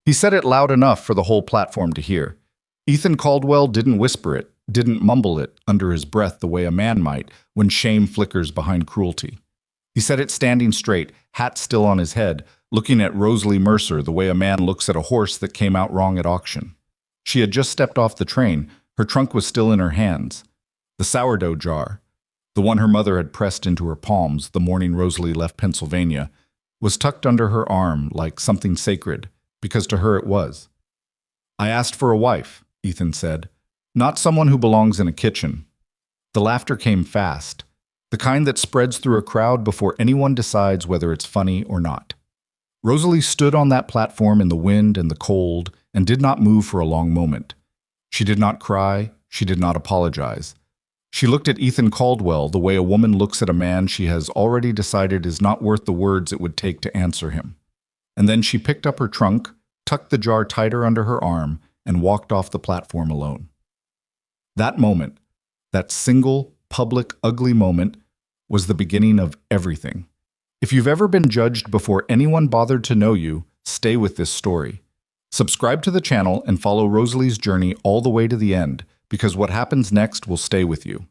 He said it loud enough for the whole platform to hear. Ethan Caldwell didn't whisper it, didn't mumble it under his breath the way a man might when shame flickers behind cruelty. He said it standing straight, hat still on his head, looking at Rosalie Mercer the way a man looks at a horse that came out wrong at auction. She had just stepped off the train. Her trunk was still in her hands. The sourdough jar, the one her mother had pressed into her palms the morning Rosalie left Pennsylvania, was tucked under her arm like something sacred, because to her it was. "I asked for a wife," Ethan said, "not someone who belongs in a kitchen." The laughter came fast, the kind that spreads through a crowd before anyone decides whether it's funny or not. Rosalie stood on that platform in the wind and the cold and did not move for a long moment. She did not cry, she did not apologize. She looked at Ethan Caldwell the way a woman looks at a man she has already decided is not worth the words it would take to answer him. And then she picked up her trunk, tucked the jar tighter under her arm, and walked off the platform alone. That moment, that single, public, ugly moment, was the beginning of everything. If you've ever been judged before anyone bothered to know you, stay with this story. Subscribe to the channel and follow Rosalie's journey all the way to the end, because what happens next will stay with you.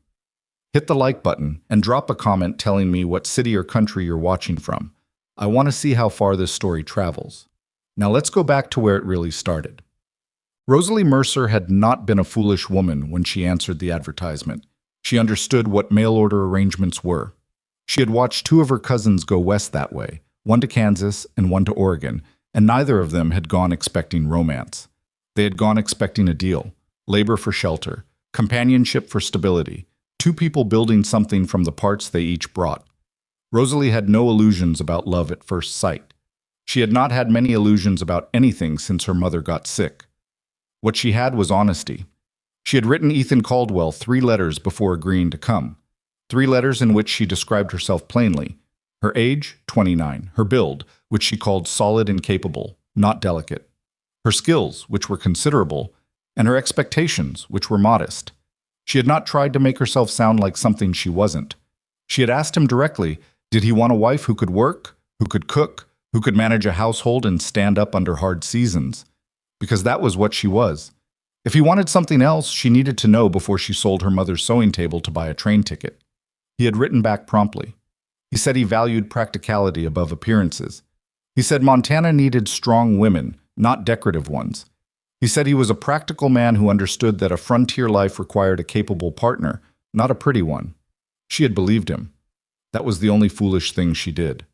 Hit the like button and drop a comment telling me what city or country you're watching from. I want to see how far this story travels. Now let's go back to where it really started. Rosalie Mercer had not been a foolish woman when she answered the advertisement. She understood what mail-order arrangements were. She had watched two of her cousins go west that way, one to Kansas and one to Oregon, and neither of them had gone expecting romance. They had gone expecting a deal, labor for shelter, companionship for stability, two people building something from the parts they each brought. Rosalie had no illusions about love at first sight. She had not had many illusions about anything since her mother got sick. What she had was honesty. She had written Ethan Caldwell 3 letters before agreeing to come. 3 letters in which she described herself plainly. Her age, 29. Her build, which she called solid and capable, not delicate. Her skills, which were considerable, and her expectations, which were modest. She had not tried to make herself sound like something she wasn't. She had asked him directly, did he want a wife who could work, who could cook, who could manage a household and stand up under hard seasons? Because that was what she was. If he wanted something else, she needed to know before she sold her mother's sewing table to buy a train ticket. He had written back promptly. He said he valued practicality above appearances. He said Montana needed strong women, not decorative ones. He said he was a practical man who understood that a frontier life required a capable partner, not a pretty one. She had believed him. That was the only foolish thing she did.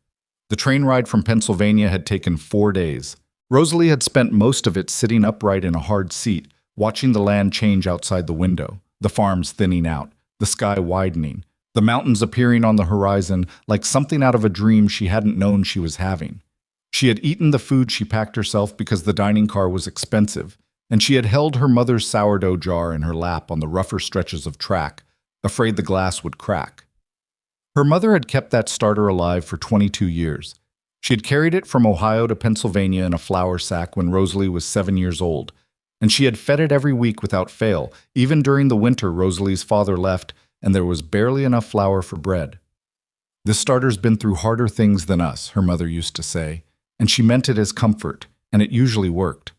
The train ride from Pennsylvania had taken 4 days. Rosalie had spent most of it sitting upright in a hard seat, watching the land change outside the window, the farms thinning out, the sky widening, the mountains appearing on the horizon like something out of a dream she hadn't known she was having. She had eaten the food she packed herself because the dining car was expensive, and she had held her mother's sourdough jar in her lap on the rougher stretches of track, afraid the glass would crack. Her mother had kept that starter alive for 22 years. She had carried it from Ohio to Pennsylvania in a flour sack when Rosalie was 7 years old, and she had fed it every week without fail, even during the winter Rosalie's father left and there was barely enough flour for bread. "This starter's been through harder things than us," her mother used to say, and she meant it as comfort, and it usually worked.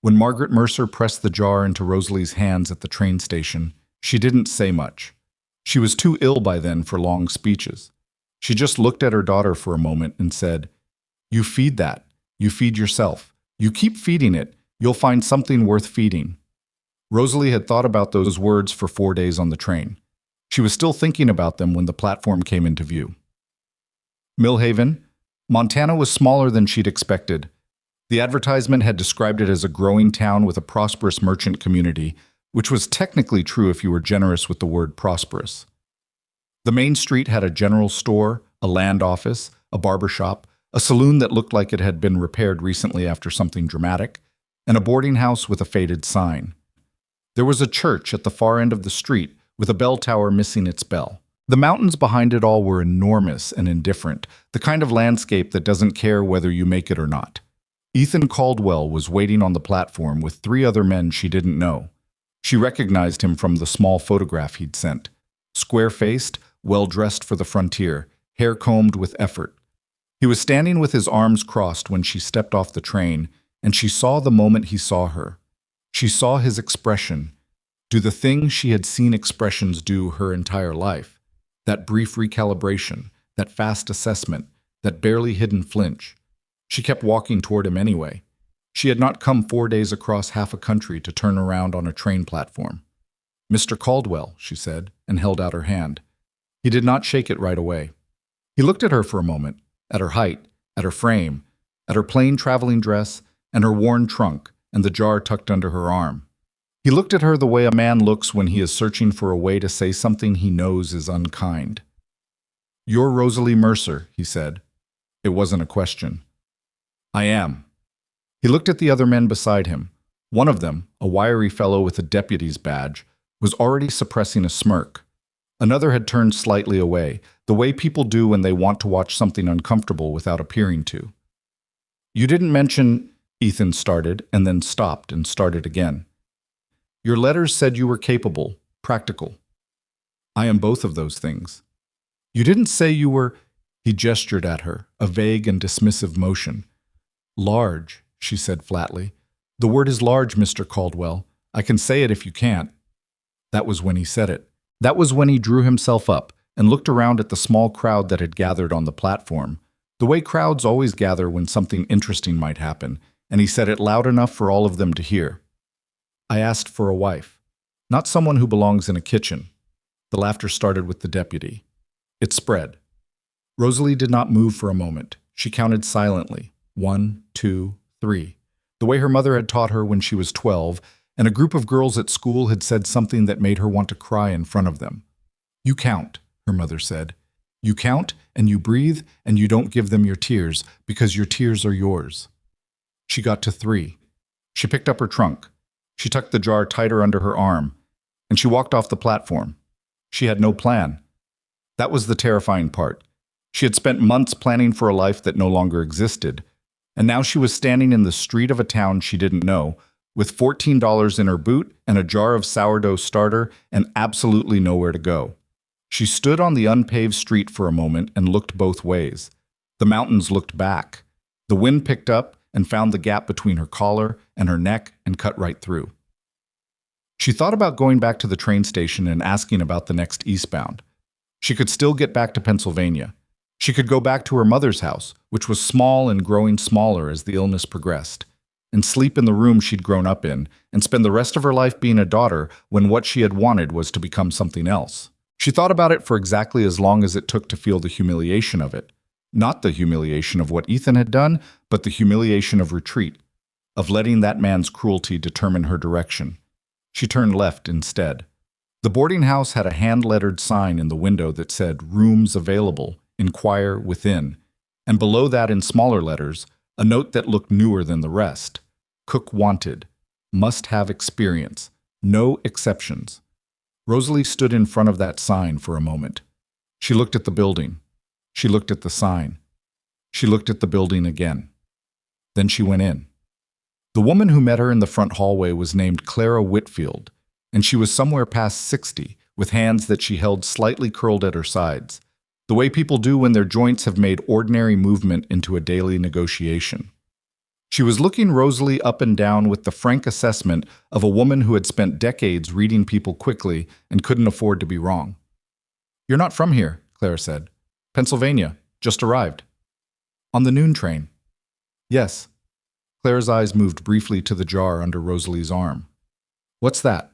When Margaret Mercer pressed the jar into Rosalie's hands at the train station, she didn't say much. She was too ill by then for long speeches. She just looked at her daughter for a moment and said, "You feed that. You feed yourself. You keep feeding it. You'll find something worth feeding." Rosalie had thought about those words for 4 days on the train. She was still thinking about them when the platform came into view. Millhaven, Montana was smaller than she'd expected. The advertisement had described it as a growing town with a prosperous merchant community, which was technically true if you were generous with the word prosperous. The main street had a general store, a land office, a barber shop, a saloon that looked like it had been repaired recently after something dramatic, and a boarding house with a faded sign. There was a church at the far end of the street, with a bell tower missing its bell. The mountains behind it all were enormous and indifferent, the kind of landscape that doesn't care whether you make it or not. Ethan Caldwell was waiting on the platform with 3 other men she didn't know. She recognized him from the small photograph he'd sent. Square-faced, well-dressed for the frontier, hair combed with effort. He was standing with his arms crossed when she stepped off the train, and she saw the moment he saw her. She saw his expression, do the thing she had seen expressions do her entire life. That brief recalibration, that fast assessment, that barely hidden flinch. She kept walking toward him anyway. She had not come 4 days across half a country to turn around on a train platform. "Mr. Caldwell," she said, and held out her hand. He did not shake it right away. He looked at her for a moment, at her height, at her frame, at her plain traveling dress, and her worn trunk, and the jar tucked under her arm. He looked at her the way a man looks when he is searching for a way to say something he knows is unkind. "You're Rosalie Mercer," he said. It wasn't a question. "I am." He looked at the other men beside him. One of them, a wiry fellow with a deputy's badge, was already suppressing a smirk. Another had turned slightly away, the way people do when they want to watch something uncomfortable without appearing to. "You didn't mention," Ethan started, and then stopped and started again. "Your letters said you were capable, practical. I am both of those things. You didn't say you were—" He gestured at her, a vague and dismissive motion. "Large," she said flatly. "The word is large, Mr. Caldwell. I can say it if you can't." That was when he said it. That was when he drew himself up and looked around at the small crowd that had gathered on the platform, the way crowds always gather when something interesting might happen, and he said it loud enough for all of them to hear. "I asked for a wife, not someone who belongs in a kitchen." The laughter started with the deputy. It spread. Rosalie did not move for a moment. She counted silently. 1, 2, 3. The way her mother had taught her when she was 12, and a group of girls at school had said something that made her want to cry in front of them. "You count," her mother said. "You count, and you breathe, and you don't give them your tears, because your tears are yours." She got to 3. She picked up her trunk. She tucked the jar tighter under her arm, and she walked off the platform. She had no plan. That was the terrifying part. She had spent months planning for a life that no longer existed, and now she was standing in the street of a town she didn't know, with $14 in her boot and a jar of sourdough starter and absolutely nowhere to go. She stood on the unpaved street for a moment and looked both ways. The mountains looked back. The wind picked up and found the gap between her collar and her neck and cut right through. She thought about going back to the train station and asking about the next eastbound. She could still get back to Pennsylvania. She could go back to her mother's house, which was small and growing smaller as the illness progressed, and sleep in the room she'd grown up in, and spend the rest of her life being a daughter when what she had wanted was to become something else. She thought about it for exactly as long as it took to feel the humiliation of it. Not the humiliation of what Ethan had done, but the humiliation of retreat, of letting that man's cruelty determine her direction. She turned left instead. The boarding house had a hand-lettered sign in the window that said, "Rooms available, inquire within," and below that in smaller letters, a note that looked newer than the rest. "Cook wanted. Must have experience. No exceptions." Rosalie stood in front of that sign for a moment. She looked at the building. She looked at the sign. She looked at the building again. Then she went in. The woman who met her in the front hallway was named Clara Whitfield, and she was somewhere past 60, with hands that she held slightly curled at her sides, the way people do when their joints have made ordinary movement into a daily negotiation. She was looking Rosalie up and down with the frank assessment of a woman who had spent decades reading people quickly and couldn't afford to be wrong. "You're not from here," Clara said. "Pennsylvania. Just arrived." "On the noon train." "Yes." Clara's eyes moved briefly to the jar under Rosalie's arm. "What's that?"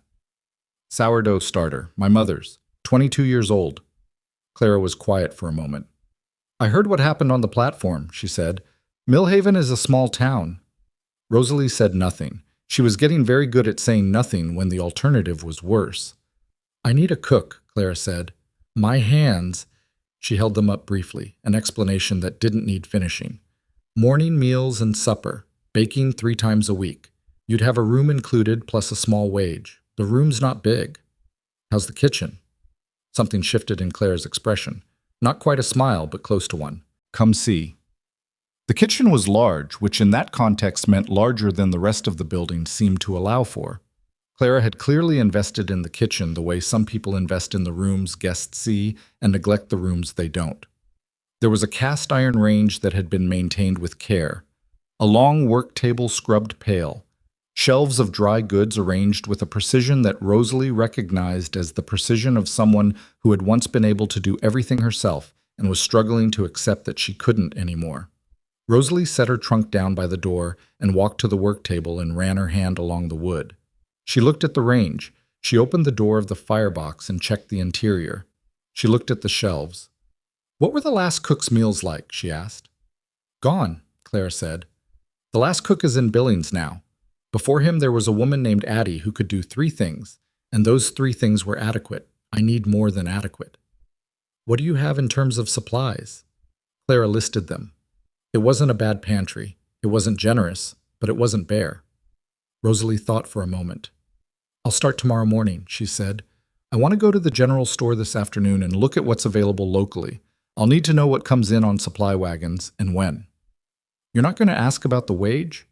"Sourdough starter, my mother's. 22 years old." Clara was quiet for a moment. "I heard what happened on the platform," she said. "Millhaven is a small town." Rosalie said nothing. She was getting very good at saying nothing when the alternative was worse. "I need a cook," Clara said. "My hands—" She held them up briefly, an explanation that didn't need finishing. "Morning meals and supper, baking 3 times a week. You'd have a room included plus a small wage. The room's not big." "How's the kitchen?" Something shifted in Clara's expression. Not quite a smile, but close to one. "Come see." The kitchen was large, which in that context meant larger than the rest of the building seemed to allow for. Clara had clearly invested in the kitchen the way some people invest in the rooms guests see and neglect the rooms they don't. There was a cast iron range that had been maintained with care. A long work table scrubbed pale. Shelves of dry goods arranged with a precision that Rosalie recognized as the precision of someone who had once been able to do everything herself and was struggling to accept that she couldn't anymore. Rosalie set her trunk down by the door and walked to the work table and ran her hand along the wood. She looked at the range. She opened the door of the firebox and checked the interior. She looked at the shelves. "What were the last cook's meals like?" she asked. "Gone," Claire said. "The last cook is in Billings now. Before him there was a woman named Addie who could do 3 things, and those 3 things were adequate. I need more than adequate." "What do you have in terms of supplies?" Clara listed them. It wasn't a bad pantry. It wasn't generous, but it wasn't bare. Rosalie thought for a moment. "I'll start tomorrow morning," she said. "I want to go to the general store this afternoon and look at what's available locally. I'll need to know what comes in on supply wagons and when." "You're not going to ask about the wage?"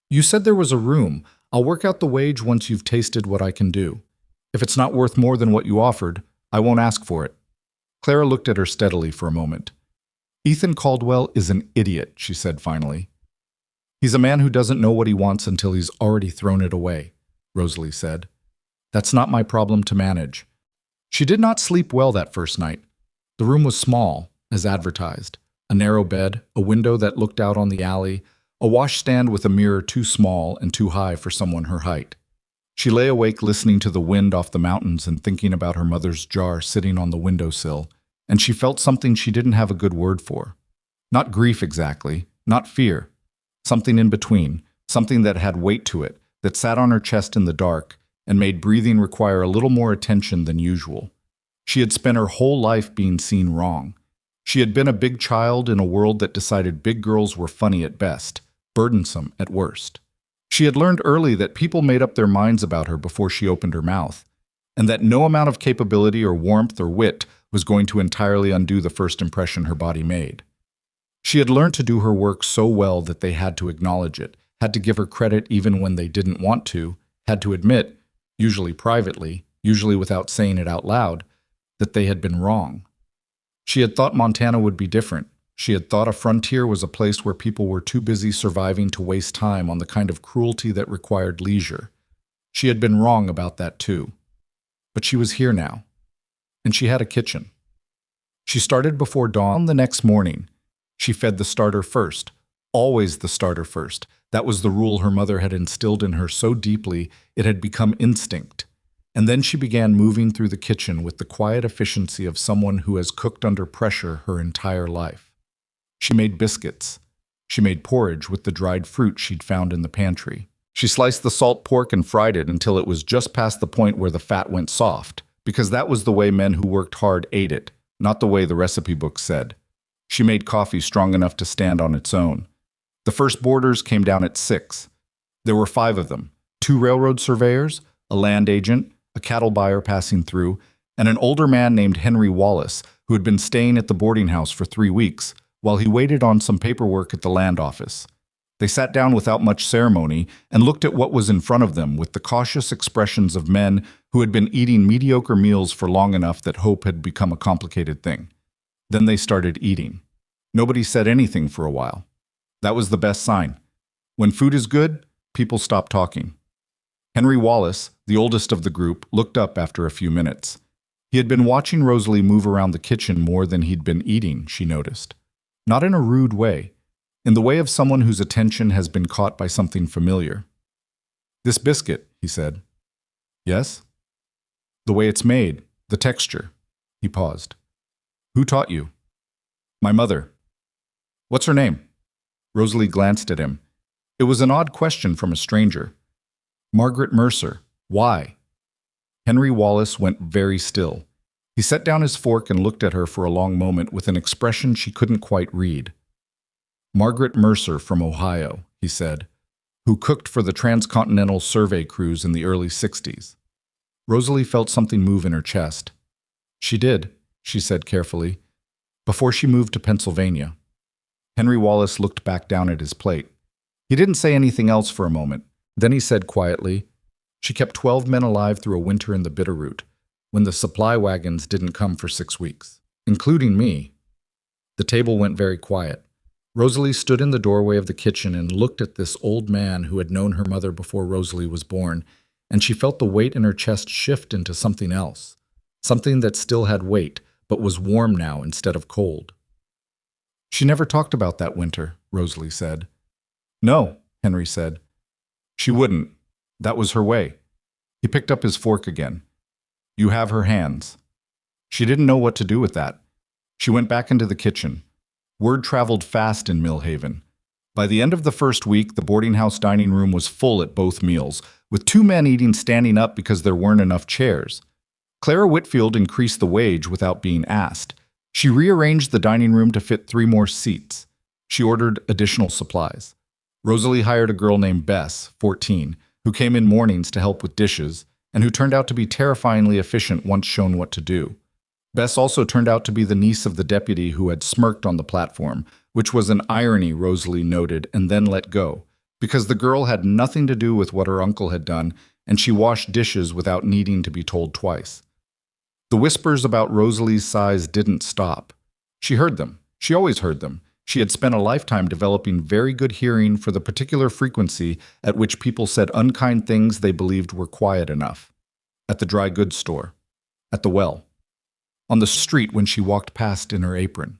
"You said there was a room. I'll work out the wage once you've tasted what I can do. If it's not worth more than what you offered, I won't ask for it." Clara looked at her steadily for a moment. "Ethan Caldwell is an idiot," she said finally. "He's a man who doesn't know what he wants until he's already thrown it away," Rosalie said. "That's not my problem to manage." She did not sleep well that first night. The room was small, as advertised. A narrow bed, a window that looked out on the alley, a washstand with a mirror too small and too high for someone her height. She lay awake listening to the wind off the mountains and thinking about her mother's jar sitting on the windowsill, and she felt something she didn't have a good word for. Not grief exactly, not fear. Something in between, something that had weight to it, that sat on her chest in the dark and made breathing require a little more attention than usual. She had spent her whole life being seen wrong. She had been a big child in a world that decided big girls were funny at best, burdensome at worst. She had learned early that people made up their minds about her before she opened her mouth, and that no amount of capability or warmth or wit was going to entirely undo the first impression her body made. She had learned to do her work so well that they had to acknowledge it, had to give her credit even when they didn't want to, had to admit, usually privately, usually without saying it out loud, that they had been wrong. She had thought Montana would be different. She had thought a frontier was a place where people were too busy surviving to waste time on the kind of cruelty that required leisure. She had been wrong about that too. But she was here now. And she had a kitchen. She started before dawn the next morning. She fed the starter first, always the starter first. That was the rule her mother had instilled in her so deeply it had become instinct. And then she began moving through the kitchen with the quiet efficiency of someone who has cooked under pressure her entire life. She made biscuits. She made porridge with the dried fruit she'd found in the pantry. She sliced the salt pork and fried it until it was just past the point where the fat went soft, because that was the way men who worked hard ate it, not the way the recipe book said. She made coffee strong enough to stand on its own. The first boarders came down at 6. There were 5 of them, 2 railroad surveyors, a land agent, a cattle buyer passing through, and an older man named Henry Wallace, who had been staying at the boarding house for 3 weeks, while he waited on some paperwork at the land office. They sat down without much ceremony and looked at what was in front of them with the cautious expressions of men who had been eating mediocre meals for long enough that hope had become a complicated thing. Then they started eating. Nobody said anything for a while. That was the best sign. When food is good, people stop talking. Henry Wallace, the oldest of the group, looked up after a few minutes. He had been watching Rosalie move around the kitchen more than he'd been eating, she noticed. Not in a rude way, in the way of someone whose attention has been caught by something familiar. "This biscuit," he said. "Yes?" "The way it's made, the texture." He paused. "Who taught you?" "My mother." "What's her name?" Rosalie glanced at him. It was an odd question from a stranger. "Margaret Mercer." "Why?" Henry Wallace went very still. He set down his fork and looked at her for a long moment with an expression she couldn't quite read. "Margaret Mercer from Ohio," he said, "who cooked for the transcontinental survey crews in the early 60s. Rosalie felt something move in her chest. "She did," she said carefully, "before she moved to Pennsylvania." Henry Wallace looked back down at his plate. He didn't say anything else for a moment. Then he said quietly, "She kept 12 men alive through a winter in the Bitterroot, when the supply wagons didn't come for 6 weeks, including me." The table went very quiet. Rosalie stood in the doorway of the kitchen and looked at this old man who had known her mother before Rosalie was born, and she felt the weight in her chest shift into something else, something that still had weight, but was warm now instead of cold. She never talked about that winter, Rosalie said. No, Henry said. She wouldn't. That was her way. He picked up his fork again. You have her hands. She didn't know what to do with that. She went back into the kitchen. Word traveled fast in Millhaven. By the end of the first week, the boarding house dining room was full at both meals, with 2 men eating standing up because there weren't enough chairs. Clara Whitfield increased the wage without being asked. She rearranged the dining room to fit 3 more seats. She ordered additional supplies. Rosalie hired a girl named Bess, 14, who came in mornings to help with dishes, and who turned out to be terrifyingly efficient once shown what to do. Bess also turned out to be the niece of the deputy who had smirked on the platform, which was an irony, Rosalie noted, and then let go, because the girl had nothing to do with what her uncle had done, and she washed dishes without needing to be told twice. The whispers about Rosalie's size didn't stop. She heard them. She always heard them. She had spent a lifetime developing very good hearing for the particular frequency at which people said unkind things they believed were quiet enough. At the dry goods store. At the well. On the street when she walked past in her apron.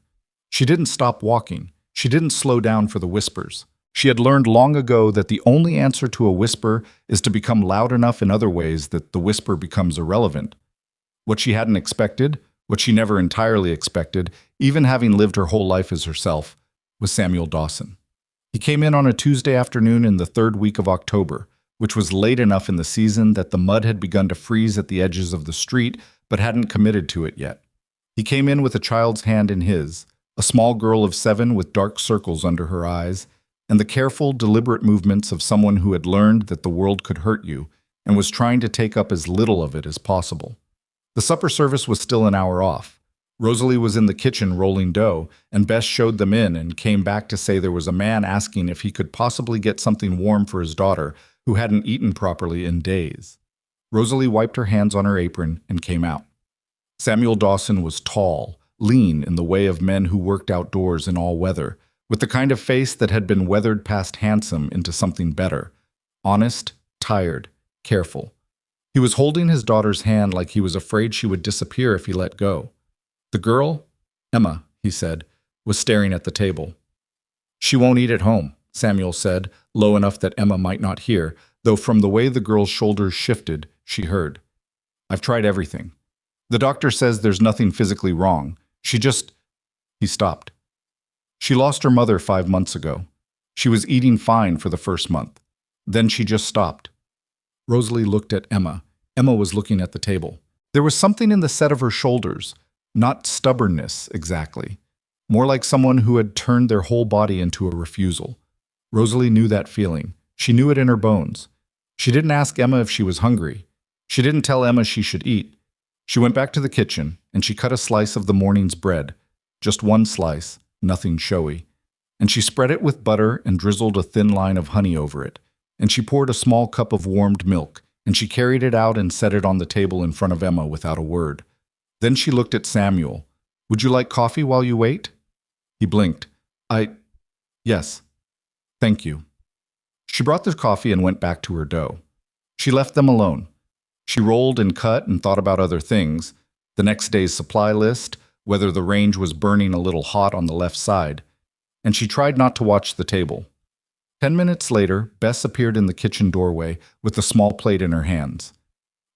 She didn't stop walking. She didn't slow down for the whispers. She had learned long ago that the only answer to a whisper is to become loud enough in other ways that the whisper becomes irrelevant. What she hadn't expected, what she never entirely expected, even having lived her whole life as herself, was Samuel Dawson. He came in on a Tuesday afternoon in the 3rd week of October, which was late enough in the season that the mud had begun to freeze at the edges of the street, but hadn't committed to it yet. He came in with a child's hand in his, a small girl of 7 with dark circles under her eyes, and the careful, deliberate movements of someone who had learned that the world could hurt you and was trying to take up as little of it as possible. The supper service was still an hour off. Rosalie was in the kitchen rolling dough, and Bess showed them in and came back to say there was a man asking if he could possibly get something warm for his daughter, who hadn't eaten properly in days. Rosalie wiped her hands on her apron and came out. Samuel Dawson was tall, lean in the way of men who worked outdoors in all weather, with the kind of face that had been weathered past handsome into something better. Honest, tired, careful. He was holding his daughter's hand like he was afraid she would disappear if he let go. The girl, Emma, he said, was staring at the table. She won't eat at home, Samuel said, low enough that Emma might not hear, though from the way the girl's shoulders shifted, she heard. I've tried everything. The doctor says there's nothing physically wrong. She just... He stopped. She lost her mother 5 months ago. She was eating fine for the first month. Then she just stopped. Rosalie looked at Emma. Emma was looking at the table. There was something in the set of her shoulders, not stubbornness exactly, more like someone who had turned their whole body into a refusal. Rosalie knew that feeling. She knew it in her bones. She didn't ask Emma if she was hungry. She didn't tell Emma she should eat. She went back to the kitchen, and she cut a slice of the morning's bread, just one slice, nothing showy, and she spread it with butter and drizzled a thin line of honey over it, and she poured a small cup of warmed milk, and she carried it out and set it on the table in front of Emma without a word. Then she looked at Samuel. Would you like coffee while you wait? He blinked. Yes. Thank you. She brought the coffee and went back to her dough. She left them alone. She rolled and cut and thought about other things, the next day's supply list, whether the range was burning a little hot on the left side, and she tried not to watch the table. 10 minutes later, Bess appeared in the kitchen doorway with a small plate in her hands.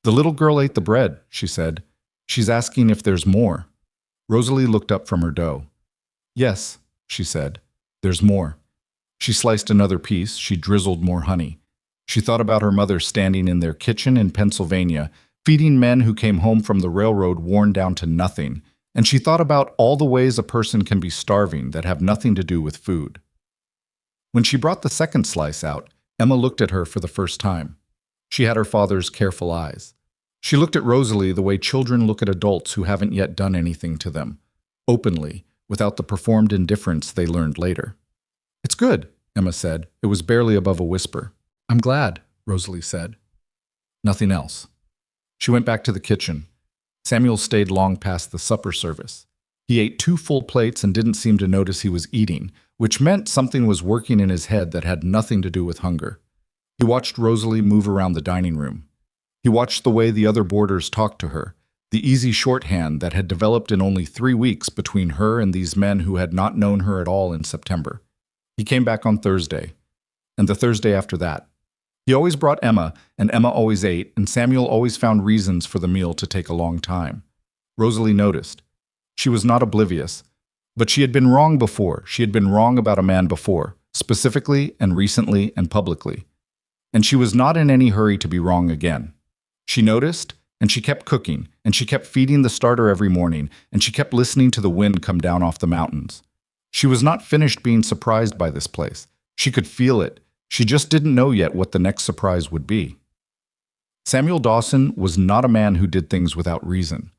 The little girl ate the bread, she said. She's asking if there's more. Rosalie looked up from her dough. Yes, she said. There's more. She sliced another piece. She drizzled more honey. She thought about her mother standing in their kitchen in Pennsylvania, feeding men who came home from the railroad worn down to nothing, and she thought about all the ways a person can be starving that have nothing to do with food. When she brought the second slice out, Emma looked at her for the first time. She had her father's careful eyes. She looked at Rosalie the way children look at adults who haven't yet done anything to them, openly, without the performed indifference they learned later. It's good, Emma said. It was barely above a whisper. I'm glad, Rosalie said. Nothing else. She went back to the kitchen. Samuel stayed long past the supper service. He ate 2 full plates and didn't seem to notice he was eating, which meant something was working in his head that had nothing to do with hunger. He watched Rosalie move around the dining room. He watched the way the other boarders talked to her, the easy shorthand that had developed in only 3 weeks between her and these men who had not known her at all in September. He came back on Thursday, and the Thursday after that. He always brought Emma, and Emma always ate, and Samuel always found reasons for the meal to take a long time. Rosalie noticed. She was not oblivious, but she had been wrong before. She had been wrong about a man before, specifically and recently and publicly. And she was not in any hurry to be wrong again. She noticed, and she kept cooking, and she kept feeding the starter every morning, and she kept listening to the wind come down off the mountains. She was not finished being surprised by this place. She could feel it. She just didn't know yet what the next surprise would be. Samuel Dawson was not a man who did things without reason.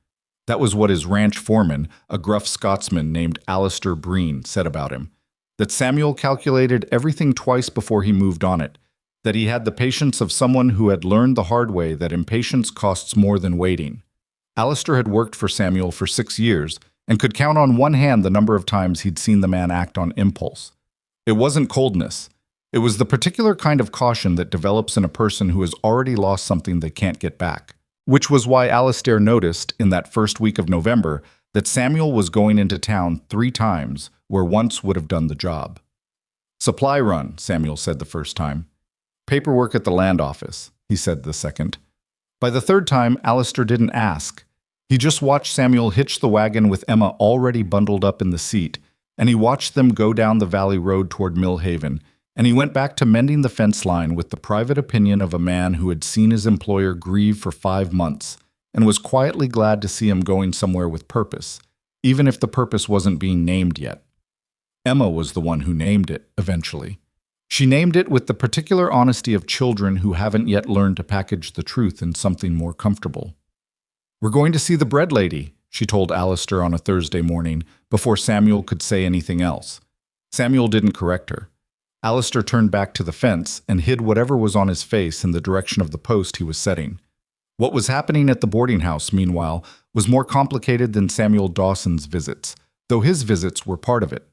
That was what his ranch foreman, a gruff Scotsman named Alistair Breen, said about him. That Samuel calculated everything twice before he moved on it. That he had the patience of someone who had learned the hard way that impatience costs more than waiting. Alistair had worked for Samuel for 6 years and could count on one hand the number of times he'd seen the man act on impulse. It wasn't coldness. It was the particular kind of caution that develops in a person who has already lost something they can't get back. Which was why Alistair noticed in that first week of November that Samuel was going into town 3 times where once would have done the job. "Supply run," Samuel said the first time. "Paperwork at the land office," he said the second. By the third time, Alistair didn't ask. He just watched Samuel hitch the wagon with Emma already bundled up in the seat, and he watched them go down the valley road toward Millhaven, and he went back to mending the fence line with the private opinion of a man who had seen his employer grieve for 5 months and was quietly glad to see him going somewhere with purpose, even if the purpose wasn't being named yet. Emma was the one who named it, eventually. She named it with the particular honesty of children who haven't yet learned to package the truth in something more comfortable. "We're going to see the bread lady," she told Alistair on a Thursday morning, before Samuel could say anything else. Samuel didn't correct her. Alistair turned back to the fence and hid whatever was on his face in the direction of the post he was setting. What was happening at the boarding house, meanwhile, was more complicated than Samuel Dawson's visits, though his visits were part of it.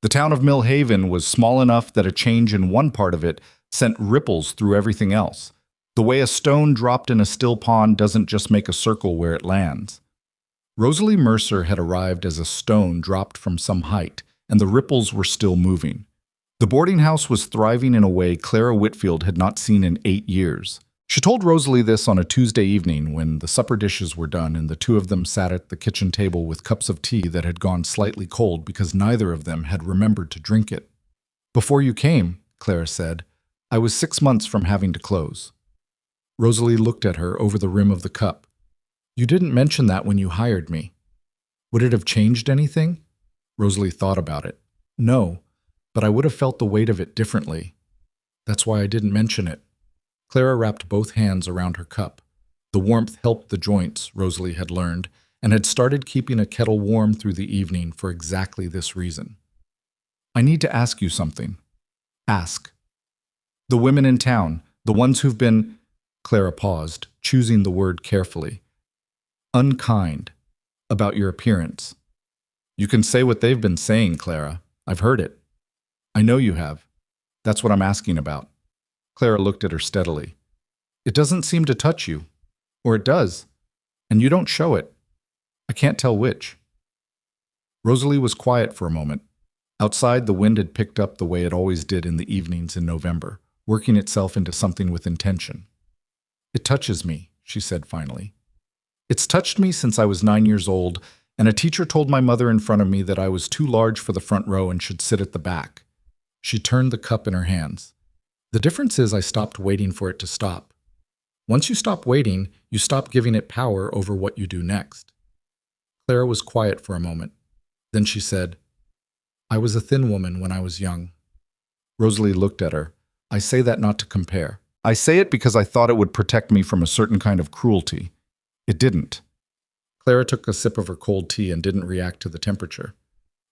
The town of Millhaven was small enough that a change in one part of it sent ripples through everything else. The way a stone dropped in a still pond doesn't just make a circle where it lands. Rosalie Mercer had arrived as a stone dropped from some height, and the ripples were still moving. The boarding house was thriving in a way Clara Whitfield had not seen in 8 years. She told Rosalie this on a Tuesday evening when the supper dishes were done and the two of them sat at the kitchen table with cups of tea that had gone slightly cold because neither of them had remembered to drink it. "Before you came," Clara said, "I was 6 months from having to close." Rosalie looked at her over the rim of the cup. "You didn't mention that when you hired me. Would it have changed anything?" Rosalie thought about it. "No. But I would have felt the weight of it differently. That's why I didn't mention it." Clara wrapped both hands around her cup. The warmth helped the joints, Rosalie had learned, and had started keeping a kettle warm through the evening for exactly this reason. "I need to ask you something." "Ask." "The women in town, the ones who've been—" Clara paused, choosing the word carefully. "Unkind. About your appearance." "You can say what they've been saying, Clara. I've heard it." "I know you have. That's what I'm asking about." Clara looked at her steadily. "It doesn't seem to touch you. Or it does. And you don't show it. I can't tell which." Rosalie was quiet for a moment. Outside, the wind had picked up the way it always did in the evenings in November, working itself into something with intention. "It touches me," she said finally. "It's touched me since I was 9 years old, and a teacher told my mother in front of me that I was too large for the front row and should sit at the back." She turned the cup in her hands. "The difference is I stopped waiting for it to stop. Once you stop waiting, you stop giving it power over what you do next." Clara was quiet for a moment. Then she said, "I was a thin woman when I was young." Rosalie looked at her. "I say that not to compare. I say it because I thought it would protect me from a certain kind of cruelty. It didn't." Clara took a sip of her cold tea and didn't react to the temperature.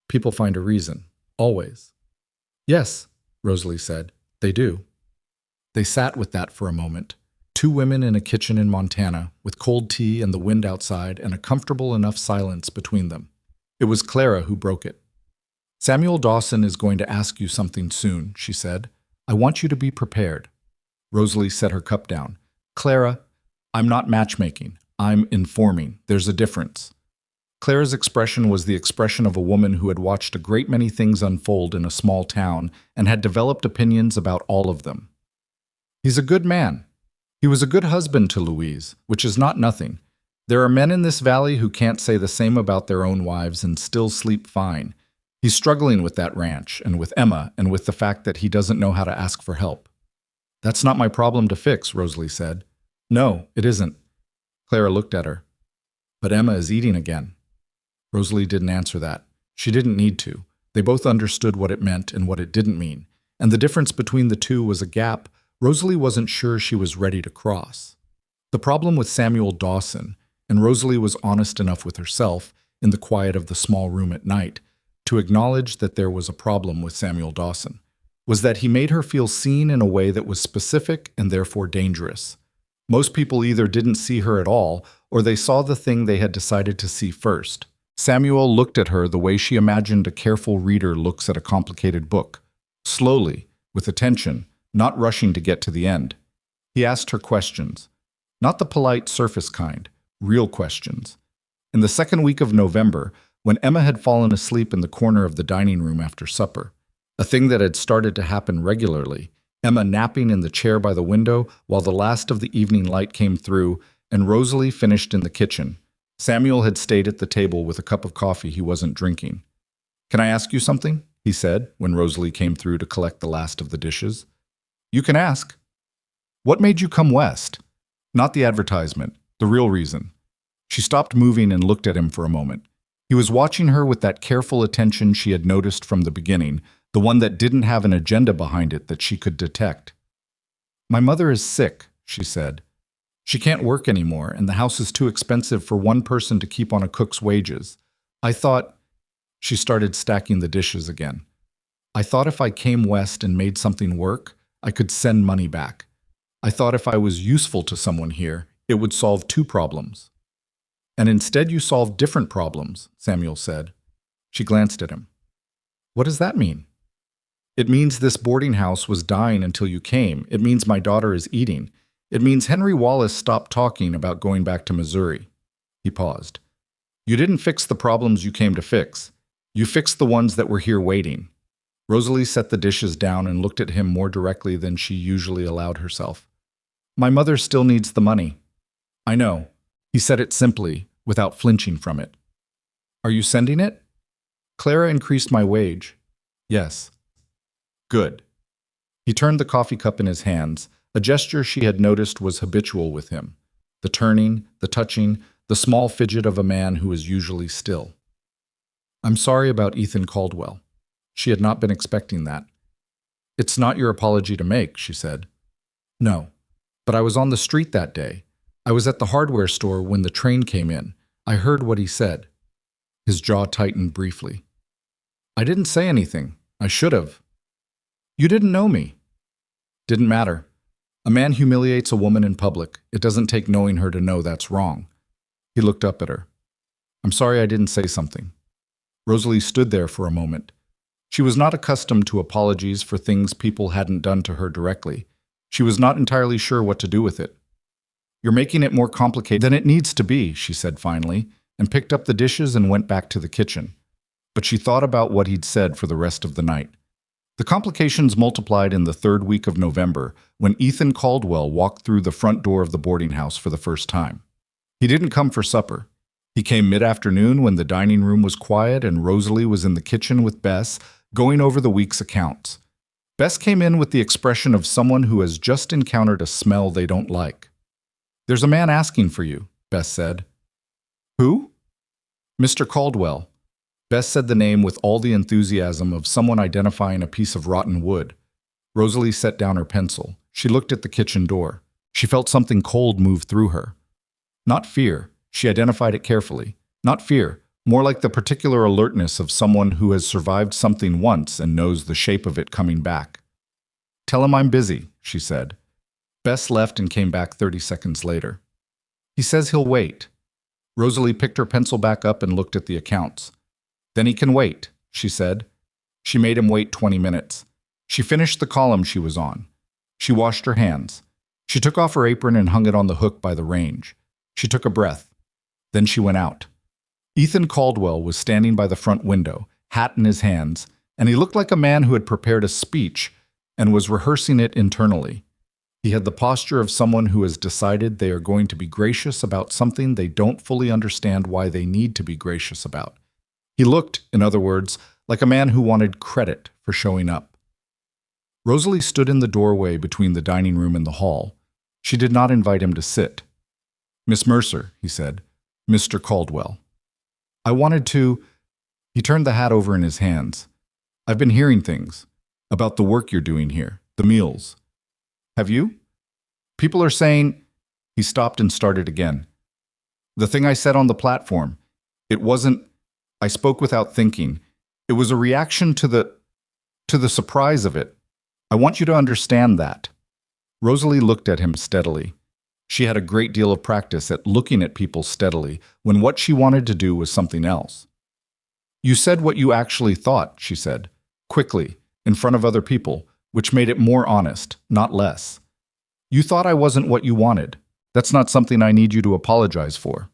"People find a reason. Always." "Yes," Rosalie said, "they do." They sat with that for a moment. 2 women in a kitchen in Montana, with cold tea and the wind outside and a comfortable enough silence between them. It was Clara who broke it. Samuel Dawson is going to ask you something soon, she said. I want you to be prepared. Rosalie set her cup down. Clara, I'm not matchmaking. I'm informing. There's a difference. Clara's expression was the expression of a woman who had watched a great many things unfold in a small town and had developed opinions about all of them. He's a good man. He was a good husband to Louise, which is not nothing. There are men in this valley who can't say the same about their own wives and still sleep fine. He's struggling with that ranch, and with Emma, and with the fact that he doesn't know how to ask for help. That's not my problem to fix, Rosalie said. No, it isn't. Clara looked at her. But Emma is eating again. Rosalie didn't answer that. She didn't need to. They both understood what it meant and what it didn't mean. And the difference between the two was a gap Rosalie wasn't sure she was ready to cross. The problem with Samuel Dawson, and Rosalie was honest enough with herself, in the quiet of the small room at night, to acknowledge that there was a problem with Samuel Dawson, was that he made her feel seen in a way that was specific and therefore dangerous. Most people either didn't see her at all, or they saw the thing they had decided to see first. Samuel looked at her the way she imagined a careful reader looks at a complicated book, slowly, with attention, not rushing to get to the end. He asked her questions, not the polite surface kind, real questions. In the second week of November, when Emma had fallen asleep in the corner of the dining room after supper, a thing that had started to happen regularly, Emma napping in the chair by the window while the last of the evening light came through, and Rosalie finished in the kitchen. Samuel had stayed at the table with a cup of coffee he wasn't drinking. Can I ask you something? He said, when Rosalie came through to collect the last of the dishes. You can ask. What made you come west? Not the advertisement, the real reason. She stopped moving and looked at him for a moment. He was watching her with that careful attention she had noticed from the beginning, the one that didn't have an agenda behind it that she could detect. My mother is sick, she said. She can't work anymore, and the house is too expensive for one person to keep on a cook's wages. I thought... She started stacking the dishes again. I thought if I came west and made something work, I could send money back. I thought if I was useful to someone here, it would solve two problems. And instead you solved different problems, Samuel said. She glanced at him. What does that mean? It means this boarding house was dying until you came. It means my daughter is eating. It means Henry Wallace stopped talking about going back to Missouri. He paused. You didn't fix the problems you came to fix. You fixed the ones that were here waiting. Rosalie set the dishes down and looked at him more directly than she usually allowed herself. My mother still needs the money. I know. He said it simply, without flinching from it. Are you sending it? Clara increased my wage. Yes. Good. He turned the coffee cup in his hands, a gesture she had noticed was habitual with him. The turning, the touching, the small fidget of a man who is usually still. I'm sorry about Ethan Caldwell. She had not been expecting that. It's not your apology to make, she said. No, but I was on the street that day. I was at the hardware store when the train came in. I heard what he said. His jaw tightened briefly. I didn't say anything. I should have. You didn't know me. Didn't matter. A man humiliates a woman in public. It doesn't take knowing her to know that's wrong. He looked up at her. I'm sorry I didn't say something. Rosalie stood there for a moment. She was not accustomed to apologies for things people hadn't done to her directly. She was not entirely sure what to do with it. You're making it more complicated than it needs to be, she said finally, and picked up the dishes and went back to the kitchen. But she thought about what he'd said for the rest of the night. The complications multiplied in the third week of November when Ethan Caldwell walked through the front door of the boarding house for the first time. He didn't come for supper. He came mid-afternoon when the dining room was quiet and Rosalie was in the kitchen with Bess, going over the week's accounts. Bess came in with the expression of someone who has just encountered a smell they don't like. There's a man asking for you, Bess said. Who? Mr. Caldwell. Bess said the name with all the enthusiasm of someone identifying a piece of rotten wood. Rosalie set down her pencil. She looked at the kitchen door. She felt something cold move through her. Not fear. She identified it carefully. Not fear. More like the particular alertness of someone who has survived something once and knows the shape of it coming back. Tell him I'm busy, she said. Bess left and came back 30 seconds later. He says he'll wait. Rosalie picked her pencil back up and looked at the accounts. Then he can wait, she said. She made him wait 20 minutes. She finished the column she was on. She washed her hands. She took off her apron and hung it on the hook by the range. She took a breath. Then she went out. Ethan Caldwell was standing by the front window, hat in his hands, and he looked like a man who had prepared a speech and was rehearsing it internally. He had the posture of someone who has decided they are going to be gracious about something they don't fully understand why they need to be gracious about. He looked, in other words, like a man who wanted credit for showing up. Rosalie stood in the doorway between the dining room and the hall. She did not invite him to sit. "Miss Mercer," he said. "Mr. Caldwell. I wanted to—" He turned the hat over in his hands. "I've been hearing things about the work you're doing here, the meals. Have you? People are saying—" He stopped and started again. "The thing I said on the platform, it wasn't— I spoke without thinking. It was a reaction to the surprise of it. I want you to understand that." Rosalie looked at him steadily. She had a great deal of practice at looking at people steadily when what she wanted to do was something else. "You said what you actually thought," she said, quickly, in front of other people, which made it more honest, not less. "You thought I wasn't what you wanted. That's not something I need you to apologize for."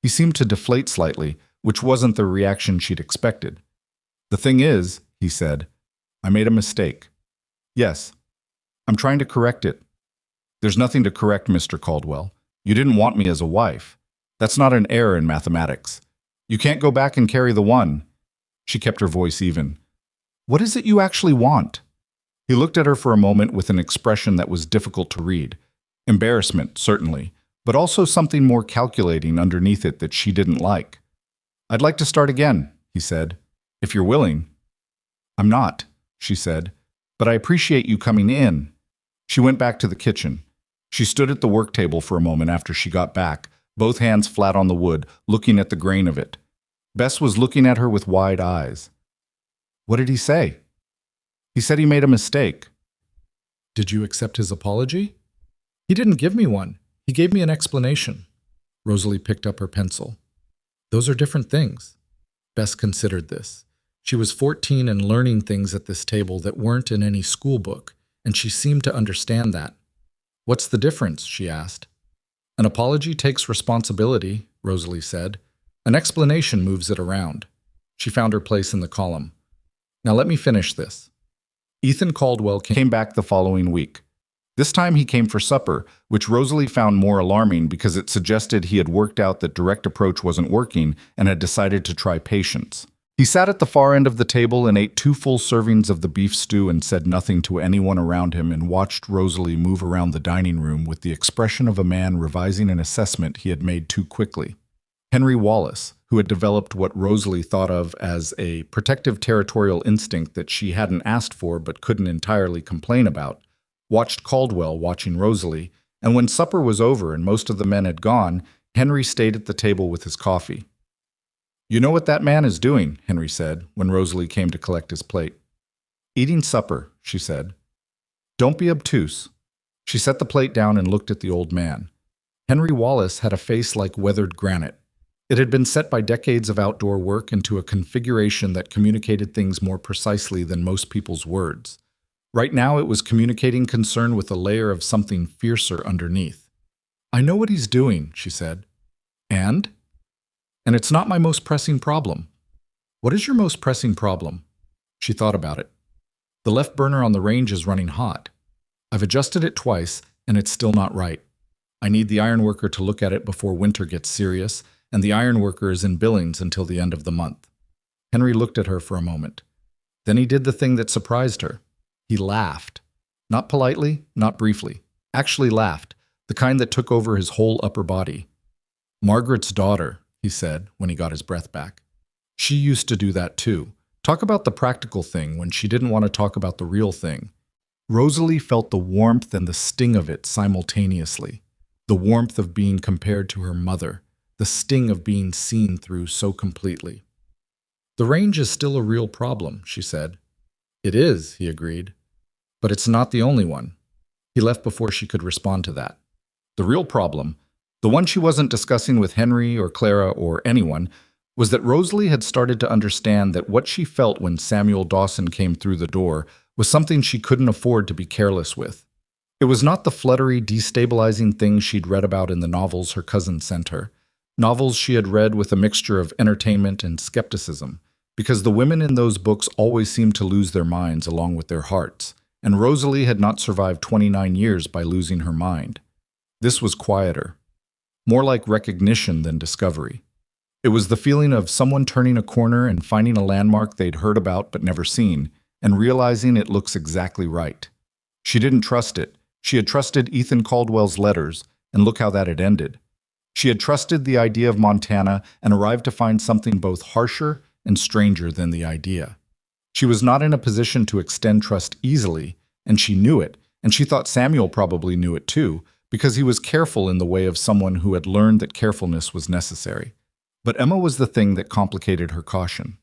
He seemed to deflate slightly, which wasn't the reaction she'd expected. "The thing is," he said, "I made a mistake. Yes, I'm trying to correct it." "There's nothing to correct, Mr. Caldwell. You didn't want me as a wife. That's not an error in mathematics. You can't go back and carry the one." She kept her voice even. "What is it you actually want?" He looked at her for a moment with an expression that was difficult to read. Embarrassment, certainly, but also something more calculating underneath it that she didn't like. "I'd like to start again," he said, "if you're willing." "I'm not," she said, "but I appreciate you coming in." She went back to the kitchen. She stood at the work table for a moment after she got back, both hands flat on the wood, looking at the grain of it. Bess was looking at her with wide eyes. "What did he say?" "He said he made a mistake." "Did you accept his apology?" "He didn't give me one. He gave me an explanation." Rosalie picked up her pencil. "Those are different things." Bess considered this. She was 14 and learning things at this table that weren't in any school book, and she seemed to understand that. "What's the difference?" she asked. "An apology takes responsibility," Rosalie said. "An explanation moves it around." She found her place in the column. "Now let me finish this." Ethan Caldwell came back the following week. This time he came for supper, which Rosalie found more alarming because it suggested he had worked out that direct approach wasn't working and had decided to try patience. He sat at the far end of the table and ate 2 full servings of the beef stew and said nothing to anyone around him and watched Rosalie move around the dining room with the expression of a man revising an assessment he had made too quickly. Henry Wallace, who had developed what Rosalie thought of as a protective territorial instinct that she hadn't asked for but couldn't entirely complain about, watched Caldwell watching Rosalie, and when supper was over and most of the men had gone, Henry stayed at the table with his coffee. "You know what that man is doing," Henry said, when Rosalie came to collect his plate. "Eating supper," she said. "Don't be obtuse." She set the plate down and looked at the old man. Henry Wallace had a face like weathered granite. It had been set by decades of outdoor work into a configuration that communicated things more precisely than most people's words. Right now it was communicating concern with a layer of something fiercer underneath. "I know what he's doing," she said. "And it's not my most pressing problem." "What is your most pressing problem?" She thought about it. "The left burner on the range is running hot. I've adjusted it twice, and it's still not right. I need the ironworker to look at it before winter gets serious, and the ironworker is in Billings until the end of the month." Henry looked at her for a moment. Then he did the thing that surprised her. He laughed. Not politely, not briefly. Actually laughed, the kind that took over his whole upper body. "Margaret's daughter," he said when he got his breath back. "She used to do that too. Talk about the practical thing when she didn't want to talk about the real thing." Rosalie felt the warmth and the sting of it simultaneously. The warmth of being compared to her mother, the sting of being seen through so completely. "The range is still a real problem," she said. "It is," he agreed. "But it's not the only one." He left before she could respond to that. The real problem, the one she wasn't discussing with Henry or Clara or anyone, was that Rosalie had started to understand that what she felt when Samuel Dawson came through the door was something she couldn't afford to be careless with. It was not the fluttery, destabilizing things she'd read about in the novels her cousin sent her, novels she had read with a mixture of entertainment and skepticism, because the women in those books always seemed to lose their minds along with their hearts, and Rosalie had not survived 29 years by losing her mind. This was quieter, more like recognition than discovery. It was the feeling of someone turning a corner and finding a landmark they'd heard about but never seen, and realizing it looks exactly right. She didn't trust it. She had trusted Ethan Caldwell's letters, and look how that had ended. She had trusted the idea of Montana and arrived to find something both harsher and stranger than the idea. She was not in a position to extend trust easily, and she knew it, and she thought Samuel probably knew it too, because he was careful in the way of someone who had learned that carefulness was necessary. But Emma was the thing that complicated her caution.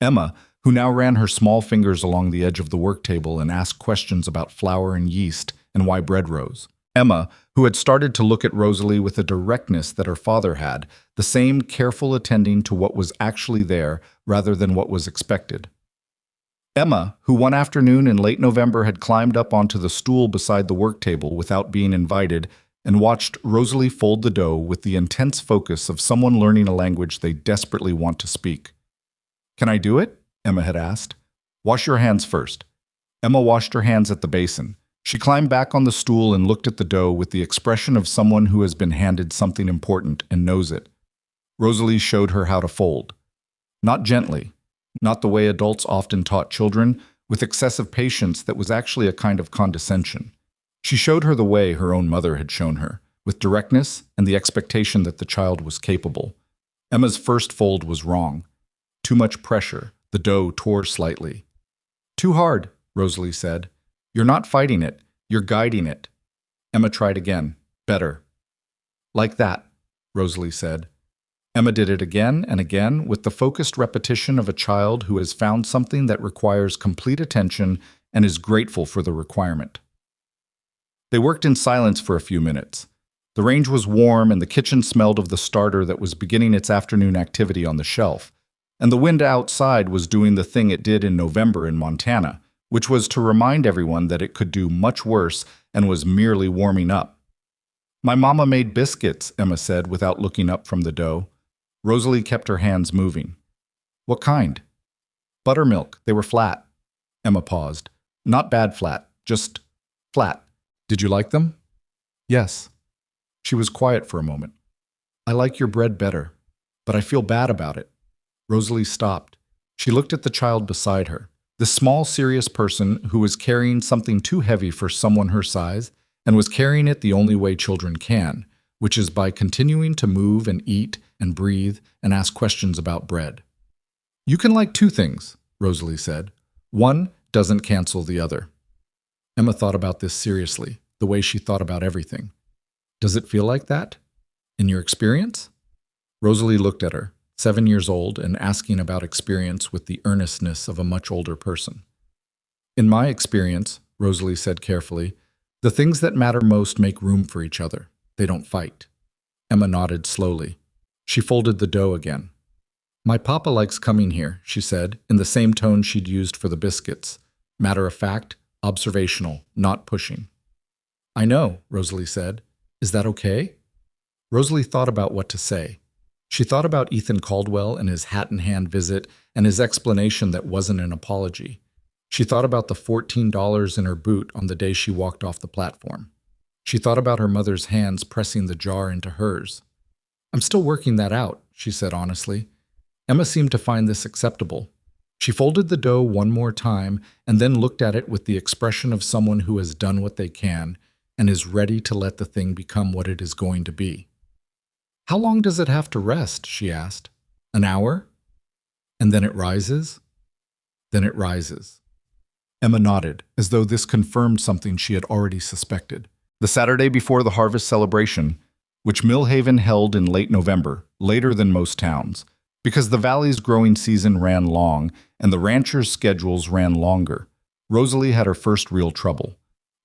Emma, who now ran her small fingers along the edge of the work table and asked questions about flour and yeast and why bread rose. Emma, who had started to look at Rosalie with a directness that her father had, the same careful attending to what was actually there rather than what was expected. Emma, who one afternoon in late November had climbed up onto the stool beside the work table without being invited and watched Rosalie fold the dough with the intense focus of someone learning a language they desperately want to speak. "Can I do it?" Emma had asked. "Wash your hands first." Emma washed her hands at the basin. She climbed back on the stool and looked at the dough with the expression of someone who has been handed something important and knows it. Rosalie showed her how to fold. Not gently, not the way adults often taught children, with excessive patience that was actually a kind of condescension. She showed her the way her own mother had shown her, with directness and the expectation that the child was capable. Emma's first fold was wrong. Too much pressure. The dough tore slightly. "Too hard," Rosalie said. "You're not fighting it, you're guiding it." Emma tried again. "Better." "Like that," Rosalie said. Emma did it again and again with the focused repetition of a child who has found something that requires complete attention and is grateful for the requirement. They worked in silence for a few minutes. The range was warm and the kitchen smelled of the starter that was beginning its afternoon activity on the shelf, and the wind outside was doing the thing it did in November in Montana, which was to remind everyone that it could do much worse and was merely warming up. "My mama made biscuits," Emma said without looking up from the dough. Rosalie kept her hands moving. "What kind?" "Buttermilk. They were flat." Emma paused. "Not bad flat, just flat. Did you like them?" "Yes." She was quiet for a moment. "I like your bread better, but I feel bad about it." Rosalie stopped. She looked at the child beside her, the small, serious person who was carrying something too heavy for someone her size and was carrying it the only way children can, which is by continuing to move and eat and breathe and ask questions about bread. "You can like two things," Rosalie said. "One doesn't cancel the other." Emma thought about this seriously, the way she thought about everything. "Does it feel like that? In your experience?" Rosalie looked at her, 7 years old, and asking about experience with the earnestness of a much older person. "In my experience," Rosalie said carefully, "the things that matter most make room for each other. They don't fight." Emma nodded slowly. She folded the dough again. "My papa likes coming here," she said, in the same tone she'd used for the biscuits. Matter of fact, observational, not pushing. "I know," Rosalie said. "Is that okay?" Rosalie thought about what to say. She thought about Ethan Caldwell and his hat-in-hand visit and his explanation that wasn't an apology. She thought about the $14 in her boot on the day she walked off the platform. She thought about her mother's hands pressing the jar into hers. "I'm still working that out," she said honestly. Emma seemed to find this acceptable. She folded the dough one more time and then looked at it with the expression of someone who has done what they can and is ready to let the thing become what it is going to be. "How long does it have to rest?" she asked. "An hour? And then it rises?" "Then it rises." Emma nodded, as though this confirmed something she had already suspected. The Saturday before the harvest celebration, which Millhaven held in late November, later than most towns, because the valley's growing season ran long and the ranchers' schedules ran longer, Rosalie had her first real trouble.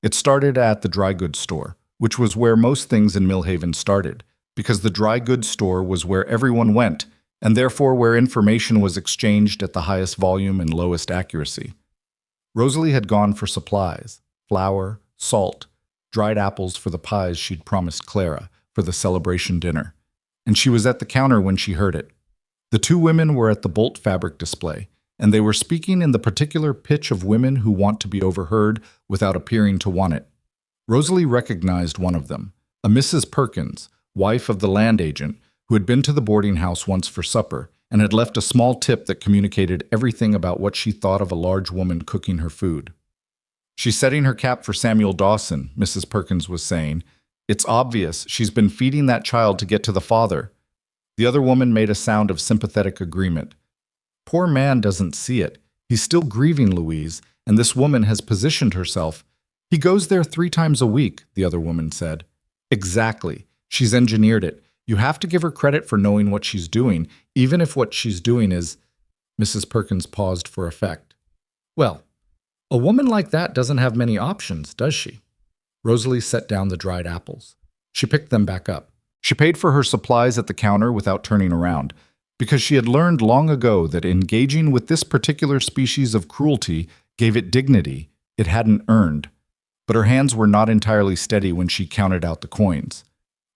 It started at the dry goods store, which was where most things in Millhaven started, because the dry goods store was where everyone went, and therefore where information was exchanged at the highest volume and lowest accuracy. Rosalie had gone for supplies: flour, salt, dried apples for the pies she'd promised Clara for the celebration dinner, and she was at the counter when she heard it. The two women were at the Bolt fabric display, and they were speaking in the particular pitch of women who want to be overheard without appearing to want it. Rosalie recognized one of them, a Mrs. Perkins, wife of the land agent, who had been to the boarding house once for supper and had left a small tip that communicated everything about what she thought of a large woman cooking her food. "She's setting her cap for Samuel Dawson," Mrs. Perkins was saying. "It's obvious she's been feeding that child to get to the father." The other woman made a sound of sympathetic agreement. "Poor man doesn't see it. He's still grieving, Louise, and this woman has positioned herself." "He goes there 3 times a week," the other woman said. "Exactly. She's engineered it. You have to give her credit for knowing what she's doing, even if what she's doing is—" Mrs. Perkins paused for effect. "Well, a woman like that doesn't have many options, does she?" Rosalie set down the dried apples. She picked them back up. She paid for her supplies at the counter without turning around, because she had learned long ago that engaging with this particular species of cruelty gave it dignity it hadn't earned. But her hands were not entirely steady when she counted out the coins.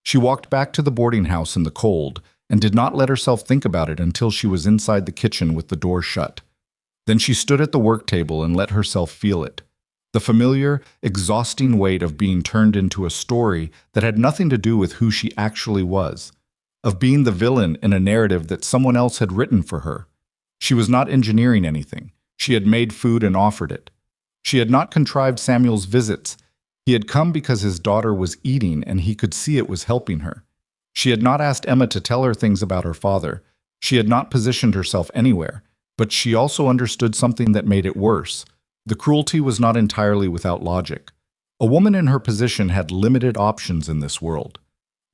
She walked back to the boarding house in the cold and did not let herself think about it until she was inside the kitchen with the door shut. Then she stood at the work table and let herself feel it. The familiar, exhausting weight of being turned into a story that had nothing to do with who she actually was, of being the villain in a narrative that someone else had written for her. She was not engineering anything. She had made food and offered it. She had not contrived Samuel's visits. He had come because his daughter was eating and he could see it was helping her. She had not asked Emma to tell her things about her father. She had not positioned herself anywhere, but she also understood something that made it worse. The cruelty was not entirely without logic. A woman in her position had limited options in this world.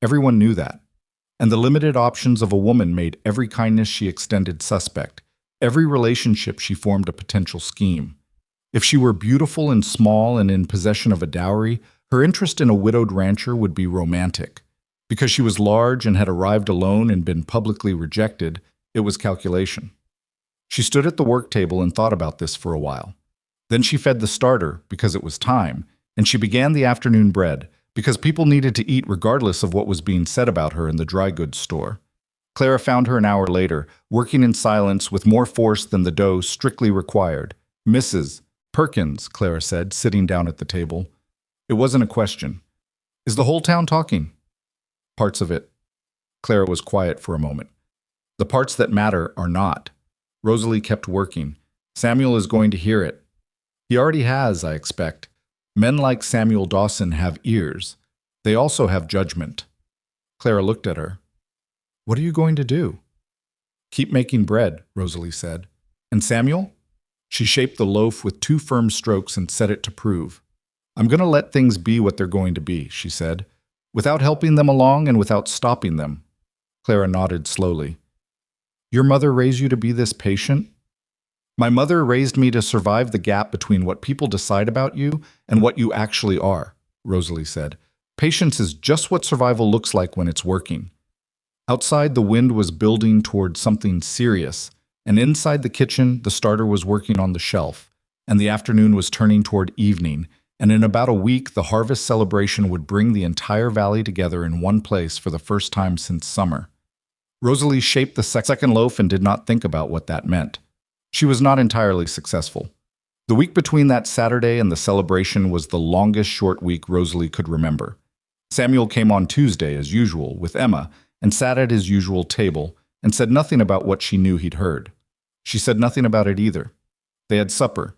Everyone knew that. And the limited options of a woman made every kindness she extended suspect, every relationship she formed a potential scheme. If she were beautiful and small and in possession of a dowry, her interest in a widowed rancher would be romantic. Because she was large and had arrived alone and been publicly rejected, it was calculation. She stood at the work table and thought about this for a while. Then she fed the starter, because it was time, and she began the afternoon bread, because people needed to eat regardless of what was being said about her in the dry goods store. Clara found her an hour later, working in silence with more force than the dough strictly required. "Mrs. Perkins," Clara said, sitting down at the table. It wasn't a question. "Is the whole town talking?" "Parts of it." Clara was quiet for a moment. "The parts that matter are not." Rosalie kept working. "Samuel is going to hear it. He already has, I expect. Men like Samuel Dawson have ears. They also have judgment." Clara looked at her. "What are you going to do?" "Keep making bread," Rosalie said. "And Samuel?" She shaped the loaf with 2 firm strokes and set it to prove. "I'm going to let things be what they're going to be," she said, "without helping them along and without stopping them." Clara nodded slowly. "Your mother raised you to be this patient?" "My mother raised me to survive the gap between what people decide about you and what you actually are," Rosalie said. "Patience is just what survival looks like when it's working." Outside, the wind was building toward something serious, and inside the kitchen, the starter was working on the shelf, and the afternoon was turning toward evening, and in about a week, the harvest celebration would bring the entire valley together in one place for the first time since summer. Rosalie shaped the second loaf and did not think about what that meant. She was not entirely successful. The week between that Saturday and the celebration was the longest short week Rosalie could remember. Samuel came on Tuesday, as usual, with Emma, and sat at his usual table, and said nothing about what she knew he'd heard. She said nothing about it either. They had supper.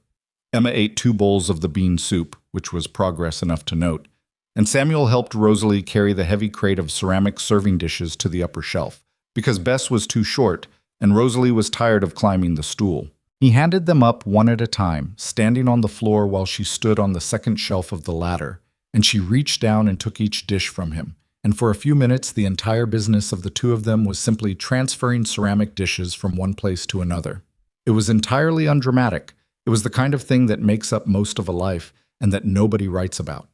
Emma ate 2 bowls of the bean soup, which was progress enough to note, and Samuel helped Rosalie carry the heavy crate of ceramic serving dishes to the upper shelf, because Bess was too short, and Rosalie was tired of climbing the stool. He handed them up one at a time, standing on the floor while she stood on the second shelf of the ladder, and she reached down and took each dish from him. And for a few minutes, the entire business of the 2 of them was simply transferring ceramic dishes from one place to another. It was entirely undramatic. It was the kind of thing that makes up most of a life and that nobody writes about.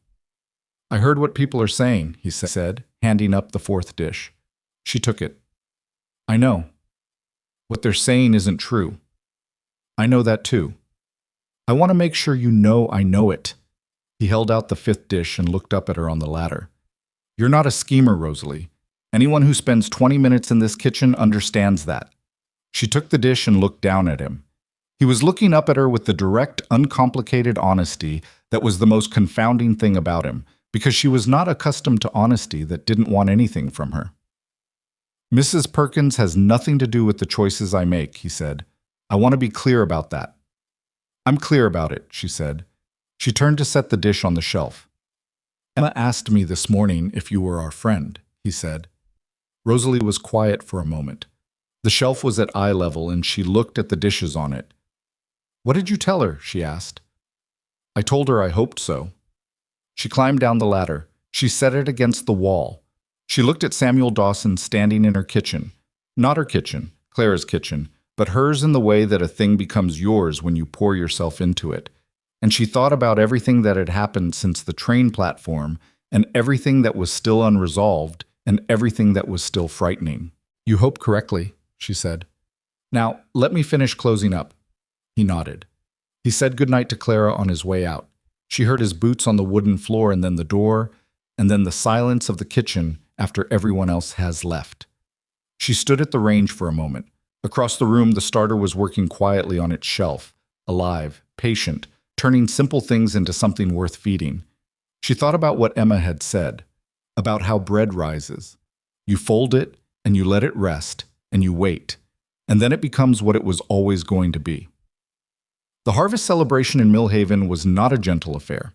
"I heard what people are saying," he said, handing up the 4th dish. She took it. "I know. What they're saying isn't true. I know that too. I want to make sure you know I know it. He held out the fifth dish and looked up at her on the ladder. You're not a schemer, Rosalie. Anyone who spends 20 minutes in this kitchen understands that. She took the dish and looked down at him. He was looking up at her with the direct, uncomplicated honesty that was the most confounding thing about him, because she was not accustomed to honesty that didn't want anything from her. Mrs. Perkins has nothing to do with the choices I make, he said. I want to be clear about that. I'm clear about it, she said. She turned to set the dish on the shelf. Emma asked me this morning if you were our friend, he said. Rosalie was quiet for a moment. The shelf was at eye level and she looked at the dishes on it. What did you tell her? She asked. I told her I hoped so. She climbed down the ladder. She set it against the wall. She looked at Samuel Dawson standing in her kitchen. Not her kitchen, Clara's kitchen, but hers in the way that a thing becomes yours when you pour yourself into it. And she thought about everything that had happened since the train platform, and everything that was still unresolved, and everything that was still frightening. You hope correctly, she said. Now, let me finish closing up. He nodded. He said goodnight to Clara on his way out. She heard his boots on the wooden floor and then the door, and then the silence of the kitchen after everyone else has left. She stood at the range for a moment. Across the room, the starter was working quietly on its shelf, alive, patient, turning simple things into something worth feeding. She thought about what Emma had said, about how bread rises. You fold it, and you let it rest, and you wait, and then it becomes what it was always going to be. The harvest celebration in Millhaven was not a gentle affair.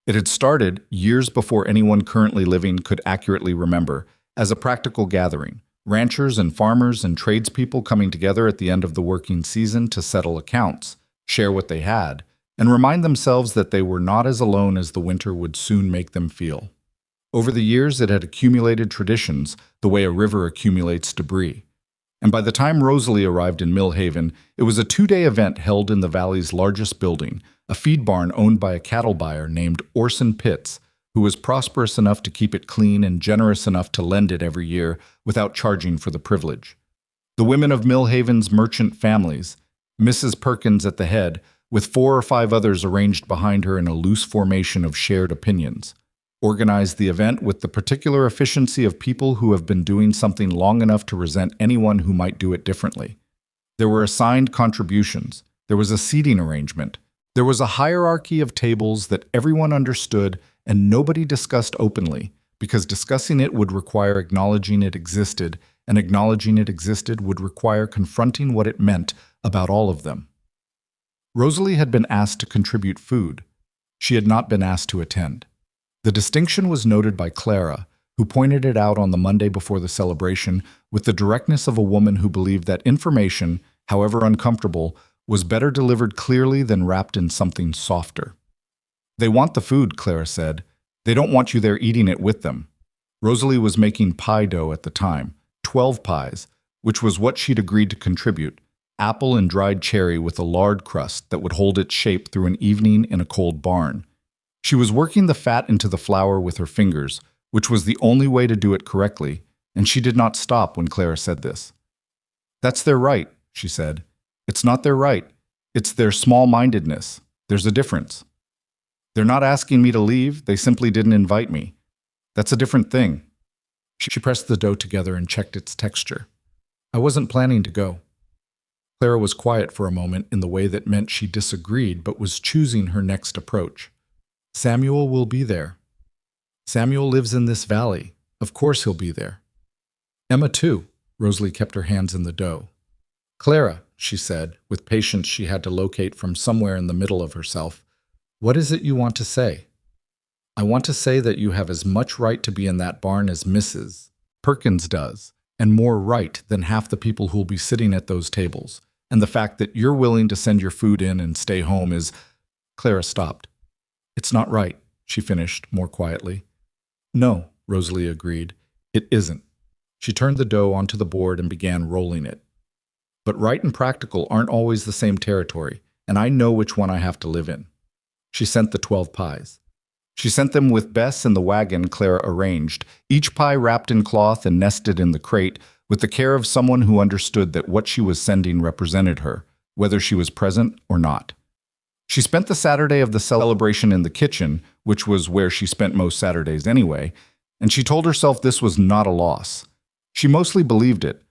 It had started, years before anyone currently living could accurately remember, as a practical gathering, ranchers and farmers and tradespeople coming together at the end of the working season to settle accounts, share what they had, and remind themselves that they were not as alone as the winter would soon make them feel. Over the years, it had accumulated traditions, the way a river accumulates debris. And by the time Rosalie arrived in Millhaven, it was a 2-day event held in the valley's largest building, a feed barn owned by a cattle buyer named Orson Pitts, who was prosperous enough to keep it clean and generous enough to lend it every year without charging for the privilege. The women of Millhaven's merchant families, Mrs. Perkins at the head, with 4 or 5 others arranged behind her in a loose formation of shared opinions, organized the event with the particular efficiency of people who have been doing something long enough to resent anyone who might do it differently. There were assigned contributions. There was a seating arrangement. There was a hierarchy of tables that everyone understood and nobody discussed openly, because discussing it would require acknowledging it existed, and acknowledging it existed would require confronting what it meant about all of them. Rosalie had been asked to contribute food. She had not been asked to attend. The distinction was noted by Clara, who pointed it out on the Monday before the celebration with the directness of a woman who believed that information, however uncomfortable, was better delivered clearly than wrapped in something softer. They want the food, Clara said. They don't want you there eating it with them. Rosalie was making pie dough at the time, 12 pies, which was what she'd agreed to contribute, apple and dried cherry with a lard crust that would hold its shape through an evening in a cold barn. She was working the fat into the flour with her fingers, which was the only way to do it correctly, and she did not stop when Clara said this. That's their right, she said. It's not their right. It's their small-mindedness. There's a difference. They're not asking me to leave. They simply didn't invite me. That's a different thing. She pressed the dough together and checked its texture. I wasn't planning to go. Clara was quiet for a moment in the way that meant she disagreed but was choosing her next approach. Samuel will be there. Samuel lives in this valley. Of course he'll be there. Emma too. Rosalie kept her hands in the dough. Clara, she said, with patience she had to locate from somewhere in the middle of herself, what is it you want to say? I want to say that you have as much right to be in that barn as Mrs. Perkins does, and more right than half the people who'll be sitting at those tables. And the fact that you're willing to send your food in and stay home is... Clara stopped. It's not right, she finished more quietly. No, Rosalie agreed. It isn't. She turned the dough onto the board and began rolling it. But right and practical aren't always the same territory, and I know which one I have to live in. She sent the 12 pies. She sent them with Bess in the wagon Clara arranged, each pie wrapped in cloth and nested in the crate, with the care of someone who understood that what she was sending represented her, whether she was present or not. She spent the Saturday of the celebration in the kitchen, which was where she spent most Saturdays anyway, and she told herself this was not a loss. She mostly believed it.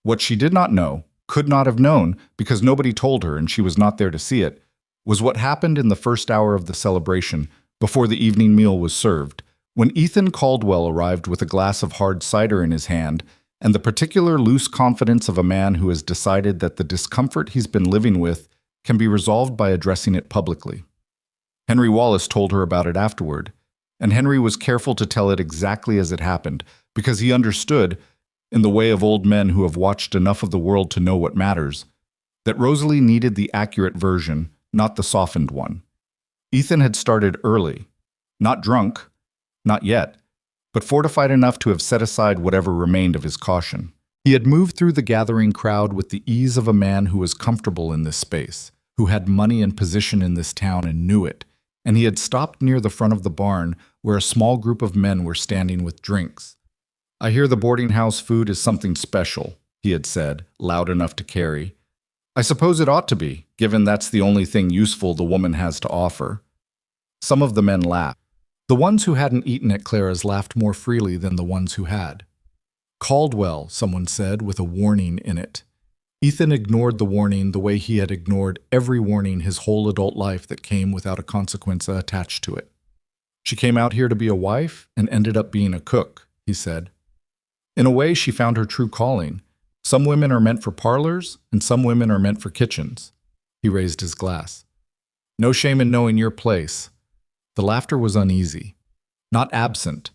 What she did not know, could not have known, because nobody told her and she was not there to see it, was what happened in the first hour of the celebration, before the evening meal was served, when Ethan Caldwell arrived with a glass of hard cider in his hand and the particular loose confidence of a man who has decided that the discomfort he's been living with can be resolved by addressing it publicly. Henry Wallace told her about it afterward, and Henry was careful to tell it exactly as it happened, because he understood, in the way of old men who have watched enough of the world to know what matters, that Rosalie needed the accurate version, not the softened one. Ethan had started early, not drunk, not yet, but fortified enough to have set aside whatever remained of his caution. He had moved through the gathering crowd with the ease of a man who was comfortable in this space, who had money and position in this town and knew it, and he had stopped near the front of the barn where a small group of men were standing with drinks. "I hear the boarding house food is something special," he had said, loud enough to carry. "I suppose it ought to be, given that's the only thing useful the woman has to offer." Some of the men laughed. The ones who hadn't eaten at Clara's laughed more freely than the ones who had. "Caldwell," someone said, with a warning in it. Ethan ignored the warning the way he had ignored every warning his whole adult life that came without a consequence attached to it. "She came out here to be a wife and ended up being a cook," he said. "In a way, she found her true calling. Some women are meant for parlors, and some women are meant for kitchens." He raised his glass. "No shame in knowing your place." The laughter was uneasy. Not absent.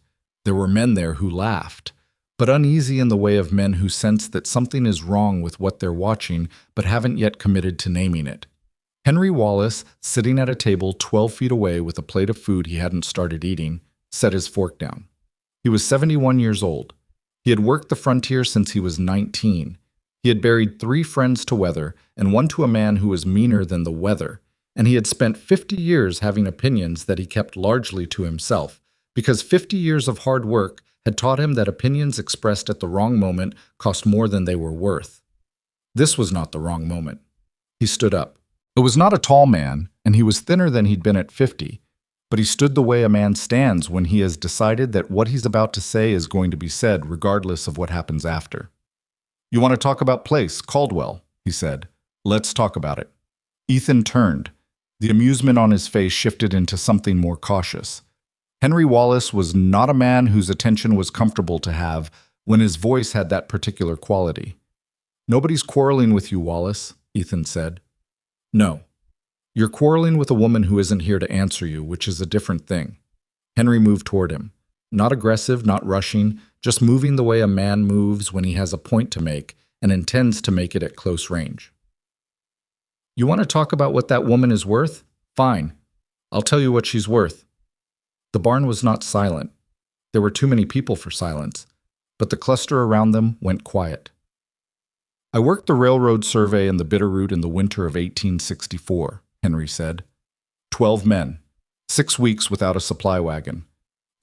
There were men there who laughed, but uneasy in the way of men who sense that something is wrong with what they're watching but haven't yet committed to naming it. Henry Wallace, sitting at a table 12 feet away with a plate of food he hadn't started eating, set his fork down. He was 71 years old. He had worked the frontier since he was 19. He had buried 3 friends to weather and one to a man who was meaner than the weather, and he had spent 50 years having opinions that he kept largely to himself, because 50 years of hard work had taught him that opinions expressed at the wrong moment cost more than they were worth. This was not the wrong moment. He stood up. It was not a tall man, and he was thinner than he'd been at 50, but he stood the way a man stands when he has decided that what he's about to say is going to be said regardless of what happens after. "You want to talk about place, Caldwell," he said. "Let's talk about it." Ethan turned. The amusement on his face shifted into something more cautious. Henry Wallace was not a man whose attention was comfortable to have when his voice had that particular quality. "Nobody's quarreling with you, Wallace," Ethan said. "No. You're quarreling with a woman who isn't here to answer you, which is a different thing." Henry moved toward him. Not aggressive, not rushing, just moving the way a man moves when he has a point to make and intends to make it at close range. "You want to talk about what that woman is worth? Fine. I'll tell you what she's worth." The barn was not silent. There were too many people for silence, but the cluster around them went quiet. "I worked the railroad survey in the Bitterroot in the winter of 1864, Henry said. 12 men, 6 weeks without a supply wagon.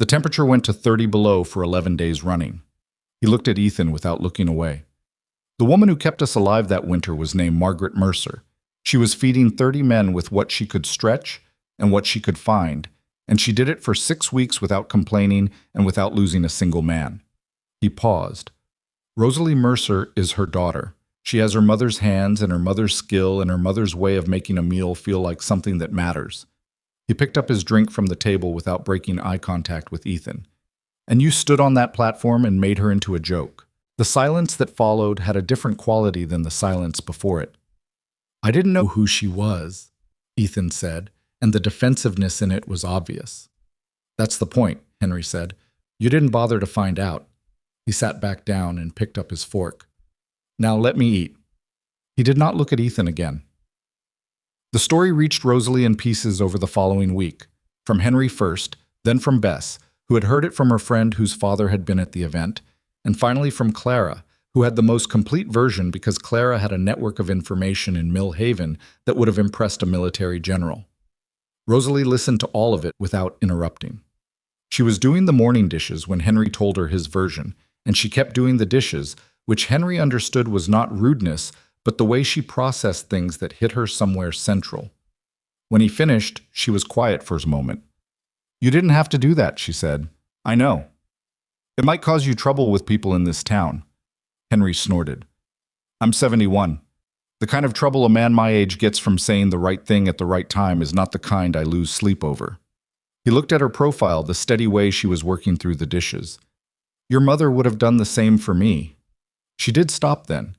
The temperature went to 30 below for 11 days running. He looked at Ethan without looking away. "The woman who kept us alive that winter was named Rosalie Mercer. She was feeding 30 men with what she could stretch and what she could find, and she did it for 6 weeks without complaining and without losing a single man." He paused. "Rosalie Mercer is her daughter. She has her mother's hands and her mother's skill and her mother's way of making a meal feel like something that matters." He picked up his drink from the table without breaking eye contact with Ethan. "And you stood on that platform and made her into a joke." The silence that followed had a different quality than the silence before it. "I didn't know who she was," Ethan said, and the defensiveness in it was obvious. "That's the point," Henry said. "You didn't bother to find out." He sat back down and picked up his fork. "Now let me eat." He did not look at Ethan again. The story reached Rosalie in pieces over the following week, from Henry first, then from Bess, who had heard it from her friend whose father had been at the event, and finally from Clara, who had the most complete version because Clara had a network of information in Mill Haven that would have impressed a military general. Rosalie listened to all of it without interrupting. She was doing the morning dishes when Henry told her his version, and she kept doing the dishes, which Henry understood was not rudeness, but the way she processed things that hit her somewhere central. When he finished, she was quiet for a moment. "You didn't have to do that," she said. "I know. It might cause you trouble with people in this town." Henry snorted. "I'm 71. The kind of trouble a man my age gets from saying the right thing at the right time is not the kind I lose sleep over." He looked at her profile, the steady way she was working through the dishes. "Your mother would have done the same for me." She did stop then.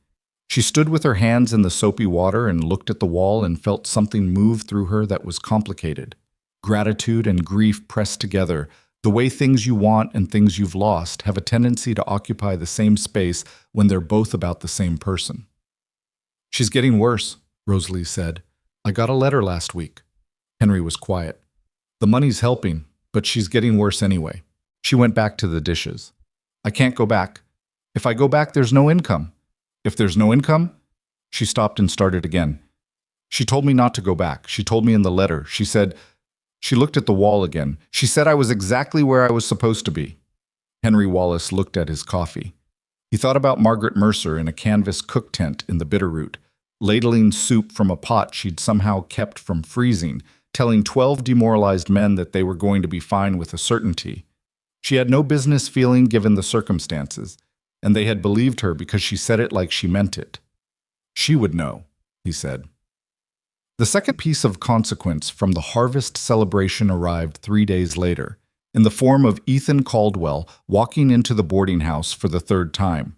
She stood with her hands in the soapy water and looked at the wall and felt something move through her that was complicated. Gratitude and grief pressed together, the way things you want and things you've lost have a tendency to occupy the same space when they're both about the same person. "She's getting worse," Rosalie said. "I got a letter last week." Henry was quiet. "The money's helping, but she's getting worse anyway." She went back to the dishes. "I can't go back. If I go back, there's no income. If there's no income?" She stopped and started again. "She told me not to go back. She told me in the letter. She said..." She looked at the wall again. "She said I was exactly where I was supposed to be." Henry Wallace looked at his coffee. He thought about Margaret Mercer in a canvas cook tent in the Bitterroot, ladling soup from a pot she'd somehow kept from freezing, telling 12 demoralized men that they were going to be fine with a certainty. She had no business feeling given the circumstances, and they had believed her because she said it like she meant it. "She would know," he said. The second piece of consequence from the harvest celebration arrived 3 days later, in the form of Ethan Caldwell walking into the boarding house for the third time.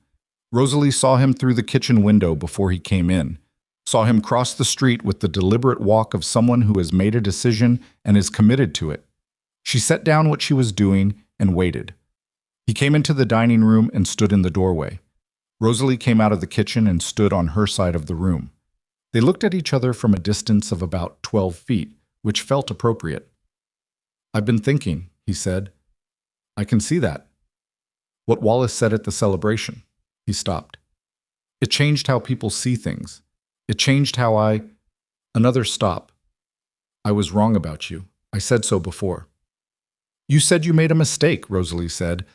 Rosalie saw him through the kitchen window before he came in, saw him cross the street with the deliberate walk of someone who has made a decision and is committed to it. She set down what she was doing and waited. He came into the dining room and stood in the doorway. Rosalie came out of the kitchen and stood on her side of the room. They looked at each other from a distance of about 12 feet, which felt appropriate. "I've been thinking," he said. "I can see that." "What Wallace said at the celebration." He stopped. "It changed how people see things. It changed how I..." Another stop. "I was wrong about you. I said so before." "You said you made a mistake," Rosalie said.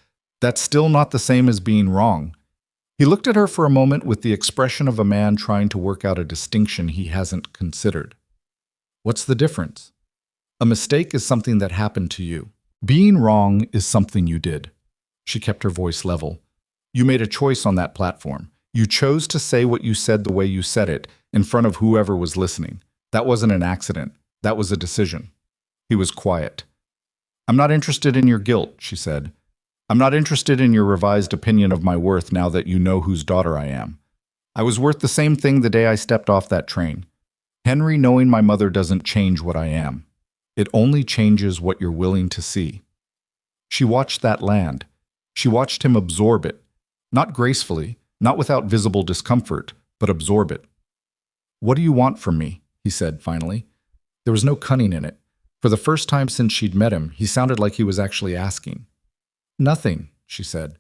"That's still not the same as being wrong." He looked at her for a moment with the expression of a man trying to work out a distinction he hasn't considered. "What's the difference? A mistake is something that happened to you. Being wrong is something you did." She kept her voice level. "You made a choice on that platform. You chose to say what you said the way you said it, in front of whoever was listening. That wasn't an accident. That was a decision." He was quiet. "I'm not interested in your guilt," she said. "I'm not interested in your revised opinion of my worth now that you know whose daughter I am. I was worth the same thing the day I stepped off that train. Henry, knowing my mother doesn't change what I am. It only changes what you're willing to see." She watched that land. She watched him absorb it. Not gracefully, not without visible discomfort, but absorb it. "What do you want from me?" he said finally. There was no cunning in it. For the first time since she'd met him, he sounded like he was actually asking. "Nothing," she said.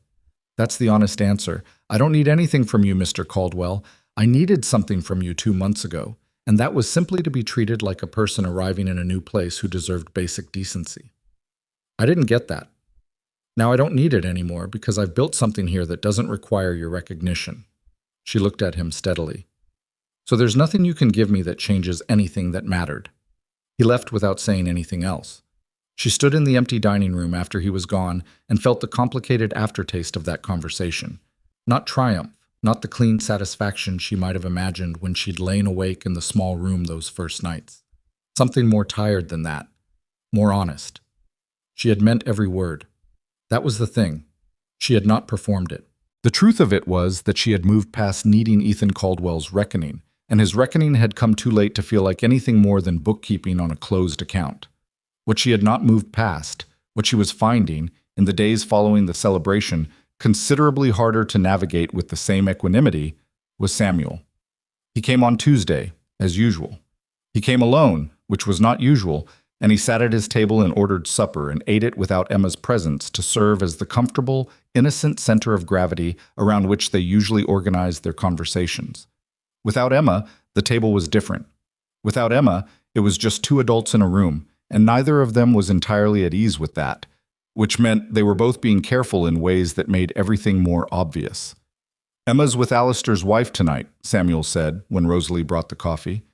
"That's the honest answer. I don't need anything from you, Mr. Caldwell. I needed something from you 2 months ago, and that was simply to be treated like a person arriving in a new place who deserved basic decency. I didn't get that. Now I don't need it anymore because I've built something here that doesn't require your recognition." She looked at him steadily. "So there's nothing you can give me that changes anything that mattered." He left without saying anything else. She stood in the empty dining room after he was gone and felt the complicated aftertaste of that conversation. Not triumph, not the clean satisfaction she might have imagined when she'd lain awake in the small room those first nights. Something more tired than that, more honest. She had meant every word. That was the thing. She had not performed it. The truth of it was that she had moved past needing Ethan Caldwell's reckoning, and his reckoning had come too late to feel like anything more than bookkeeping on a closed account. What she had not moved past, what she was finding, in the days following the celebration, considerably harder to navigate with the same equanimity, was Samuel. He came on Tuesday, as usual. He came alone, which was not usual, and he sat at his table and ordered supper and ate it without Emma's presence to serve as the comfortable, innocent center of gravity around which they usually organized their conversations. Without Emma, the table was different. Without Emma, it was just 2 adults in a room, and neither of them was entirely at ease with that, which meant they were both being careful in ways that made everything more obvious. Emma's with Alistair's wife tonight, Samuel said when Rosalie brought the coffee.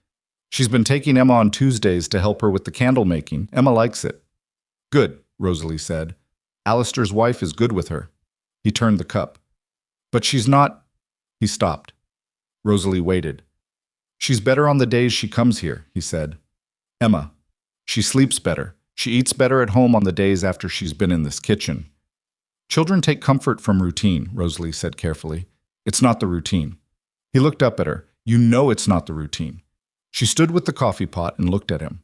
She's been taking Emma on Tuesdays to help her with the candle making. Emma likes it. Good, Rosalie said. Alistair's wife is good with her. He turned the cup. But she's not. He stopped. Rosalie waited. She's better on the days she comes here, he said. Emma. She sleeps better. She eats better at home on the days after she's been in this kitchen. Children take comfort from routine, Rosalie said carefully. It's not the routine. He looked up at her. You know it's not the routine. She stood with the coffee pot and looked at him.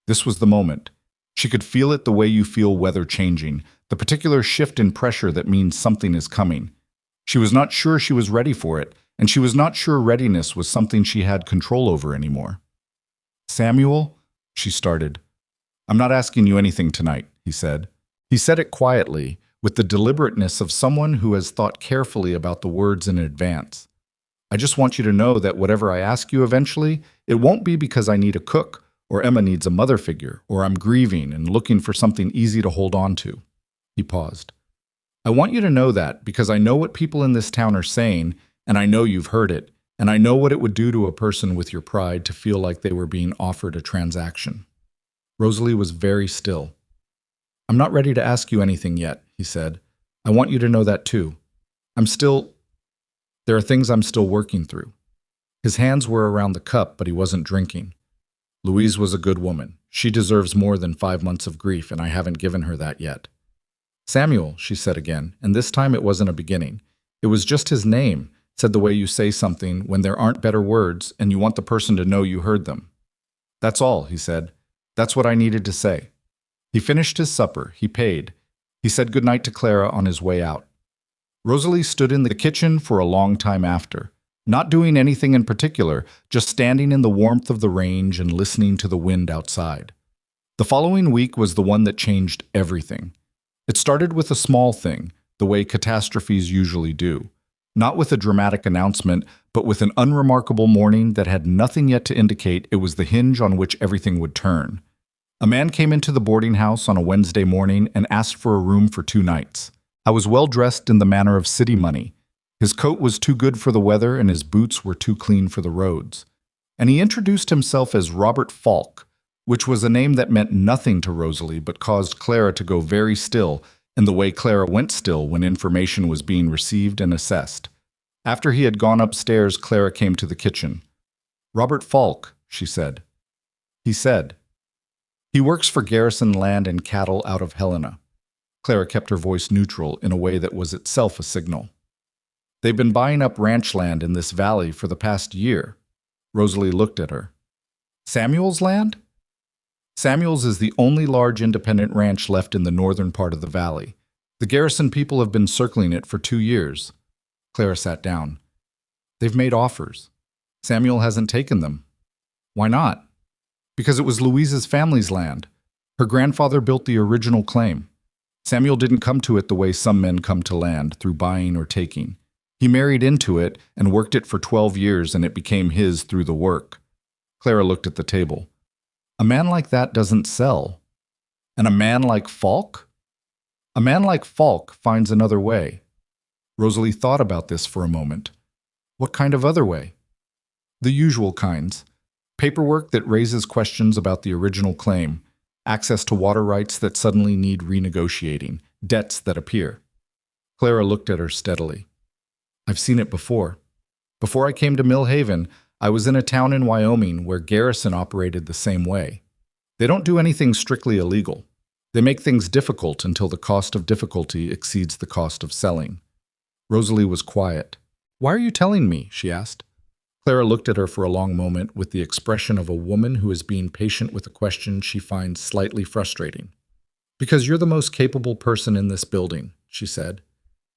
This was the moment. She could feel it the way you feel weather changing, the particular shift in pressure that means something is coming. She was not sure she was ready for it, and she was not sure readiness was something she had control over anymore. Samuel, she started. I'm not asking you anything tonight, he said. He said it quietly, with the deliberateness of someone who has thought carefully about the words in advance. I just want you to know that whatever I ask you eventually, it won't be because I need a cook, or Emma needs a mother figure, or I'm grieving and looking for something easy to hold on to. He paused. I want you to know that because I know what people in this town are saying, and I know you've heard it, and I know what it would do to a person with your pride to feel like they were being offered a transaction. Rosalie was very still. I'm not ready to ask you anything yet, he said. I want you to know that too. There are things I'm still working through. His hands were around the cup, but he wasn't drinking. Louise was a good woman. She deserves more than 5 months of grief, and I haven't given her that yet. Samuel, she said again, and this time it wasn't a beginning. It was just his name, said the way you say something when there aren't better words and you want the person to know you heard them. That's all, he said. That's what I needed to say. He finished his supper. He paid. He said goodnight to Clara on his way out. Rosalie stood in the kitchen for a long time after, not doing anything in particular, just standing in the warmth of the range and listening to the wind outside. The following week was the one that changed everything. It started with a small thing, the way catastrophes usually do. Not with a dramatic announcement, but with an unremarkable morning that had nothing yet to indicate it was the hinge on which everything would turn. A man came into the boarding house on a Wednesday morning and asked for a room for 2 nights. I was well dressed in the manner of city money. His coat was too good for the weather and his boots were too clean for the roads. And he introduced himself as Robert Falk, which was a name that meant nothing to Rosalie but caused Clara to go very still, and the way Clara went still when information was being received and assessed. After he had gone upstairs, Clara came to the kitchen. Robert Falk, she said. He said. He works for Garrison Land and Cattle out of Helena. Clara kept her voice neutral in a way that was itself a signal. They've been buying up ranch land in this valley for the past year. Rosalie looked at her. Samuel's land? Samuel's is the only large independent ranch left in the northern part of the valley. The Garrison people have been circling it for 2 years. Clara sat down. They've made offers. Samuel hasn't taken them. Why not? Because it was Louise's family's land. Her grandfather built the original claim. Samuel didn't come to it the way some men come to land, through buying or taking. He married into it and worked it for 12 years, and it became his through the work. Clara looked at the table. A man like that doesn't sell. And a man like Falk? A man like Falk finds another way. Rosalie thought about this for a moment. What kind of other way? The usual kinds. Paperwork that raises questions about the original claim, access to water rights that suddenly need renegotiating, debts that appear. Clara looked at her steadily. I've seen it before. Before I came to Mill Haven, I was in a town in Wyoming where Garrison operated the same way. They don't do anything strictly illegal. They make things difficult until the cost of difficulty exceeds the cost of selling. Rosalie was quiet. Why are you telling me? She asked. Clara looked at her for a long moment with the expression of a woman who is being patient with a question she finds slightly frustrating. Because you're the most capable person in this building, she said.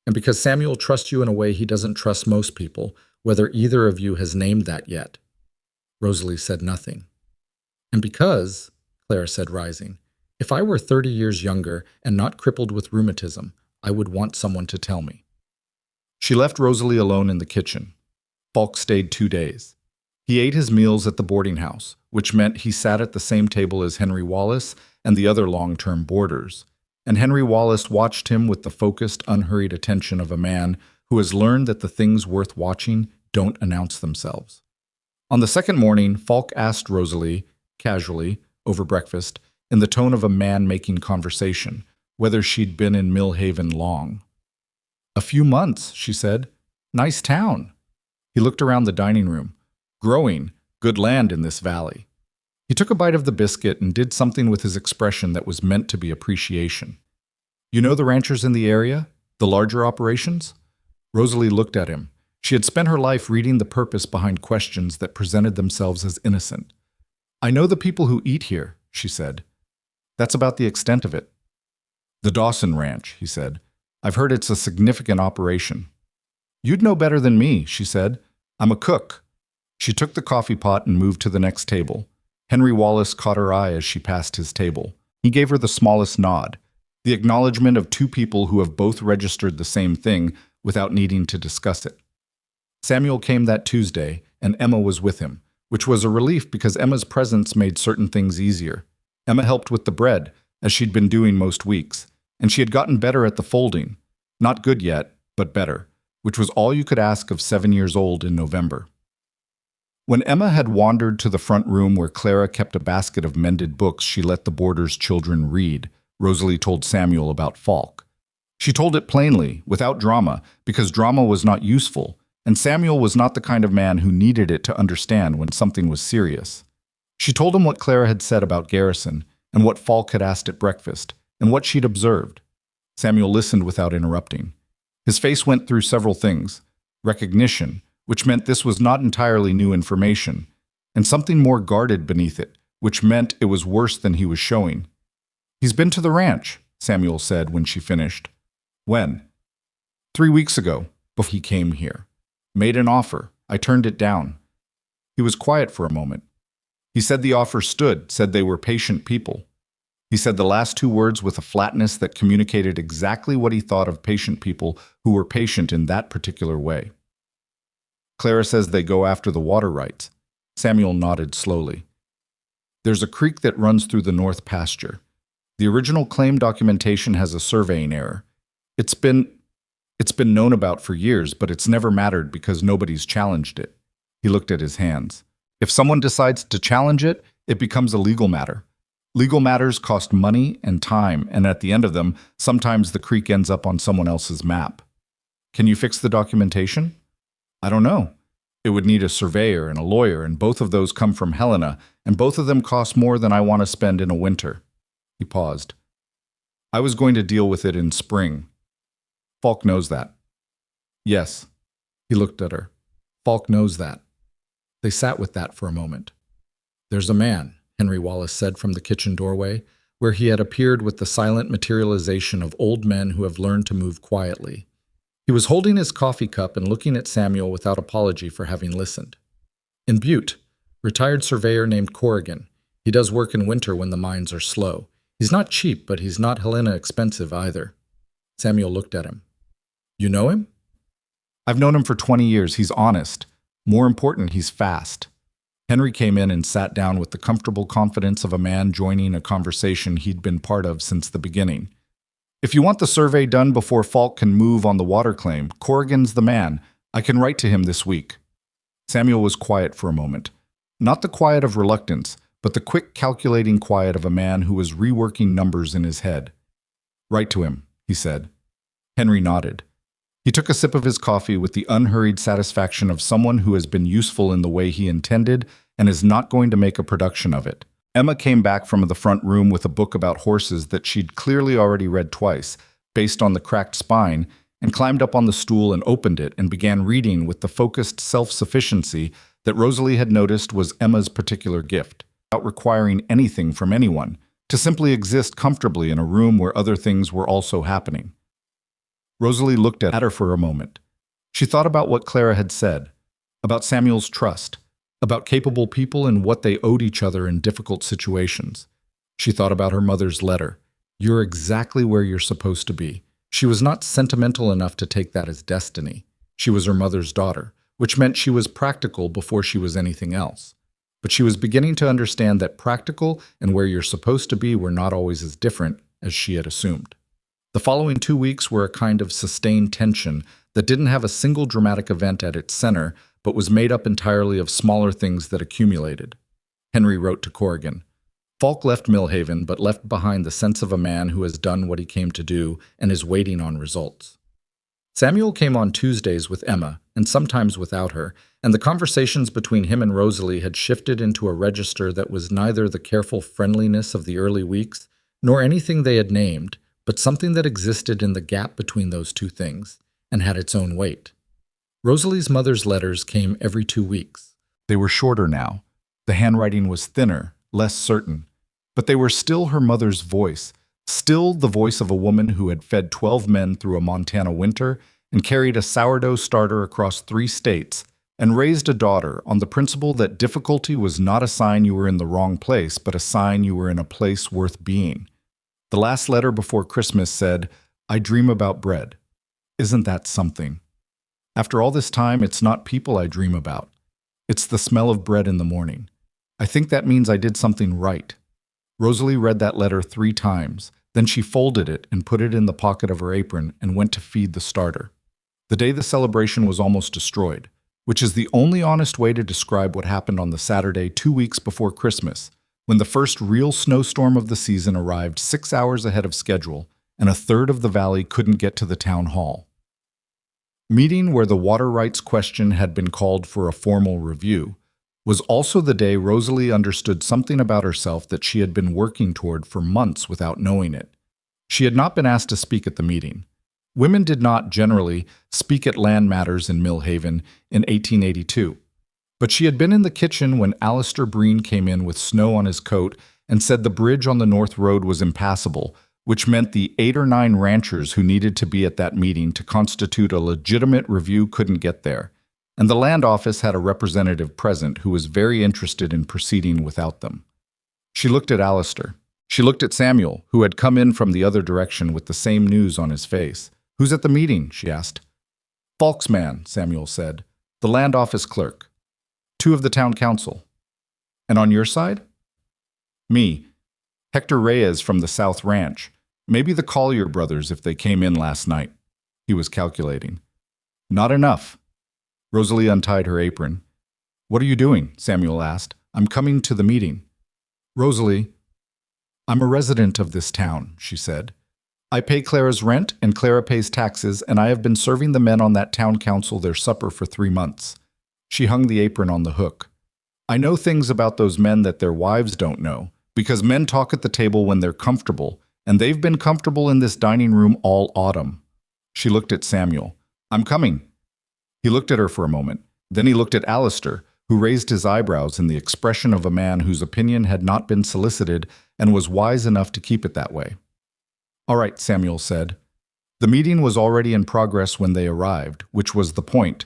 And because Samuel trusts you in a way he doesn't trust most people, whether either of you has named that yet. Rosalie said nothing. And because, Clara said, rising, if I were 30 years younger and not crippled with rheumatism, I would want someone to tell me. She left Rosalie alone in the kitchen. Falk stayed 2 days. He ate his meals at the boarding house, which meant he sat at the same table as Henry Wallace and the other long-term boarders. And Henry Wallace watched him with the focused, unhurried attention of a man who has learned that the things worth watching don't announce themselves. On the second morning, Falk asked Rosalie, casually, over breakfast, in the tone of a man making conversation, whether she'd been in Millhaven long. "A few months," she said. "Nice town." He looked around the dining room. "Growing, good land in this valley." He took a bite of the biscuit and did something with his expression that was meant to be appreciation. "You know the ranchers in the area? The larger operations?" Rosalie looked at him. She had spent her life reading the purpose behind questions that presented themselves as innocent. "I know the people who eat here," she said. "That's about the extent of it." "The Dawson Ranch," he said. "I've heard it's a significant operation." "You'd know better than me," she said. "I'm a cook." She took the coffee pot and moved to the next table. Henry Wallace caught her eye as she passed his table. He gave her the smallest nod, the acknowledgement of two people who have both registered the same thing without needing to discuss it. Samuel came that Tuesday, and Emma was with him, which was a relief because Emma's presence made certain things easier. Emma helped with the bread, as she'd been doing most weeks, and she had gotten better at the folding. Not good yet, but better, which was all you could ask of 7 years old in November. When Emma had wandered to the front room where Clara kept a basket of mended books she let the boarders' children read, Rosalie told Samuel about Falk. She told it plainly, without drama, because drama was not useful, and Samuel was not the kind of man who needed it to understand when something was serious. She told him what Clara had said about Garrison, and what Falk had asked at breakfast, and what she'd observed. Samuel listened without interrupting. His face went through several things: recognition, which meant this was not entirely new information, and something more guarded beneath it, which meant it was worse than he was showing. "He's been to the ranch," Samuel said when she finished. "When?" 3 weeks ago, before he came here. Made an offer. I turned it down." He was quiet for a moment. "He said the offer stood, said they were patient people." He said the last two words with a flatness that communicated exactly what he thought of patient people who were patient in that particular way. "Clara says they go after the water rights." Samuel nodded slowly. "There's a creek that runs through the north pasture. The original claim documentation has a surveying error. It's been known about for years, but it's never mattered because nobody's challenged it." He looked at his hands. "If someone decides to challenge it, it becomes a legal matter. Legal matters cost money and time, and at the end of them, sometimes the creek ends up on someone else's map. Can you fix the documentation?" "I don't know. It would need a surveyor and a lawyer, and both of those come from Helena, and both of them cost more than I want to spend in a winter." He paused. "I was going to deal with it in spring. Falk knows that." "Yes." He looked at her. "Falk knows that." They sat with that for a moment. "There's a man," Henry Wallace said from the kitchen doorway, where he had appeared with the silent materialization of old men who have learned to move quietly. He was holding his coffee cup and looking at Samuel without apology for having listened. "In Butte, retired surveyor named Corrigan. He does work in winter when the mines are slow. He's not cheap, but he's not Helena expensive either." Samuel looked at him. "You know him?" "I've known him for 20 years. He's honest. More important, he's fast." Henry came in and sat down with the comfortable confidence of a man joining a conversation he'd been part of since the beginning. "If you want the survey done before Falk can move on the water claim, Corrigan's the man. I can write to him this week." Samuel was quiet for a moment. Not the quiet of reluctance, but the quick calculating quiet of a man who was reworking numbers in his head. "Write to him," he said. Henry nodded. He took a sip of his coffee with the unhurried satisfaction of someone who has been useful in the way he intended and is not going to make a production of it. Emma came back from the front room with a book about horses that she'd clearly already read twice, based on the cracked spine, and climbed up on the stool and opened it and began reading with the focused self-sufficiency that Rosalie had noticed was Emma's particular gift, without requiring anything from anyone, to simply exist comfortably in a room where other things were also happening. Rosalie looked at her for a moment. She thought about what Clara had said, about Samuel's trust, about capable people and what they owed each other in difficult situations. She thought about her mother's letter. "You're exactly where you're supposed to be." She was not sentimental enough to take that as destiny. She was her mother's daughter, which meant she was practical before she was anything else. But she was beginning to understand that practical and where you're supposed to be were not always as different as she had assumed. The following 2 weeks were a kind of sustained tension that didn't have a single dramatic event at its center, but was made up entirely of smaller things that accumulated. Henry wrote to Corrigan. Falk left Millhaven, but left behind the sense of a man who has done what he came to do and is waiting on results. Samuel came on Tuesdays with Emma, and sometimes without her, and the conversations between him and Rosalie had shifted into a register that was neither the careful friendliness of the early weeks, nor anything they had named, but something that existed in the gap between those two things, and had its own weight. Rosalie's mother's letters came every 2 weeks. They were shorter now. The handwriting was thinner, less certain, but they were still her mother's voice, still the voice of a woman who had fed 12 men through a Montana winter and carried a sourdough starter across 3 states and raised a daughter on the principle that difficulty was not a sign you were in the wrong place, but a sign you were in a place worth being. The last letter before Christmas said, "I dream about bread." Isn't that something? After all this time, it's not people I dream about. It's the smell of bread in the morning. I think that means I did something right. Rosalie read that letter 3 times. Then she folded it and put it in the pocket of her apron and went to feed the starter. The day the celebration was almost destroyed, which is the only honest way to describe what happened on the Saturday 2 weeks before Christmas, when the first real snowstorm of the season arrived 6 hours ahead of schedule, and a third of the valley couldn't get to the town hall. Meeting where the water rights question had been called for a formal review was also the day Rosalie understood something about herself that she had been working toward for months without knowing it. She had not been asked to speak at the meeting. Women did not, generally, speak at land matters in Millhaven in 1882. But she had been in the kitchen when Alistair Breen came in with snow on his coat and said the bridge on the North Road was impassable, which meant the 8 or 9 ranchers who needed to be at that meeting to constitute a legitimate review couldn't get there, and the land office had a representative present who was very interested in proceeding without them. She looked at Alistair. She looked at Samuel, who had come in from the other direction with the same news on his face. "Who's at the meeting?" she asked. "Falk's man," Samuel said. "The land office clerk. 2 of the town council." "And on your side?" "Me. Hector Reyes from the South Ranch. Maybe the Collier brothers if they came in last night." He was calculating. "Not enough." Rosalie untied her apron. "What are you doing?" Samuel asked. "I'm coming to the meeting." "Rosalie, I'm a resident of this town," she said. "I pay Clara's rent and Clara pays taxes, and I have been serving the men on that town council their supper for 3 months. She hung the apron on the hook. "I know things about those men that their wives don't know, because men talk at the table when they're comfortable, and they've been comfortable in this dining room all autumn." She looked at Samuel. "I'm coming." He looked at her for a moment. Then he looked at Alistair, who raised his eyebrows in the expression of a man whose opinion had not been solicited and was wise enough to keep it that way. "All right," Samuel said. The meeting was already in progress when they arrived, which was the point.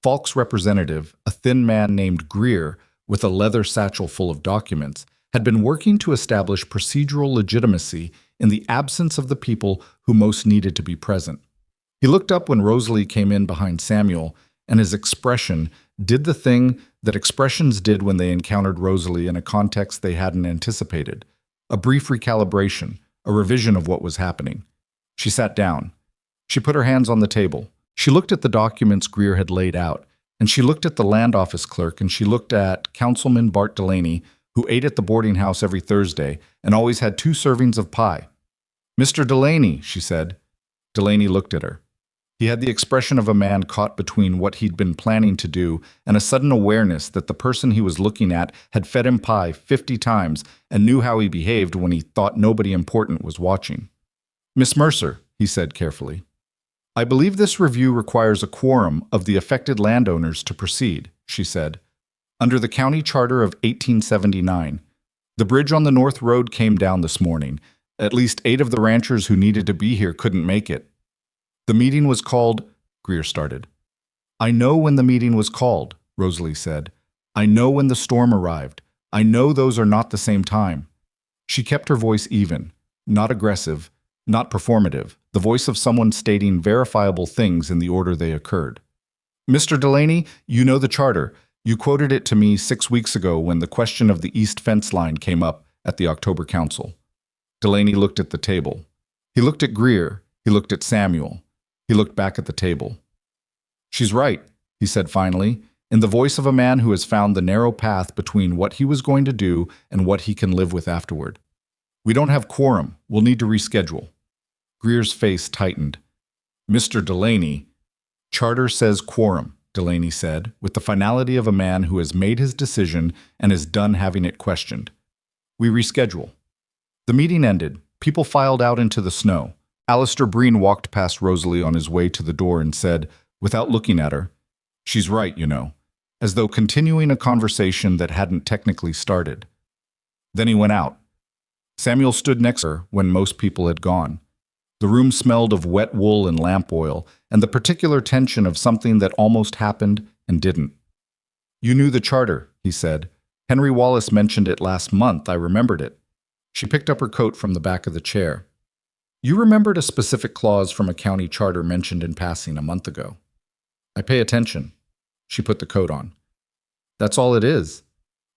Falk's representative, a thin man named Greer, with a leather satchel full of documents, had been working to establish procedural legitimacy in the absence of the people who most needed to be present. He looked up when Rosalie came in behind Samuel, and his expression did the thing that expressions did when they encountered Rosalie in a context they hadn't anticipated. A brief recalibration, a revision of what was happening. She sat down. She put her hands on the table. She looked at the documents Greer had laid out, and she looked at the land office clerk, and she looked at Councilman Bart Delaney, who ate at the boarding house every Thursday and always had 2 servings of pie. "Mr. Delaney," she said. Delaney looked at her. He had the expression of a man caught between what he'd been planning to do and a sudden awareness that the person he was looking at had fed him pie 50 times and knew how he behaved when he thought nobody important was watching. "Miss Mercer," he said carefully, "I believe this review requires a quorum of the affected landowners to proceed," she said. "Under the county charter of 1879, the bridge on the North Road came down this morning. At least 8 of the ranchers who needed to be here couldn't make it. The meeting was called," Greer started. "I know when the meeting was called," Rosalie said. "I know when the storm arrived. I know those are not the same time." She kept her voice even, not aggressive, not performative, the voice of someone stating verifiable things in the order they occurred. "Mr. Delaney, you know the charter. You quoted it to me 6 weeks ago when the question of the east fence line came up at the October Council." Delaney looked at the table. He looked at Greer. He looked at Samuel. He looked back at the table. She's right, he said finally, in the voice of a man who has found the narrow path between what he was going to do and what he can live with afterward. We don't have quorum. We'll need to reschedule. Greer's face tightened. Mr. Delaney. Charter says quorum, Delaney said, with the finality of a man who has made his decision and is done having it questioned. We reschedule. The meeting ended. People filed out into the snow. Alistair Breen walked past Rosalie on his way to the door and said, without looking at her, "She's right, you know," as though continuing a conversation that hadn't technically started. Then he went out. Samuel stood next to her when most people had gone. The room smelled of wet wool and lamp oil, and the particular tension of something that almost happened and didn't. "You knew the charter," he said. "Henry Wallace mentioned it last month. I remembered it." She picked up her coat from the back of the chair. "You remembered a specific clause from a county charter mentioned in passing a month ago." "I pay attention." She put the coat on. "That's all it is.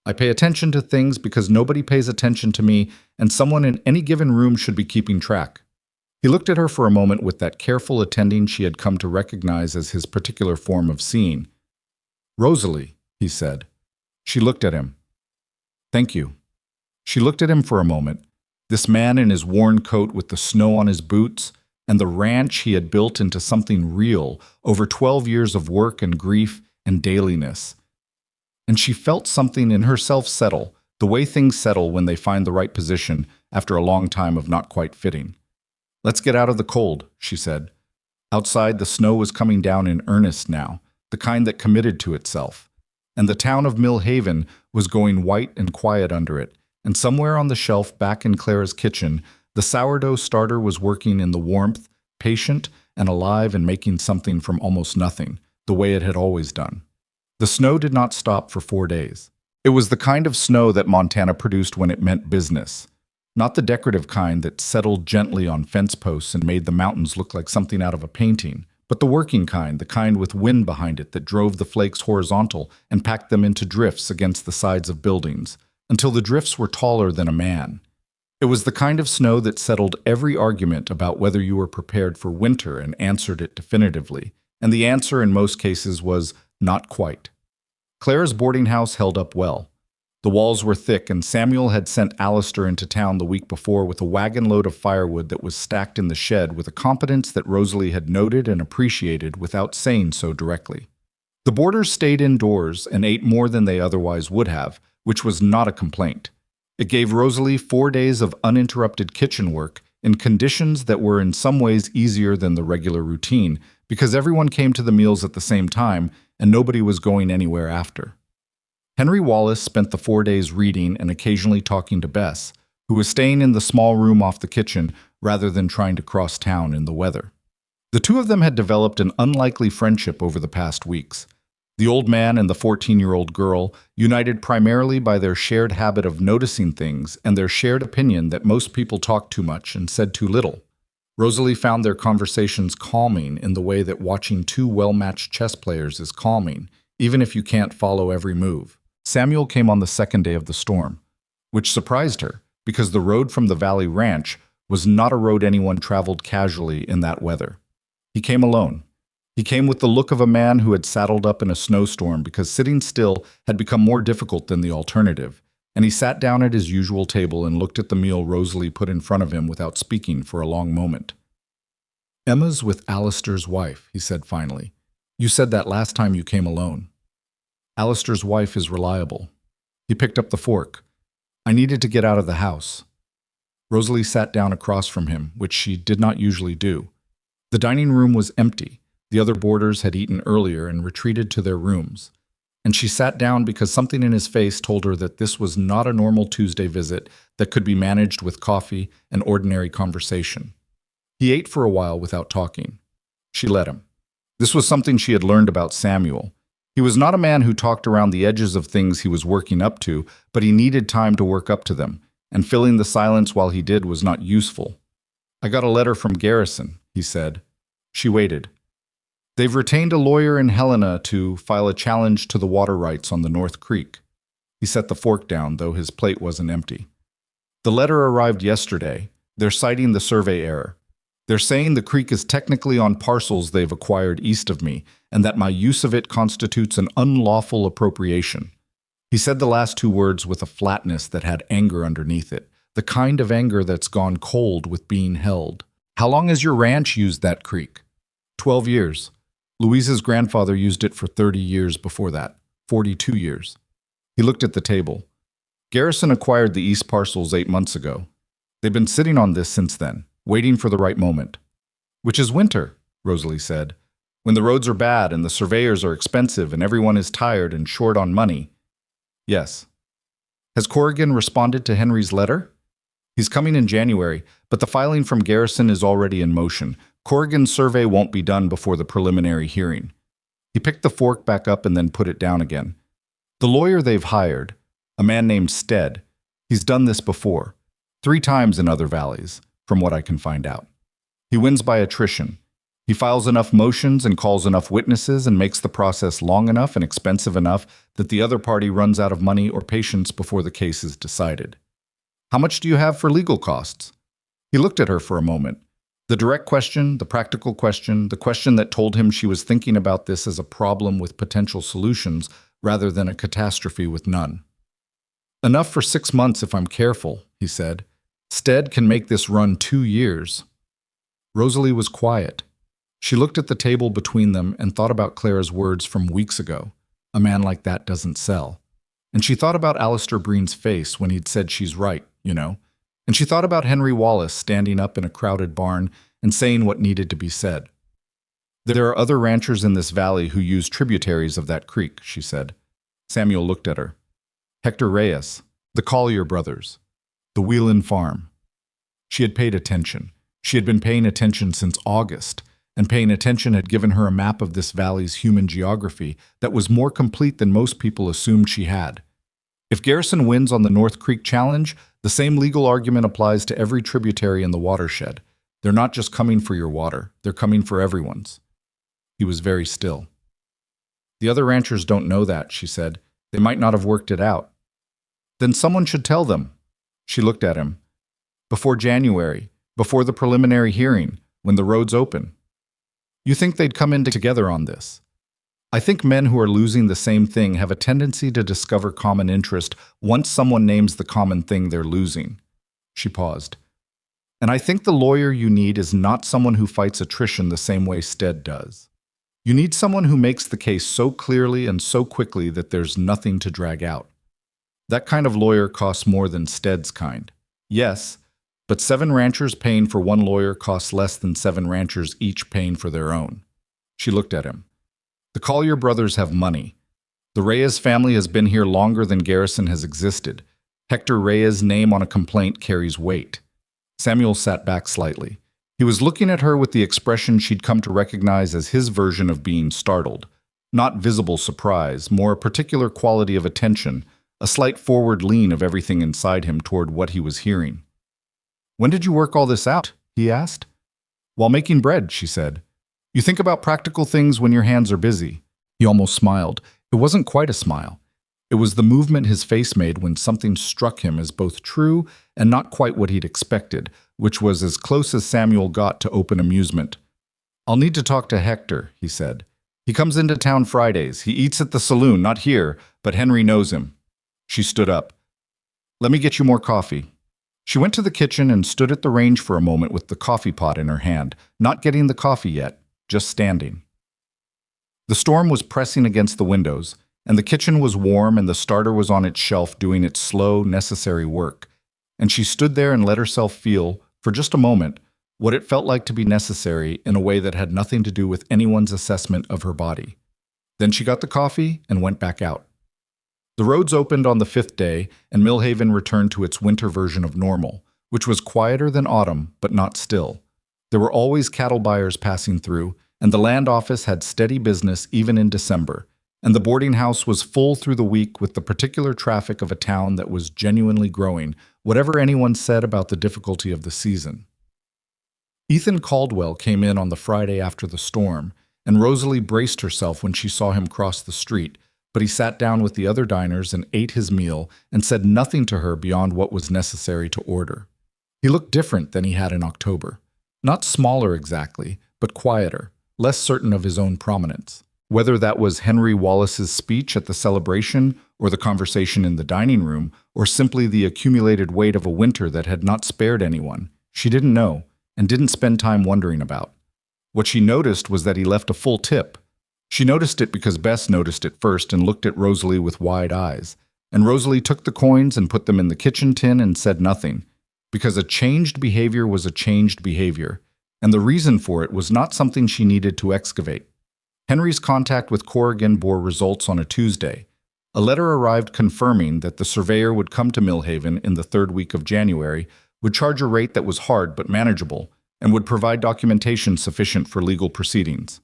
I pay attention to things because nobody pays attention to me, and someone in any given room should be keeping track." He looked at her for a moment with that careful attending she had come to recognize as his particular form of seeing. "Rosalie," he said. She looked at him. "Thank you." She looked at him for a moment, this man in his worn coat with the snow on his boots, and the ranch he had built into something real over 12 years of work and grief and dailiness. And she felt something in herself settle, the way things settle when they find the right position after a long time of not quite fitting. "Let's get out of the cold," she said. Outside, the snow was coming down in earnest now, the kind that committed to itself. And the town of Mill Haven was going white and quiet under it, and somewhere on the shelf back in Clara's kitchen, the sourdough starter was working in the warmth, patient and alive and making something from almost nothing, the way it had always done. The snow did not stop for 4 days. It was the kind of snow that Montana produced when it meant business. Not the decorative kind that settled gently on fence posts and made the mountains look like something out of a painting, but the working kind, the kind with wind behind it that drove the flakes horizontal and packed them into drifts against the sides of buildings, until the drifts were taller than a man. It was the kind of snow that settled every argument about whether you were prepared for winter and answered it definitively, and the answer in most cases was not quite. Clara's boarding house held up well. The walls were thick, and Samuel had sent Alistair into town the week before with a wagon load of firewood that was stacked in the shed with a competence that Rosalie had noted and appreciated without saying so directly. The boarders stayed indoors and ate more than they otherwise would have, which was not a complaint. It gave Rosalie 4 days of uninterrupted kitchen work in conditions that were in some ways easier than the regular routine, because everyone came to the meals at the same time and nobody was going anywhere after. Henry Wallace spent the 4 days reading and occasionally talking to Bess, who was staying in the small room off the kitchen rather than trying to cross town in the weather. The two of them had developed an unlikely friendship over the past weeks. The old man and the 14-year-old girl, united primarily by their shared habit of noticing things and their shared opinion that most people talked too much and said too little. Rosalie found their conversations calming in the way that watching two well-matched chess players is calming, even if you can't follow every move. Samuel came on the second day of the storm, which surprised her because the road from the Valley Ranch was not a road anyone traveled casually in that weather. He came alone. He came with the look of a man who had saddled up in a snowstorm because sitting still had become more difficult than the alternative, and he sat down at his usual table and looked at the meal Rosalie put in front of him without speaking for a long moment. "Emma's with Alistair's wife," he said finally. "You said that last time you came alone." "Alistair's wife is reliable." He picked up the fork. "I needed to get out of the house." Rosalie sat down across from him, which she did not usually do. The dining room was empty. The other boarders had eaten earlier and retreated to their rooms. And she sat down because something in his face told her that this was not a normal Tuesday visit that could be managed with coffee and ordinary conversation. He ate for a while without talking. She let him. This was something she had learned about Samuel. He was not a man who talked around the edges of things he was working up to, but he needed time to work up to them, and filling the silence while he did was not useful. "I got a letter from Garrison," he said. She waited. "They've retained a lawyer in Helena to file a challenge to the water rights on the North Creek." He set the fork down, though his plate wasn't empty. "The letter arrived yesterday. They're citing the survey error. They're saying the creek is technically on parcels they've acquired east of me, and that my use of it constitutes an unlawful appropriation. He said the last two words with a flatness that had anger underneath it, the kind of anger that's gone cold with being held. How long has your ranch used that creek? 12 years. Louise's grandfather used it for 30 years before that, 42 years. He looked at the table. Garrison acquired the east parcels 8 months ago. They've been sitting on this since then, waiting for the right moment. Which is winter, Rosalie said. When the roads are bad and the surveyors are expensive and everyone is tired and short on money. Yes. Has Corrigan responded to Henry's letter? He's coming in January, but the filing from Garrison is already in motion. Corrigan's survey won't be done before the preliminary hearing. He picked the fork back up and then put it down again. The lawyer they've hired, a man named Stead, he's done this before, 3 times in other valleys, from what I can find out. He wins by attrition. He files enough motions and calls enough witnesses and makes the process long enough and expensive enough that the other party runs out of money or patience before the case is decided. How much do you have for legal costs? He looked at her for a moment. The direct question, the practical question, the question that told him she was thinking about this as a problem with potential solutions rather than a catastrophe with none. Enough for 6 months if I'm careful, he said. Stead can make this run 2 years. Rosalie was quiet. She looked at the table between them and thought about Clara's words from weeks ago. A man like that doesn't sell. And she thought about Alistair Breen's face when he'd said she's right, you know. And she thought about Henry Wallace standing up in a crowded barn and saying what needed to be said. There are other ranchers in this valley who use tributaries of that creek, she said. Samuel looked at her. Hector Reyes, the Collier brothers, the Whelan farm. She had paid attention. She had been paying attention since August, and paying attention had given her a map of this valley's human geography that was more complete than most people assumed she had. If Garrison wins on the North Creek Challenge, the same legal argument applies to every tributary in the watershed. They're not just coming for your water, they're coming for everyone's. He was very still. The other ranchers don't know that, she said. They might not have worked it out. Then someone should tell them. She looked at him. Before January, before the preliminary hearing, when the roads open. You think they'd come in together on this? I think men who are losing the same thing have a tendency to discover common interest once someone names the common thing they're losing. She paused. And I think the lawyer you need is not someone who fights attrition the same way Stead does. You need someone who makes the case so clearly and so quickly that there's nothing to drag out. That kind of lawyer costs more than Stead's kind. Yes, but 7 ranchers paying for one lawyer costs less than 7 ranchers each paying for their own. She looked at him. The Collier brothers have money. The Reyes family has been here longer than Garrison has existed. Hector Reyes' name on a complaint carries weight. Samuel sat back slightly. He was looking at her with the expression she'd come to recognize as his version of being startled. Not visible surprise, more a particular quality of attention, a slight forward lean of everything inside him toward what he was hearing. When did you work all this out? He asked. While making bread, she said. You think about practical things when your hands are busy. He almost smiled. It wasn't quite a smile. It was the movement his face made when something struck him as both true and not quite what he'd expected, which was as close as Samuel got to open amusement. I'll need to talk to Hector, he said. He comes into town Fridays. He eats at the saloon, not here, but Henry knows him. She stood up. Let me get you more coffee. She went to the kitchen and stood at the range for a moment with the coffee pot in her hand, not getting the coffee yet, just standing. The storm was pressing against the windows, and the kitchen was warm and the starter was on its shelf doing its slow, necessary work, and she stood there and let herself feel, for just a moment, what it felt like to be necessary in a way that had nothing to do with anyone's assessment of her body. Then she got the coffee and went back out. The roads opened on the 5th day, and Millhaven returned to its winter version of normal, which was quieter than autumn, but not still. There were always cattle buyers passing through, and the land office had steady business even in December, and the boarding house was full through the week with the particular traffic of a town that was genuinely growing, whatever anyone said about the difficulty of the season. Ethan Caldwell came in on the Friday after the storm, and Rosalie braced herself when she saw him cross the street, but he sat down with the other diners and ate his meal and said nothing to her beyond what was necessary to order. He looked different than he had in October. Not smaller exactly, but quieter, less certain of his own prominence. Whether that was Henry Wallace's speech at the celebration, or the conversation in the dining room, or simply the accumulated weight of a winter that had not spared anyone, she didn't know, and didn't spend time wondering about. What she noticed was that he left a full tip. She noticed it because Bess noticed it first and looked at Rosalie with wide eyes. And Rosalie took the coins and put them in the kitchen tin and said nothing, because a changed behavior was a changed behavior, and the reason for it was not something she needed to excavate. Henry's contact with Corrigan bore results on a Tuesday. A letter arrived confirming that the surveyor would come to Millhaven in the third week of January, would charge a rate that was hard but manageable, and would provide documentation sufficient for legal proceedings.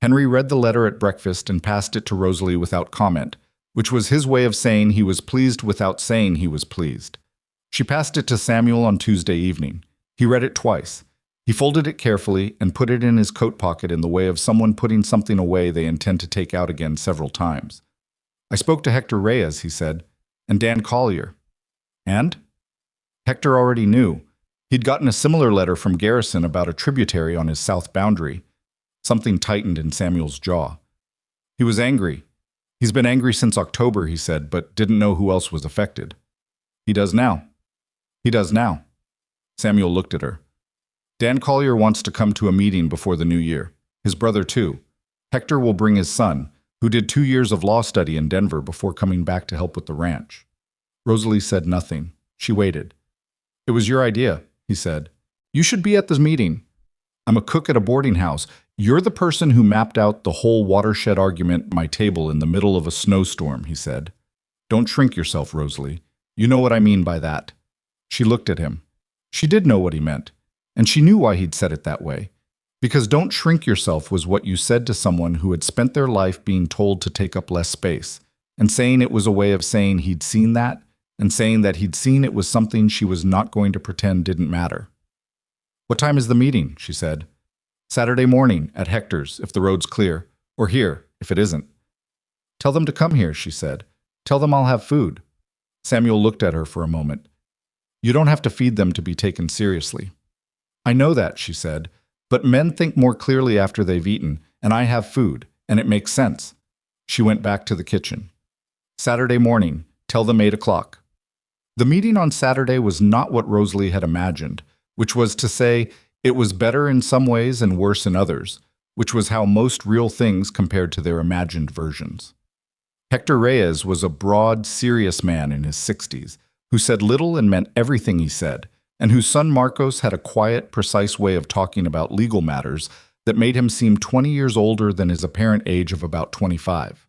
Henry read the letter at breakfast and passed it to Rosalie without comment, which was his way of saying he was pleased without saying he was pleased. She passed it to Samuel on Tuesday evening. He read it twice. He folded it carefully and put it in his coat pocket in the way of someone putting something away they intend to take out again several times. "I spoke to Hector Reyes," he said, "and Dan Collier." "And?" Hector already knew. He'd gotten a similar letter from Garrison about a tributary on his south boundary. Something tightened in Samuel's jaw. He was angry. "He's been angry since October," he said, but didn't know who else was affected. "He does now." "He does now." Samuel looked at her. "Dan Collier wants to come to a meeting before the new year. His brother, too. Hector will bring his son, who did 2 years of law study in Denver before coming back to help with the ranch." Rosalie said nothing. She waited. "It was your idea," he said. "You should be at this meeting. I'm a cook at a boarding house. You're the person who mapped out the whole watershed argument at my table in the middle of a snowstorm," he said. "Don't shrink yourself, Rosalie. You know what I mean by that." She looked at him. She did know what he meant, and she knew why he'd said it that way. Because "don't shrink yourself" was what you said to someone who had spent their life being told to take up less space, and saying it was a way of saying he'd seen that, and saying that he'd seen it was something she was not going to pretend didn't matter. "What time is the meeting?" she said. "Saturday morning, at Hector's, if the road's clear, or here, if it isn't." "Tell them to come here," she said. "Tell them I'll have food." Samuel looked at her for a moment. "You don't have to feed them to be taken seriously." "I know that," she said, "but men think more clearly after they've eaten, and I have food, and it makes sense." She went back to the kitchen. "Saturday morning, tell them 8 o'clock. The meeting on Saturday was not what Rosalie had imagined, which was to say, it was better in some ways and worse in others, which was how most real things compared to their imagined versions. Hector Reyes was a broad, serious man in his 60s, who said little and meant everything he said, and whose son Marcos had a quiet, precise way of talking about legal matters that made him seem 20 years older than his apparent age of about 25.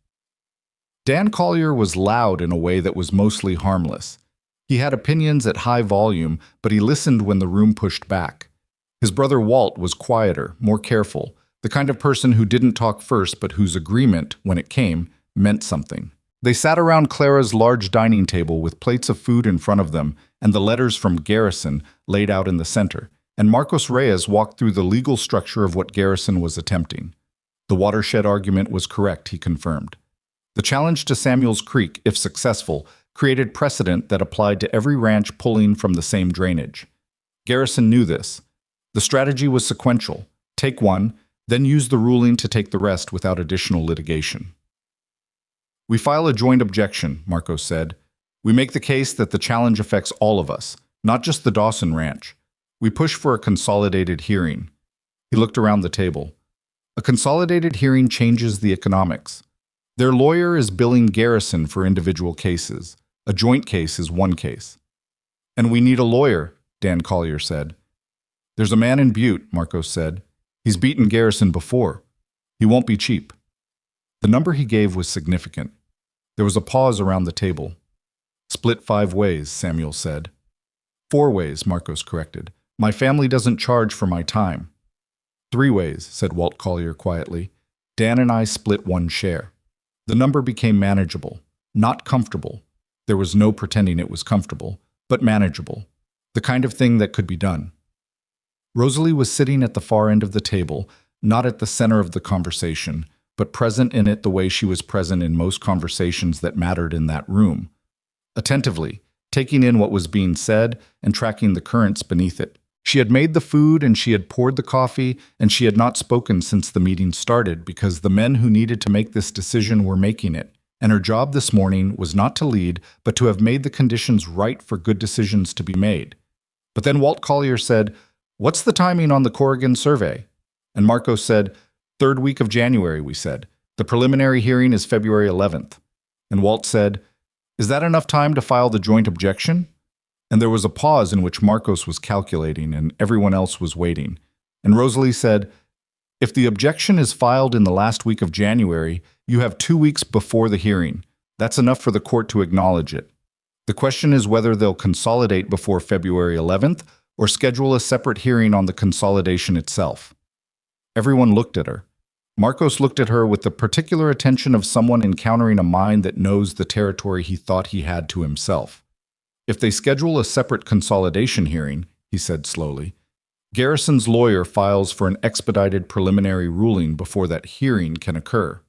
Dan Collier was loud in a way that was mostly harmless. He had opinions at high volume, but he listened when the room pushed back. His brother Walt was quieter, more careful, the kind of person who didn't talk first but whose agreement, when it came, meant something. They sat around Clara's large dining table with plates of food in front of them and the letters from Garrison laid out in the center, and Marcos Reyes walked through the legal structure of what Garrison was attempting. The watershed argument was correct, he confirmed. The challenge to Samuel's Creek, if successful, created precedent that applied to every ranch pulling from the same drainage. Garrison knew this. The strategy was sequential. Take one, then use the ruling to take the rest without additional litigation. "We file a joint objection," Marcos said. "We make the case that the challenge affects all of us, not just the Dawson Ranch. We push for a consolidated hearing." He looked around the table. "A consolidated hearing changes the economics. Their lawyer is billing Garrison for individual cases. A joint case is one case." "And we need a lawyer," Dan Collier said. "There's a man in Butte," Marcos said. "He's beaten Garrison before. He won't be cheap." The number he gave was significant. There was a pause around the table. "Split 5 ways," Samuel said. "4 ways," Marcos corrected. "My family doesn't charge for my time." "3 ways," said Walt Collier quietly. "Dan and I split 1 share." The number became manageable, not comfortable. There was no pretending it was comfortable, but manageable. The kind of thing that could be done. Rosalie was sitting at the far end of the table, not at the center of the conversation, but present in it the way she was present in most conversations that mattered in that room. Attentively, taking in what was being said and tracking the currents beneath it. She had made the food and she had poured the coffee, and she had not spoken since the meeting started because the men who needed to make this decision were making it, and her job this morning was not to lead, but to have made the conditions right for good decisions to be made. But then Walt Collier said, "What's the timing on the Corrigan survey?" And Marcos said, "Third week of January," we said. "The preliminary hearing is February 11th. And Walt said, "Is that enough time to file the joint objection?" And there was a pause in which Marcos was calculating and everyone else was waiting. And Rosalie said, "If the objection is filed in the last week of January, you have 2 weeks before the hearing. That's enough for the court to acknowledge it. The question is whether they'll consolidate before February 11th or schedule a separate hearing on the consolidation itself." Everyone looked at her. Marcos looked at her with the particular attention of someone encountering a mind that knows the territory he thought he had to himself. "If they schedule a separate consolidation hearing," he said slowly, "Garrison's lawyer files for an expedited preliminary ruling before that hearing can occur."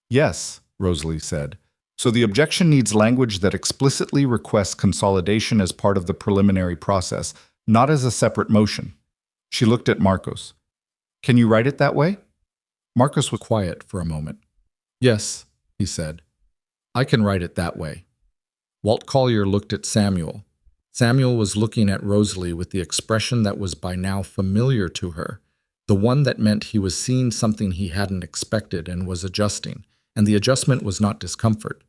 "Yes," Rosalie said. "So the objection needs language that explicitly requests consolidation as part of the preliminary process, not as a separate motion." She looked at Marcos. "Can you write it that way?" Marcos was quiet for a moment. "Yes," he said. "I can write it that way." Walt Collier looked at Samuel. Samuel was looking at Rosalie with the expression that was by now familiar to her, the one that meant he was seeing something he hadn't expected and was adjusting, and the adjustment was not discomfort.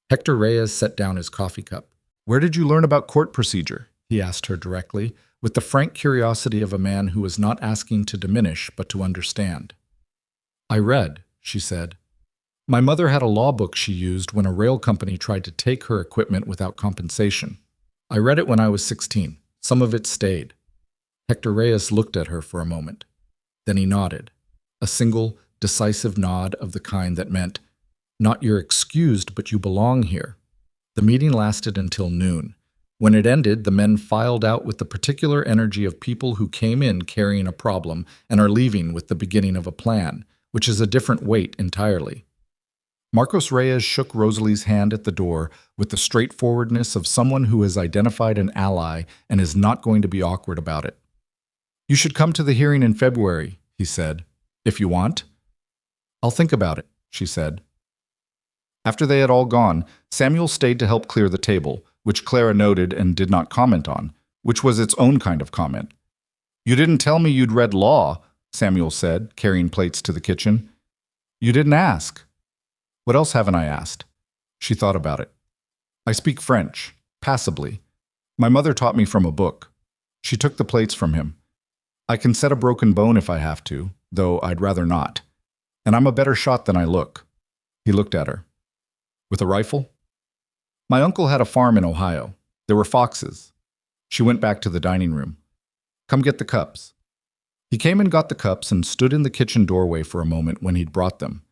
Hector Reyes set down his coffee cup. "Where did you learn about court procedure?" he asked her directly, with the frank curiosity of a man who was not asking to diminish but to understand. "I read," she said. "My mother had a law book she used when a rail company tried to take her equipment without compensation. I read it when I was 16. Some of it stayed." Hector Reyes looked at her for a moment. Then he nodded, a single, decisive nod of the kind that meant, "Not you're excused, but you belong here." The meeting lasted until noon. When it ended, the men filed out with the particular energy of people who came in carrying a problem and are leaving with the beginning of a plan, which is a different weight entirely. Marcos Reyes shook Rosalie's hand at the door with the straightforwardness of someone who has identified an ally and is not going to be awkward about it. "You should come to the hearing in February," he said, "if you want." "I'll think about it," she said. After they had all gone, Samuel stayed to help clear the table, which Clara noted and did not comment on, which was its own kind of comment. "You didn't tell me you'd read law," Samuel said, carrying plates to the kitchen. "You didn't ask." "What else haven't I asked?" She thought about it. "I speak French, passably. My mother taught me from a book." She took the plates from him. "I can set a broken bone if I have to, though I'd rather not. And I'm a better shot than I look." He looked at her. "With a rifle?" "My uncle had a farm in Ohio. There were foxes." She went back to the dining room. "Come get the cups." He came and got the cups and stood in the kitchen doorway for a moment when he'd brought them.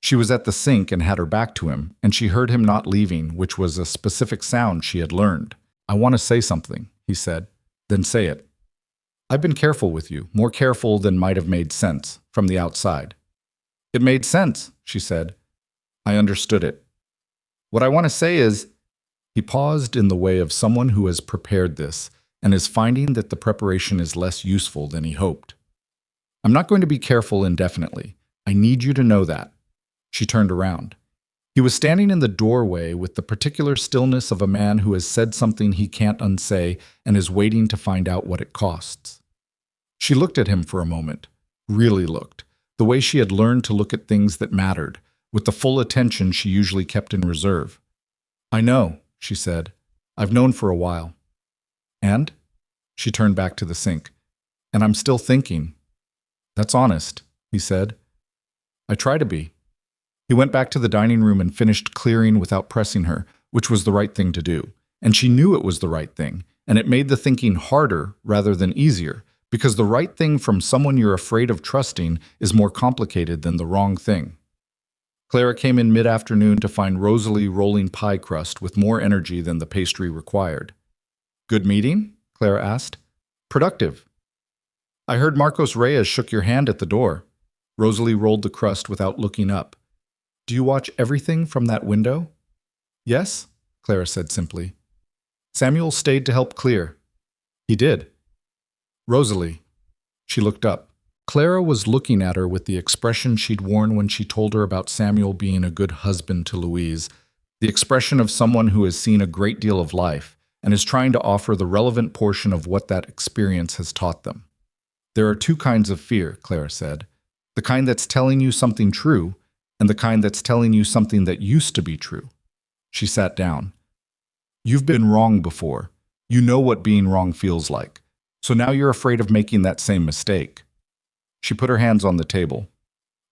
She was at the sink and had her back to him, and she heard him not leaving, which was a specific sound she had learned. "I want to say something," he said. "Then say it." "I've been careful with you, more careful than might have made sense, from the outside." "It made sense," she said. "I understood it. What I want to say is—" He paused in the way of someone who has prepared this and is finding that the preparation is less useful than he hoped. "I'm not going to be careful indefinitely. I need you to know that." She turned around. He was standing in the doorway with the particular stillness of a man who has said something he can't unsay and is waiting to find out what it costs. She looked at him for a moment, really looked, the way she had learned to look at things that mattered, with the full attention she usually kept in reserve. "I know," she said. "I've known for a while." "And?" She turned back to the sink. "And I'm still thinking." "That's honest," he said. "I try to be." He went back to the dining room and finished clearing without pressing her, which was the right thing to do. And she knew it was the right thing, and it made the thinking harder rather than easier, because the right thing from someone you're afraid of trusting is more complicated than the wrong thing. Clara came in mid-afternoon to find Rosalie rolling pie crust with more energy than the pastry required. "Good meeting?" Clara asked. "Productive." "I heard Marcos Reyes shook your hand at the door." Rosalie rolled the crust without looking up. "Do you watch everything from that window?" "Yes," Clara said simply. "Samuel stayed to help clear." "He did." Rosalie. She looked up. Clara was looking at her with the expression she'd worn when she told her about Samuel being a good husband to Louise, the expression of someone who has seen a great deal of life and is trying to offer the relevant portion of what that experience has taught them. There are two kinds of fear, Clara said. The kind that's telling you something true, and the kind that's telling you something that used to be true. She sat down. You've been wrong before. You know what being wrong feels like. So now you're afraid of making that same mistake. She put her hands on the table.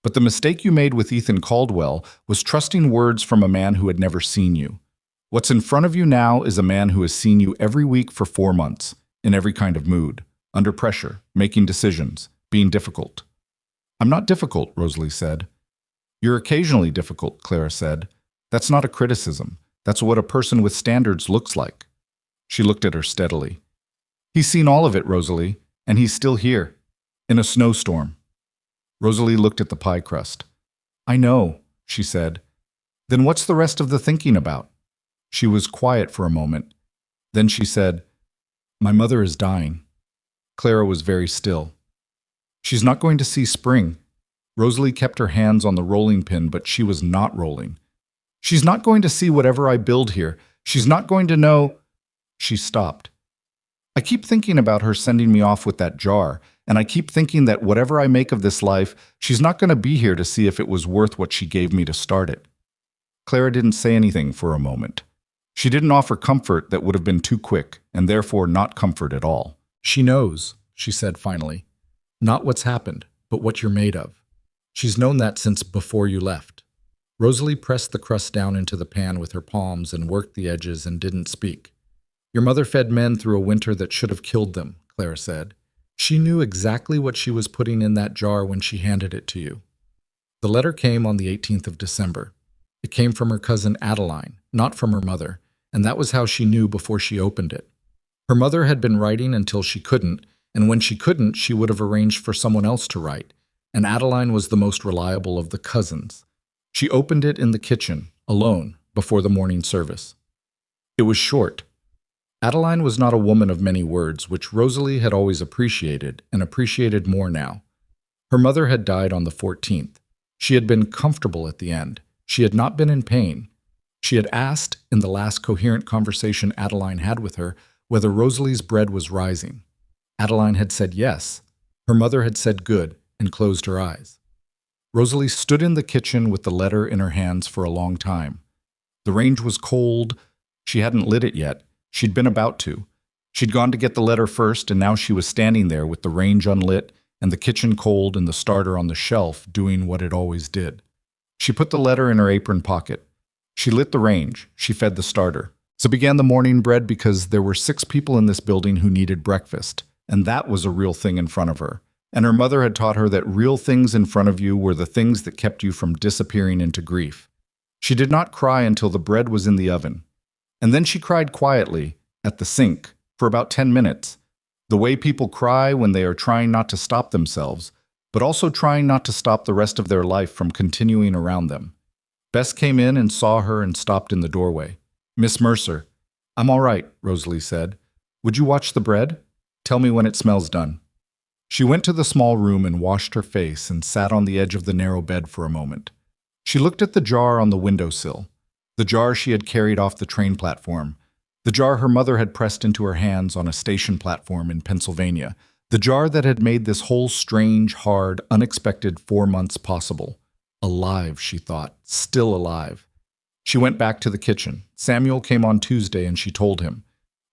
But the mistake you made with Ethan Caldwell was trusting words from a man who had never seen you. What's in front of you now is a man who has seen you every week for 4 months, in every kind of mood, under pressure, making decisions, being difficult. I'm not difficult, Rosalie said. You're occasionally difficult, Clara said. That's not a criticism. That's what a person with standards looks like. She looked at her steadily. He's seen all of it, Rosalie, and he's still here, in a snowstorm. Rosalie looked at the pie crust. I know, she said. Then what's the rest of the thinking about? She was quiet for a moment. Then she said, My mother is dying. Clara was very still. She's not going to see spring. Rosalie kept her hands on the rolling pin, but she was not rolling. She's not going to see whatever I build here. She's not going to know. She stopped. I keep thinking about her sending me off with that jar, and I keep thinking that whatever I make of this life, she's not going to be here to see if it was worth what she gave me to start it. Clara didn't say anything for a moment. She didn't offer comfort that would have been too quick, and therefore not comfort at all. She knows, she said finally. Not what's happened, but what you're made of. She's known that since before you left. Rosalie pressed the crust down into the pan with her palms and worked the edges and didn't speak. Your mother fed men through a winter that should have killed them, Clara said. She knew exactly what she was putting in that jar when she handed it to you. The letter came on the 18th of December. It came from her cousin Adeline, not from her mother, and that was how she knew before she opened it. Her mother had been writing until she couldn't, and when she couldn't, she would have arranged for someone else to write, and Adeline was the most reliable of the cousins. She opened it in the kitchen, alone, before the morning service. It was short. Adeline was not a woman of many words, which Rosalie had always appreciated, and appreciated more now. Her mother had died on the 14th. She had been comfortable at the end. She had not been in pain. She had asked, in the last coherent conversation Adeline had with her, whether Rosalie's bread was rising. Adeline had said yes. Her mother had said good, and closed her eyes. Rosalie stood in the kitchen with the letter in her hands for a long time. The range was cold. She hadn't lit it yet. She'd been about to. She'd gone to get the letter first, and now she was standing there with the range unlit and the kitchen cold and the starter on the shelf doing what it always did. She put the letter in her apron pocket. She lit the range. She fed the starter. So began the morning bread because there were 6 people in this building who needed breakfast, and that was a real thing in front of her. And her mother had taught her that real things in front of you were the things that kept you from disappearing into grief. She did not cry until the bread was in the oven. And then she cried quietly, at the sink, for about 10 minutes, the way people cry when they are trying not to stop themselves, but also trying not to stop the rest of their life from continuing around them. Bess came in and saw her and stopped in the doorway. Miss Mercer. I'm all right, Rosalie said. Would you watch the bread? Tell me when it smells done. She went to the small room and washed her face and sat on the edge of the narrow bed for a moment. She looked at the jar on the windowsill, the jar she had carried off the train platform, the jar her mother had pressed into her hands on a station platform in Pennsylvania, the jar that had made this whole strange, hard, unexpected 4 months possible. Alive, she thought, still alive. She went back to the kitchen. Samuel came on Tuesday and she told him.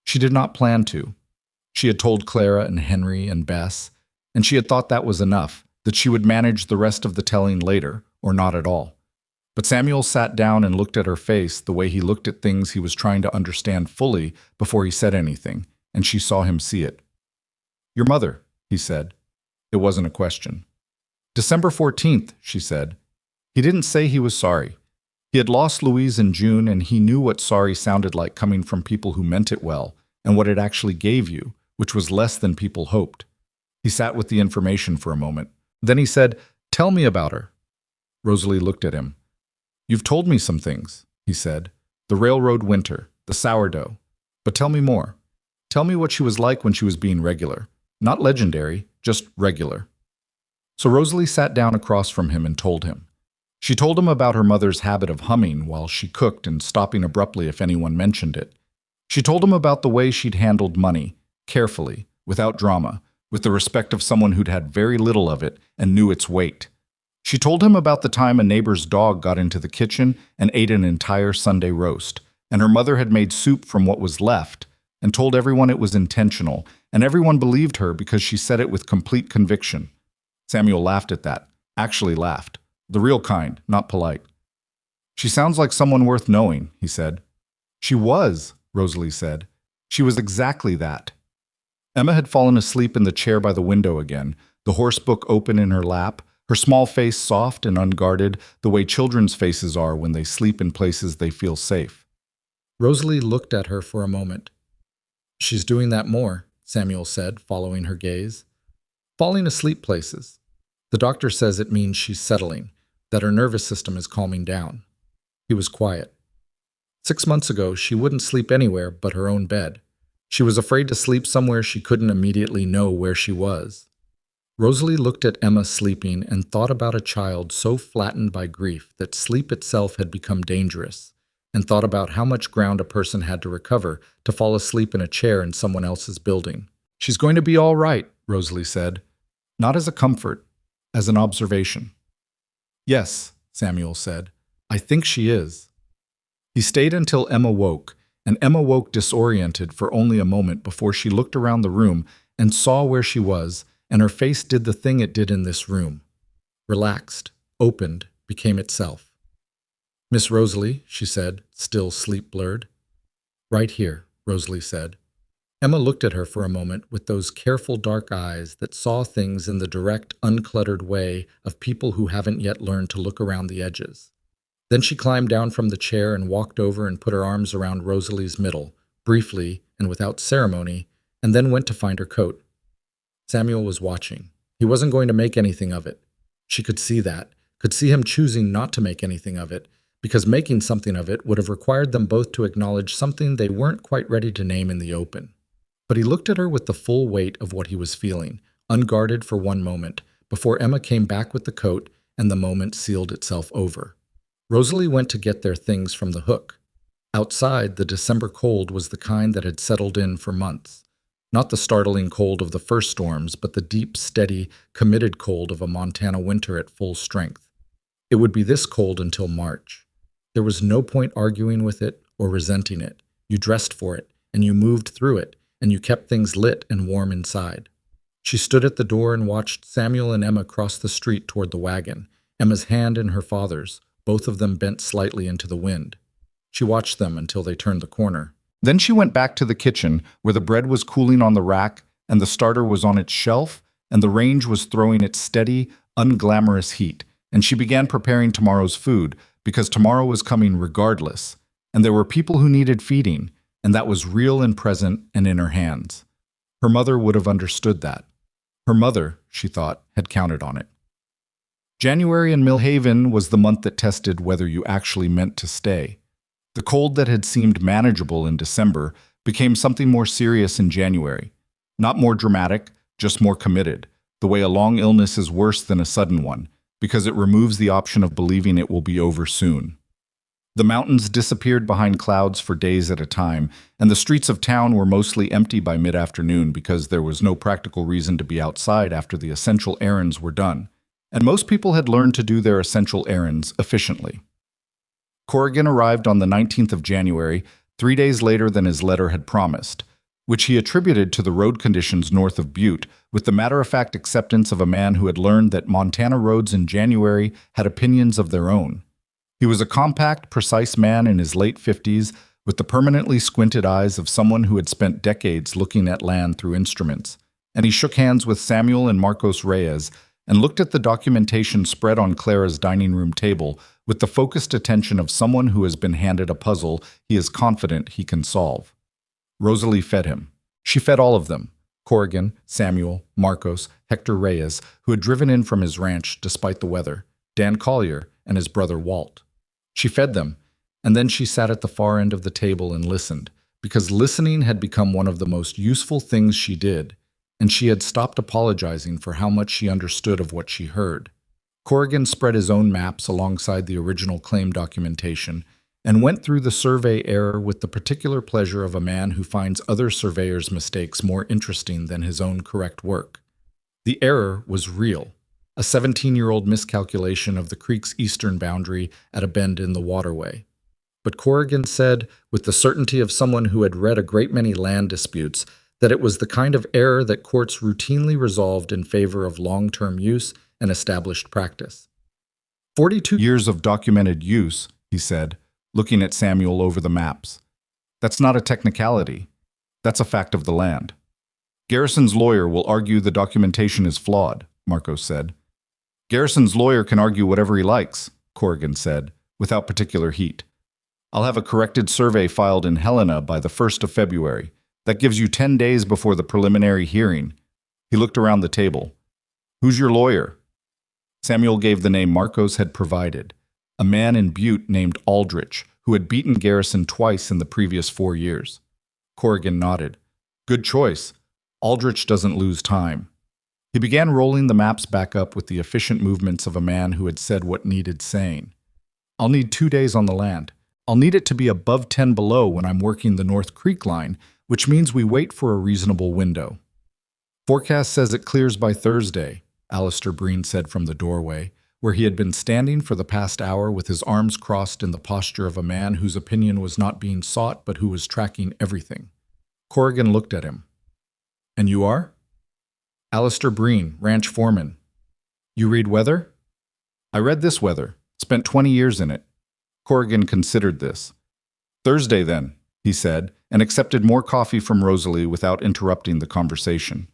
She did not plan to. She had told Clara and Henry and Bess, and she had thought that was enough, that she would manage the rest of the telling later, or not at all. But Samuel sat down and looked at her face the way he looked at things he was trying to understand fully before he said anything, and she saw him see it. Your mother, he said. It wasn't a question. December 14th, she said. He didn't say he was sorry. He had lost Louise in June, and he knew what sorry sounded like coming from people who meant it well, and what it actually gave you, which was less than people hoped. He sat with the information for a moment. Then he said, Tell me about her. Rosalie looked at him. You've told me some things, he said. The railroad winter, the sourdough. But tell me more. Tell me what she was like when she was being regular. Not legendary, just regular. So Rosalie sat down across from him and told him. She told him about her mother's habit of humming while she cooked and stopping abruptly if anyone mentioned it. She told him about the way she'd handled money, carefully, without drama, with the respect of someone who'd had very little of it and knew its weight. She told him about the time a neighbor's dog got into the kitchen and ate an entire Sunday roast, and her mother had made soup from what was left, and told everyone it was intentional, and everyone believed her because she said it with complete conviction. Samuel laughed at that, actually laughed. The real kind, not polite. She sounds like someone worth knowing, he said. She was, Rosalie said. She was exactly that. Emma had fallen asleep in the chair by the window again, the horse book open in her lap, her small face soft and unguarded, the way children's faces are when they sleep in places they feel safe. Rosalie looked at her for a moment. She's doing that more, Samuel said, following her gaze. Falling asleep places. The doctor says it means she's settling, that her nervous system is calming down. He was quiet. 6 months ago, she wouldn't sleep anywhere but her own bed. She was afraid to sleep somewhere she couldn't immediately know where she was. Rosalie looked at Emma sleeping and thought about a child so flattened by grief that sleep itself had become dangerous, and thought about how much ground a person had to recover to fall asleep in a chair in someone else's building. She's going to be all right, Rosalie said, not as a comfort, as an observation. Yes, Samuel said, I think she is. He stayed until Emma woke, and Emma woke disoriented for only a moment before she looked around the room and saw where she was, and her face did the thing it did in this room. Relaxed, opened, became itself. Miss Rosalie, she said, still sleep-blurred. Right here, Rosalie said. Emma looked at her for a moment with those careful dark eyes that saw things in the direct, uncluttered way of people who haven't yet learned to look around the edges. Then she climbed down from the chair and walked over and put her arms around Rosalie's middle, briefly and without ceremony, and then went to find her coat. Samuel was watching. He wasn't going to make anything of it. She could see that, could see him choosing not to make anything of it, because making something of it would have required them both to acknowledge something they weren't quite ready to name in the open. But he looked at her with the full weight of what he was feeling, unguarded for one moment, before Emma came back with the coat and the moment sealed itself over. Rosalie went to get their things from the hook. Outside, the December cold was the kind that had settled in for months. Not the startling cold of the first storms, but the deep, steady, committed cold of a Montana winter at full strength. It would be this cold until March. There was no point arguing with it or resenting it. You dressed for it, and you moved through it, and you kept things lit and warm inside. She stood at the door and watched Samuel and Emma cross the street toward the wagon, Emma's hand in her father's, both of them bent slightly into the wind. She watched them until they turned the corner. Then she went back to the kitchen, where the bread was cooling on the rack, and the starter was on its shelf, and the range was throwing its steady, unglamorous heat, and she began preparing tomorrow's food, because tomorrow was coming regardless, and there were people who needed feeding, and that was real and present and in her hands. Her mother would have understood that. Her mother, she thought, had counted on it. January in Millhaven was the month that tested whether you actually meant to stay. The cold that had seemed manageable in December became something more serious in January. Not more dramatic, just more committed, the way a long illness is worse than a sudden one, because it removes the option of believing it will be over soon. The mountains disappeared behind clouds for days at a time, and the streets of town were mostly empty by mid-afternoon because there was no practical reason to be outside after the essential errands were done, and most people had learned to do their essential errands efficiently. Corrigan arrived on the 19th of January, 3 days later than his letter had promised, which he attributed to the road conditions north of Butte, with the matter-of-fact acceptance of a man who had learned that Montana roads in January had opinions of their own. He was a compact, precise man in his late 50s, with the permanently squinted eyes of someone who had spent decades looking at land through instruments, and he shook hands with Samuel and Marcos Reyes and looked at the documentation spread on Clara's dining room table with the focused attention of someone who has been handed a puzzle he is confident he can solve. Rosalie fed him. She fed all of them, Corrigan, Samuel, Marcos, Hector Reyes, who had driven in from his ranch despite the weather, Dan Collier, and his brother Walt. She fed them, and then she sat at the far end of the table and listened, because listening had become one of the most useful things she did. and she had stopped apologizing for how much she understood of what she heard. Corrigan spread his own maps alongside the original claim documentation and went through the survey error with the particular pleasure of a man who finds other surveyors' mistakes more interesting than his own correct work. The error was real, a 17-year-old miscalculation of the creek's eastern boundary at a bend in the waterway. But Corrigan said, with the certainty of someone who had read a great many land disputes, that it was the kind of error that courts routinely resolved in favor of long-term use and established practice. 42 years of documented use, he said, looking at Samuel over the maps. That's not a technicality. That's a fact of the land. Garrison's lawyer will argue the documentation is flawed, Marcos said. Garrison's lawyer can argue whatever he likes, Corrigan said, without particular heat. I'll have a corrected survey filed in Helena by the 1st of February. That gives you 10 days before the preliminary hearing. He looked around the table. Who's your lawyer? Samuel gave the name Marcos had provided, a man in Butte named Aldrich, who had beaten Garrison twice in the previous 4 years. Corrigan nodded. Good choice. Aldrich doesn't lose time. He began rolling the maps back up with the efficient movements of a man who had said what needed saying. I'll need 2 days on the land. I'll need it to be above 10 below when I'm working the North Creek line, which means we wait for a reasonable window. Forecast says it clears by Thursday, Alistair Breen said from the doorway, where he had been standing for the past hour with his arms crossed in the posture of a man whose opinion was not being sought but who was tracking everything. Corrigan looked at him. And you are? Alistair Breen, ranch foreman. You read weather? I read this weather. Spent 20 years in it. Corrigan considered this. Thursday, then, he said, and accepted more coffee from Rosalie without interrupting the conversation.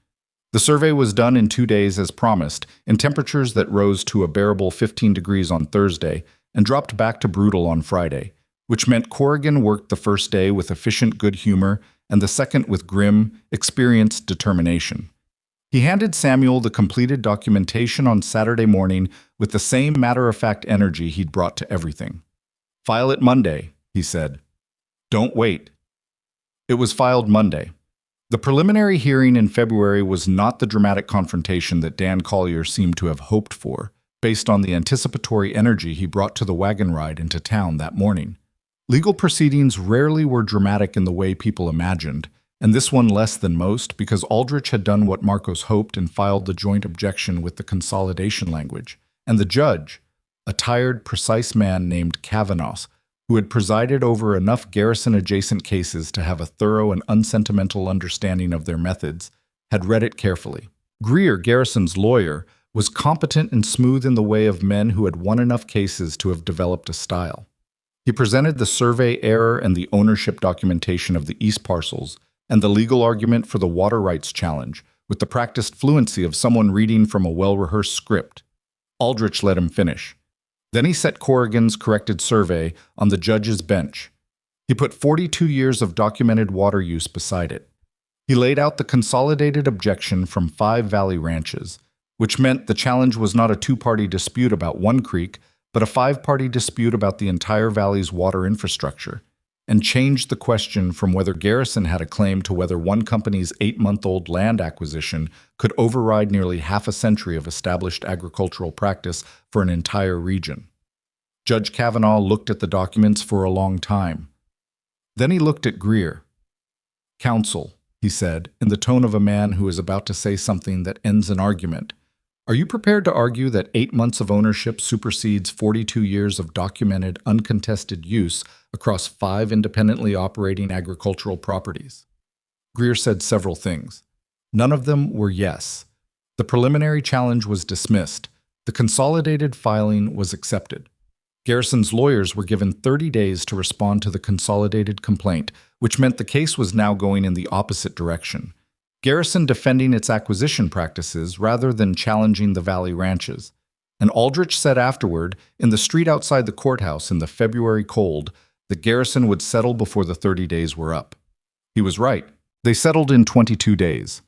The survey was done in 2 days as promised, in temperatures that rose to a bearable 15 degrees on Thursday and dropped back to brutal on Friday, which meant Corrigan worked the first day with efficient good humor and the second with grim, experienced determination. He handed Samuel the completed documentation on Saturday morning with the same matter-of-fact energy he'd brought to everything. File it Monday, he said. Don't wait. It was filed Monday. The preliminary hearing in February was not the dramatic confrontation that Dan Collier seemed to have hoped for, based on the anticipatory energy he brought to the wagon ride into town that morning. Legal proceedings rarely were dramatic in the way people imagined, and this one less than most because Aldrich had done what Marcos hoped and filed the joint objection with the consolidation language, and the judge, a tired, precise man named Kavanaugh, who had presided over enough Garrison-adjacent cases to have a thorough and unsentimental understanding of their methods, had read it carefully. Greer, Garrison's lawyer, was competent and smooth in the way of men who had won enough cases to have developed a style. He presented the survey error and the ownership documentation of the east parcels and the legal argument for the water rights challenge with the practiced fluency of someone reading from a well-rehearsed script. Aldrich let him finish. Then he set Corrigan's corrected survey on the judge's bench. He put 42 years of documented water use beside it. He laid out the consolidated objection from 5 valley ranches, which meant the challenge was not a 2-party dispute about one creek, but a 5-party dispute about the entire valley's water infrastructure, and changed the question from whether Garrison had a claim to whether one company's 8-month-old land acquisition could override nearly half a century of established agricultural practice for an entire region. Judge Kavanaugh looked at the documents for a long time. Then he looked at Greer. "Counsel," he said, in the tone of a man who is about to say something that ends an argument, "are you prepared to argue that 8 months of ownership supersedes 42 years of documented, uncontested use across 5 independently operating agricultural properties?" Greer said several things. None of them were yes. The preliminary challenge was dismissed. The consolidated filing was accepted. Garrison's lawyers were given 30 days to respond to the consolidated complaint, which meant the case was now going in the opposite direction. Garrison defending its acquisition practices rather than challenging the valley ranches. And Aldrich said afterward, in the street outside the courthouse in the February cold, that Garrison would settle before the 30 days were up. He was right. They settled in 22 days.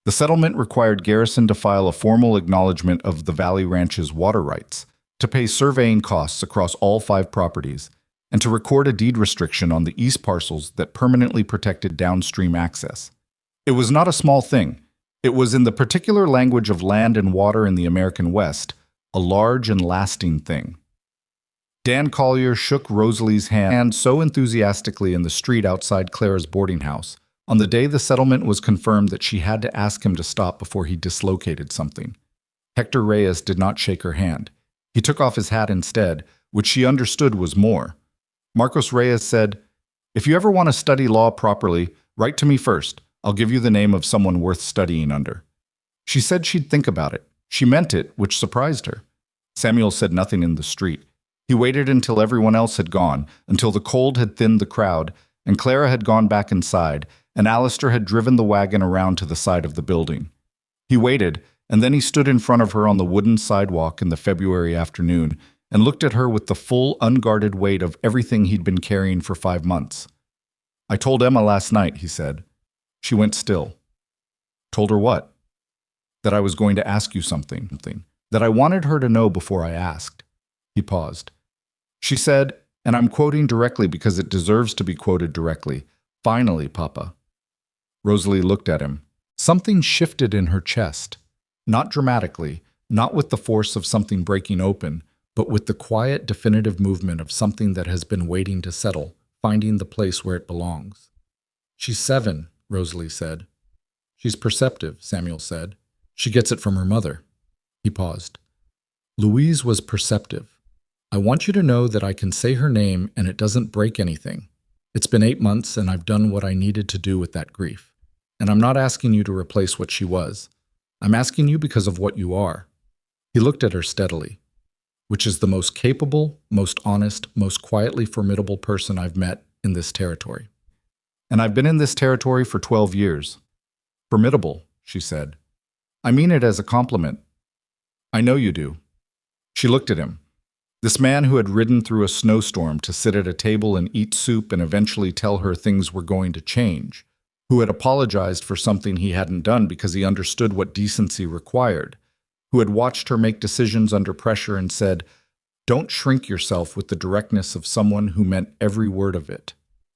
The settlement required Garrison to file a formal acknowledgement of the valley ranch's water rights, to pay surveying costs across all 5 properties, and to record a deed restriction on the east parcels that permanently protected downstream access. It was not a small thing. It was in the particular language of land and water in the American West, a large and lasting thing. Dan Collier shook Rosalie's hand so enthusiastically in the street outside Clara's boarding house, on the day the settlement was confirmed, that she had to ask him to stop before he dislocated something. Hector Reyes did not shake her hand. He took off his hat instead, which she understood was more. Marcos Reyes said, "If you ever want to study law properly, write to me first. I'll give you the name of someone worth studying under." She said she'd think about it. She meant it, which surprised her. Samuel said nothing in the street. He waited until everyone else had gone, until the cold had thinned the crowd, and Clara had gone back inside, and Alistair had driven the wagon around to the side of the building. He waited, and then he stood in front of her on the wooden sidewalk in the February afternoon and looked at her with the full, unguarded weight of everything he'd been carrying for 5 months. "I told Emma last night," he said. She went still. "Told her what?" "That I was going to ask you something. That I wanted her to know before I asked." He paused. She said, and I'm quoting directly because it deserves to be quoted directly, "Finally, Papa." Rosalie looked at him. Something shifted in her chest. Not dramatically, not with the force of something breaking open, but with the quiet, definitive movement of something that has been waiting to settle, finding the place where it belongs. "She's 7, Rosalie said. "She's perceptive," Samuel said. "She gets it from her mother." He paused. "Louise was perceptive. I want you to know that I can say her name and it doesn't break anything. It's been 8 months and I've done what I needed to do with that grief. And I'm not asking you to replace what she was. I'm asking you because of what you are." He looked at her steadily. "Which is the most capable, most honest, most quietly formidable person I've met in this territory. And I've been in this territory for 12 years. Formidable," she said. "I mean it as a compliment. I know you do." She looked at him. This man who had ridden through a snowstorm to sit at a table and eat soup and eventually tell her things were going to change, who had apologized for something he hadn't done because he understood what decency required, who had watched her make decisions under pressure and said, "Don't shrink yourself," with the directness of someone who meant every word of it.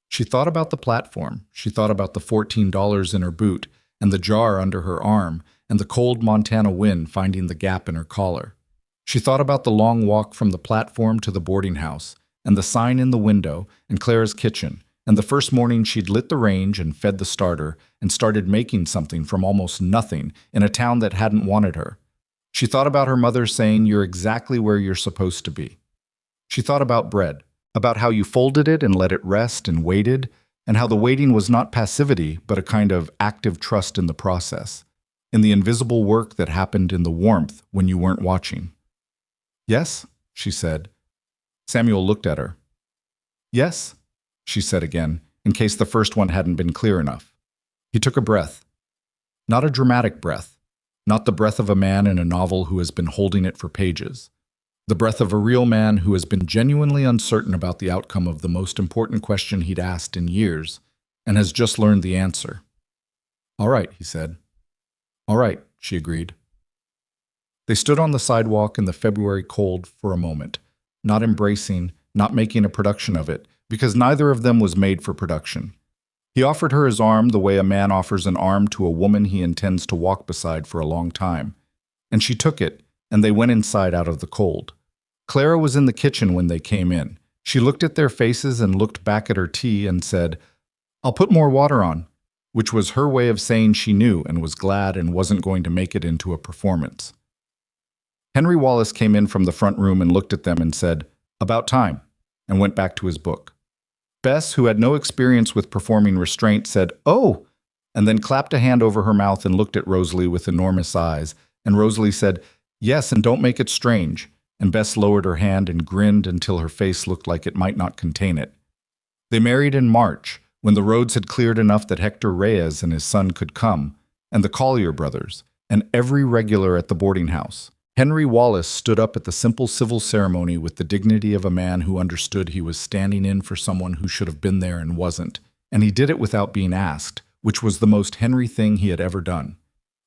She thought about the platform. She thought about the $14 in her boot and the jar under her arm and the cold Montana wind finding the gap in her collar. She thought about the long walk from the platform to the boarding house, and the sign in the window, and Clara's kitchen, and the first morning she'd lit the range and fed the starter, and started making something from almost nothing in a town that hadn't wanted her. She thought about her mother saying, "You're exactly where you're supposed to be." She thought about bread, about how you folded it and let it rest and waited, and how the waiting was not passivity, but a kind of active trust in the process, in the invisible work that happened in the warmth when you weren't watching. "Yes," she said. Samuel looked at her. "Yes," she said again, in case the first one hadn't been clear enough. He took a breath. Not a dramatic breath, not the breath of a man in a novel who has been holding it for pages. The breath of a real man who has been genuinely uncertain about the outcome of the most important question he'd asked in years, and has just learned the answer. "All right," he said. "All right," she agreed. They stood on the sidewalk in the February cold for a moment, not embracing, not making a production of it, because neither of them was made for production. He offered her his arm the way a man offers an arm to a woman he intends to walk beside for a long time, and she took it, and they went inside out of the cold. Clara was in the kitchen when they came in. She looked at their faces and looked back at her tea and said, "I'll put more water on," which was her way of saying she knew and was glad and wasn't going to make it into a performance. Henry Wallace came in from the front room and looked at them and said, "About time," and went back to his book. Bess, who had no experience with performing restraint, said, "Oh," and then clapped a hand over her mouth and looked at Rosalie with enormous eyes, and Rosalie said, "Yes, and don't make it strange," and Bess lowered her hand and grinned until her face looked like it might not contain it. They married in March, when the roads had cleared enough that Hector Reyes and his son could come, and the Collier brothers, and every regular at the boarding house. Henry Wallace stood up at the simple civil ceremony with the dignity of a man who understood he was standing in for someone who should have been there and wasn't, and he did it without being asked, which was the most Henry thing he had ever done.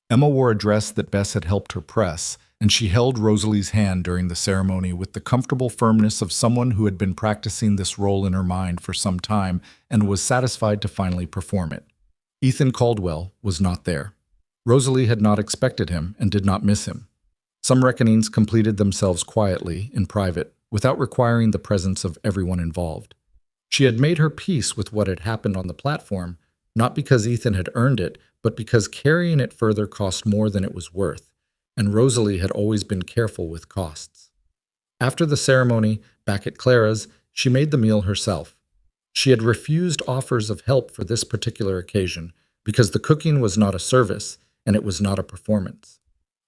Emma wore a dress that Bess had helped her press, and she held Rosalie's hand during the ceremony with the comfortable firmness of someone who had been practicing this role in her mind for some time and was satisfied to finally perform it. Ethan Caldwell was not there. Rosalie had not expected him and did not miss him. Some reckonings completed themselves quietly, in private, without requiring the presence of everyone involved. She had made her peace with what had happened on the platform, not because Ethan had earned it, but because carrying it further cost more than it was worth, and Rosalie had always been careful with costs. After the ceremony, back at Clara's, she made the meal herself. She had refused offers of help for this particular occasion because the cooking was not a service and it was not a performance.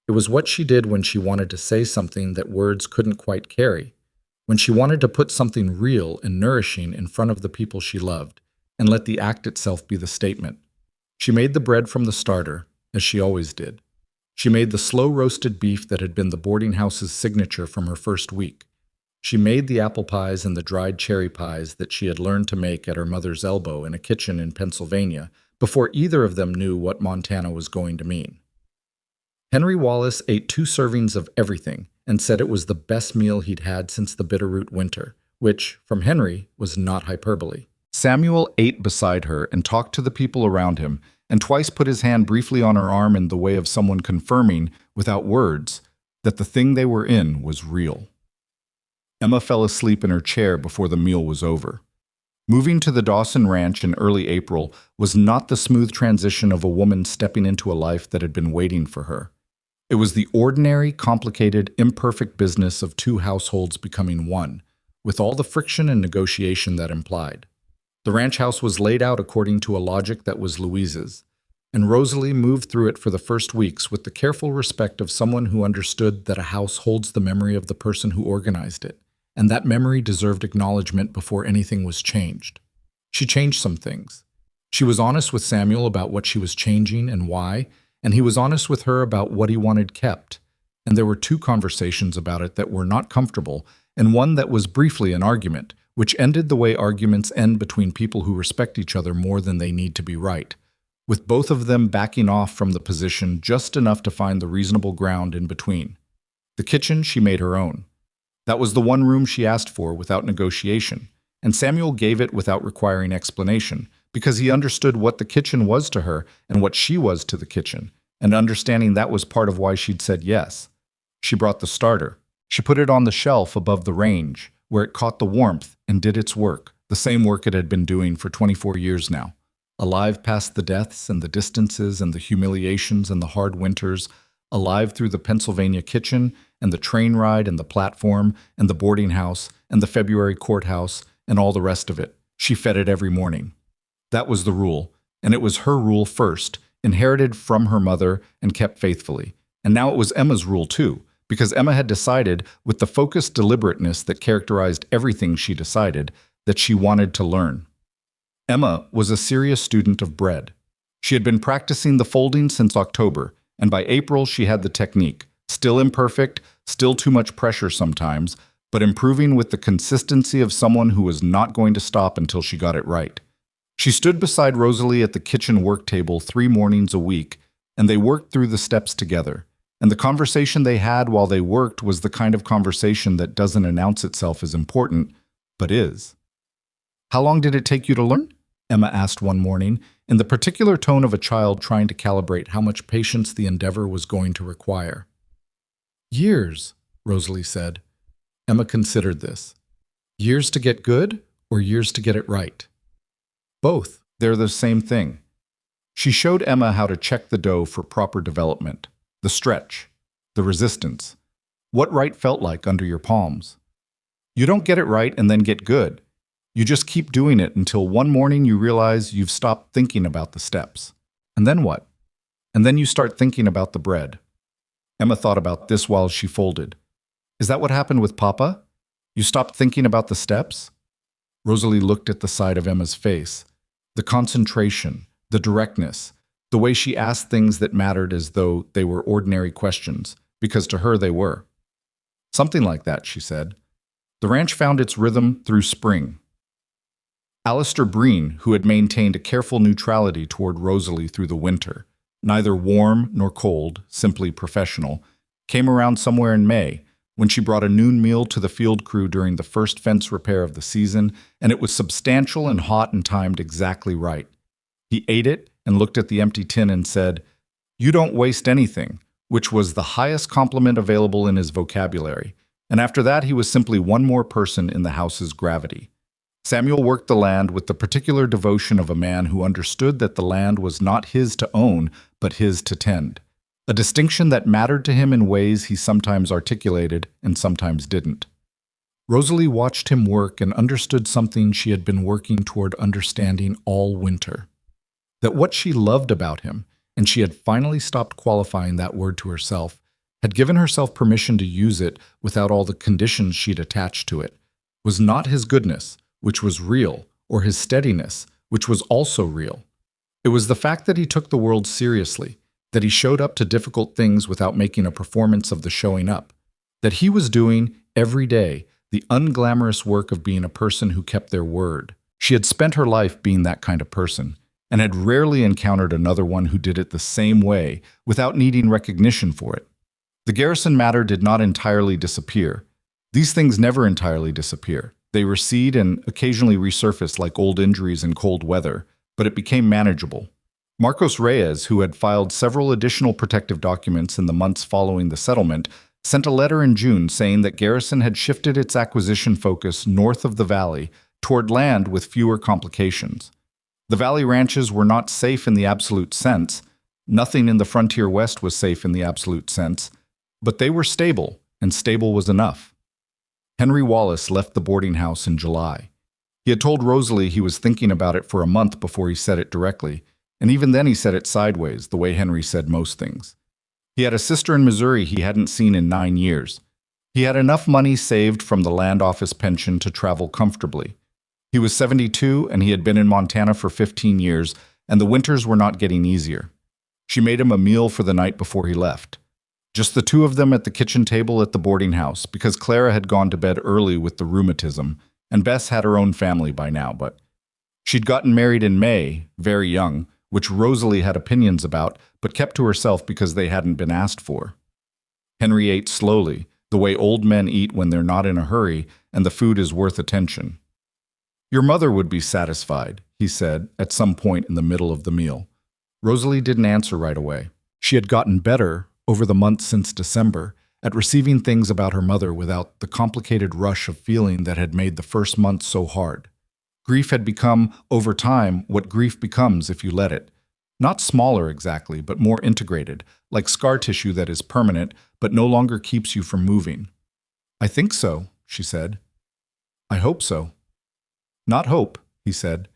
It was what she did when she wanted to say something that words couldn't quite carry, when she wanted to put something real and nourishing in front of the people she loved, and let the act itself be the statement. She made the bread from the starter, as she always did. She made the slow-roasted beef that had been the boarding house's signature from her first week. She made the apple pies and the dried cherry pies that she had learned to make at her mother's elbow in a kitchen in Pennsylvania before either of them knew what Montana was going to mean. Henry Wallace ate 2 servings of everything and said it was the best meal he'd had since the Bitterroot winter, which, from Henry, was not hyperbole. Samuel ate beside her and talked to the people around him, and twice put his hand briefly on her arm in the way of someone confirming, without words, that the thing they were in was real. Emma fell asleep in her chair before the meal was over. Moving to the Dawson Ranch in early April was not the smooth transition of a woman stepping into a life that had been waiting for her. It was the ordinary, complicated, imperfect business of 2 households becoming one, with all the friction and negotiation that implied. The ranch house was laid out according to a logic that was Louise's, and Rosalie moved through it for the first weeks with the careful respect of someone who understood that a house holds the memory of the person who organized it, and that memory deserved acknowledgement before anything was changed. She changed some things. She was honest with Samuel about what she was changing and why, and he was honest with her about what he wanted kept. And there were 2 conversations about it that were not comfortable, and one that was briefly an argument, which ended the way arguments end between people who respect each other more than they need to be right, with both of them backing off from the position just enough to find the reasonable ground in between. The kitchen she made her own. That was the one room she asked for without negotiation, and Samuel gave it without requiring explanation, because he understood what the kitchen was to her and what she was to the kitchen, and understanding that was part of why she'd said yes. She brought the starter. She put it on the shelf above the range, where it caught the warmth and did its work, the same work it had been doing for 24 years now. Alive past the deaths and the distances and the humiliations and the hard winters, alive through the Pennsylvania kitchen and the train ride and the platform and the boarding house and the February courthouse and all the rest of it. She fed it every morning. That was the rule, and it was her rule first, inherited from her mother and kept faithfully. And now it was Emma's rule too, because Emma had decided, with the focused deliberateness that characterized everything she decided, that she wanted to learn. Emma was a serious student of bread. She had been practicing the folding since October, and by April she had the technique, still imperfect, still too much pressure sometimes, but improving with the consistency of someone who was not going to stop until she got it right. She stood beside Rosalie at the kitchen work table 3 mornings a week, and they worked through the steps together. And the conversation they had while they worked was the kind of conversation that doesn't announce itself as important, but is. "How long did it take you to learn?" Emma asked one morning, in the particular tone of a child trying to calibrate how much patience the endeavor was going to require. "Years," Rosalie said. Emma considered this. Years to get good, or years to get it right? Both. They're the same thing. She showed Emma how to check the dough for proper development. The stretch, the resistance, what right felt like under your palms. You don't get it right and then get good. You just keep doing it until one morning you realize you've stopped thinking about the steps. And then what? And then you start thinking about the bread. Emma thought about this while she folded. Is that what happened with Papa? You stopped thinking about the steps? Rosalie looked at the side of Emma's face. The concentration, the directness, the way she asked things that mattered as though they were ordinary questions, because to her they were. Something like that, she said. The ranch found its rhythm through spring. Alistair Breen, who had maintained a careful neutrality toward Rosalie through the winter, neither warm nor cold, simply professional, came around somewhere in May, when she brought a noon meal to the field crew during the first fence repair of the season, and it was substantial and hot and timed exactly right. He ate it and looked at the empty tin and said, "You don't waste anything," which was the highest compliment available in his vocabulary, and after that he was simply one more person in the house's gravity. Samuel worked the land with the particular devotion of a man who understood that the land was not his to own, but his to tend. A distinction that mattered to him in ways he sometimes articulated and sometimes didn't. Rosalie watched him work and understood something she had been working toward understanding all winter. That what she loved about him, and she had finally stopped qualifying that word to herself, had given herself permission to use it without all the conditions she'd attached to it, was not his goodness, which was real, or his steadiness, which was also real. It was the fact that he took the world seriously, that he showed up to difficult things without making a performance of the showing up, that he was doing, every day, the unglamorous work of being a person who kept their word. She had spent her life being that kind of person, and had rarely encountered another one who did it the same way without needing recognition for it. The garrison matter did not entirely disappear. These things never entirely disappear. They recede and occasionally resurface like old injuries in cold weather, but it became manageable. Marcos Reyes, who had filed several additional protective documents in the months following the settlement, sent a letter in June saying that Garrison had shifted its acquisition focus north of the valley toward land with fewer complications. The valley ranches were not safe in the absolute sense. Nothing in the frontier west was safe in the absolute sense, but they were stable, and stable was enough. Henry Wallace left the boarding house in July. He had told Rosalie he was thinking about it for a month before he said it directly, and even then he said it sideways, the way Henry said most things. He had a sister in Missouri he hadn't seen in 9 years. He had enough money saved from the land office pension to travel comfortably. He was 72 and he had been in Montana for 15 years, and the winters were not getting easier. She made him a meal for the night before he left. Just the two of them at the kitchen table at the boarding house, because Clara had gone to bed early with the rheumatism, and Bess had her own family by now, but she'd gotten married in May, very young, which Rosalie had opinions about, but kept to herself because they hadn't been asked for. Henry ate slowly, the way old men eat when they're not in a hurry and the food is worth attention. "Your mother would be satisfied," he said, at some point in the middle of the meal. Rosalie didn't answer right away. She had gotten better, over the months since December, at receiving things about her mother without the complicated rush of feeling that had made the first month so hard. Grief had become, over time, what grief becomes if you let it. Not smaller exactly, but more integrated, like scar tissue that is permanent, but no longer keeps you from moving. "I think so," she said. "I hope so." "Not hope," he said.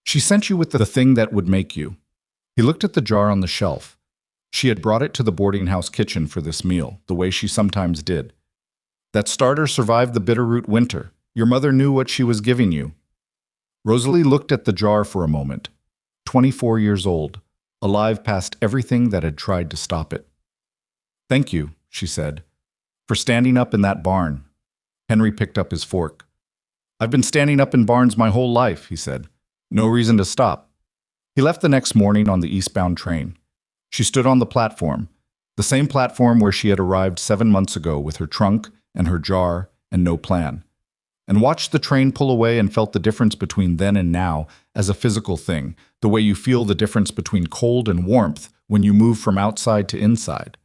"She sent you with the thing that would make you." He looked at the jar on the shelf. She had brought it to the boarding house kitchen for this meal, the way she sometimes did. "That starter survived the bitterroot winter. Your mother knew what she was giving you." Rosalie looked at the jar for a moment. 24 years old, alive past everything that had tried to stop it. "Thank you," she said, "for standing up in that barn." Henry picked up his fork. "I've been standing up in barns my whole life," he said. "No reason to stop." He left the next morning on the eastbound train. She stood on the platform, the same platform where she had arrived 7 months ago with her trunk and her jar and no plan, and watched the train pull away and felt the difference between then and now as a physical thing, the way you feel the difference between cold and warmth when you move from outside to inside.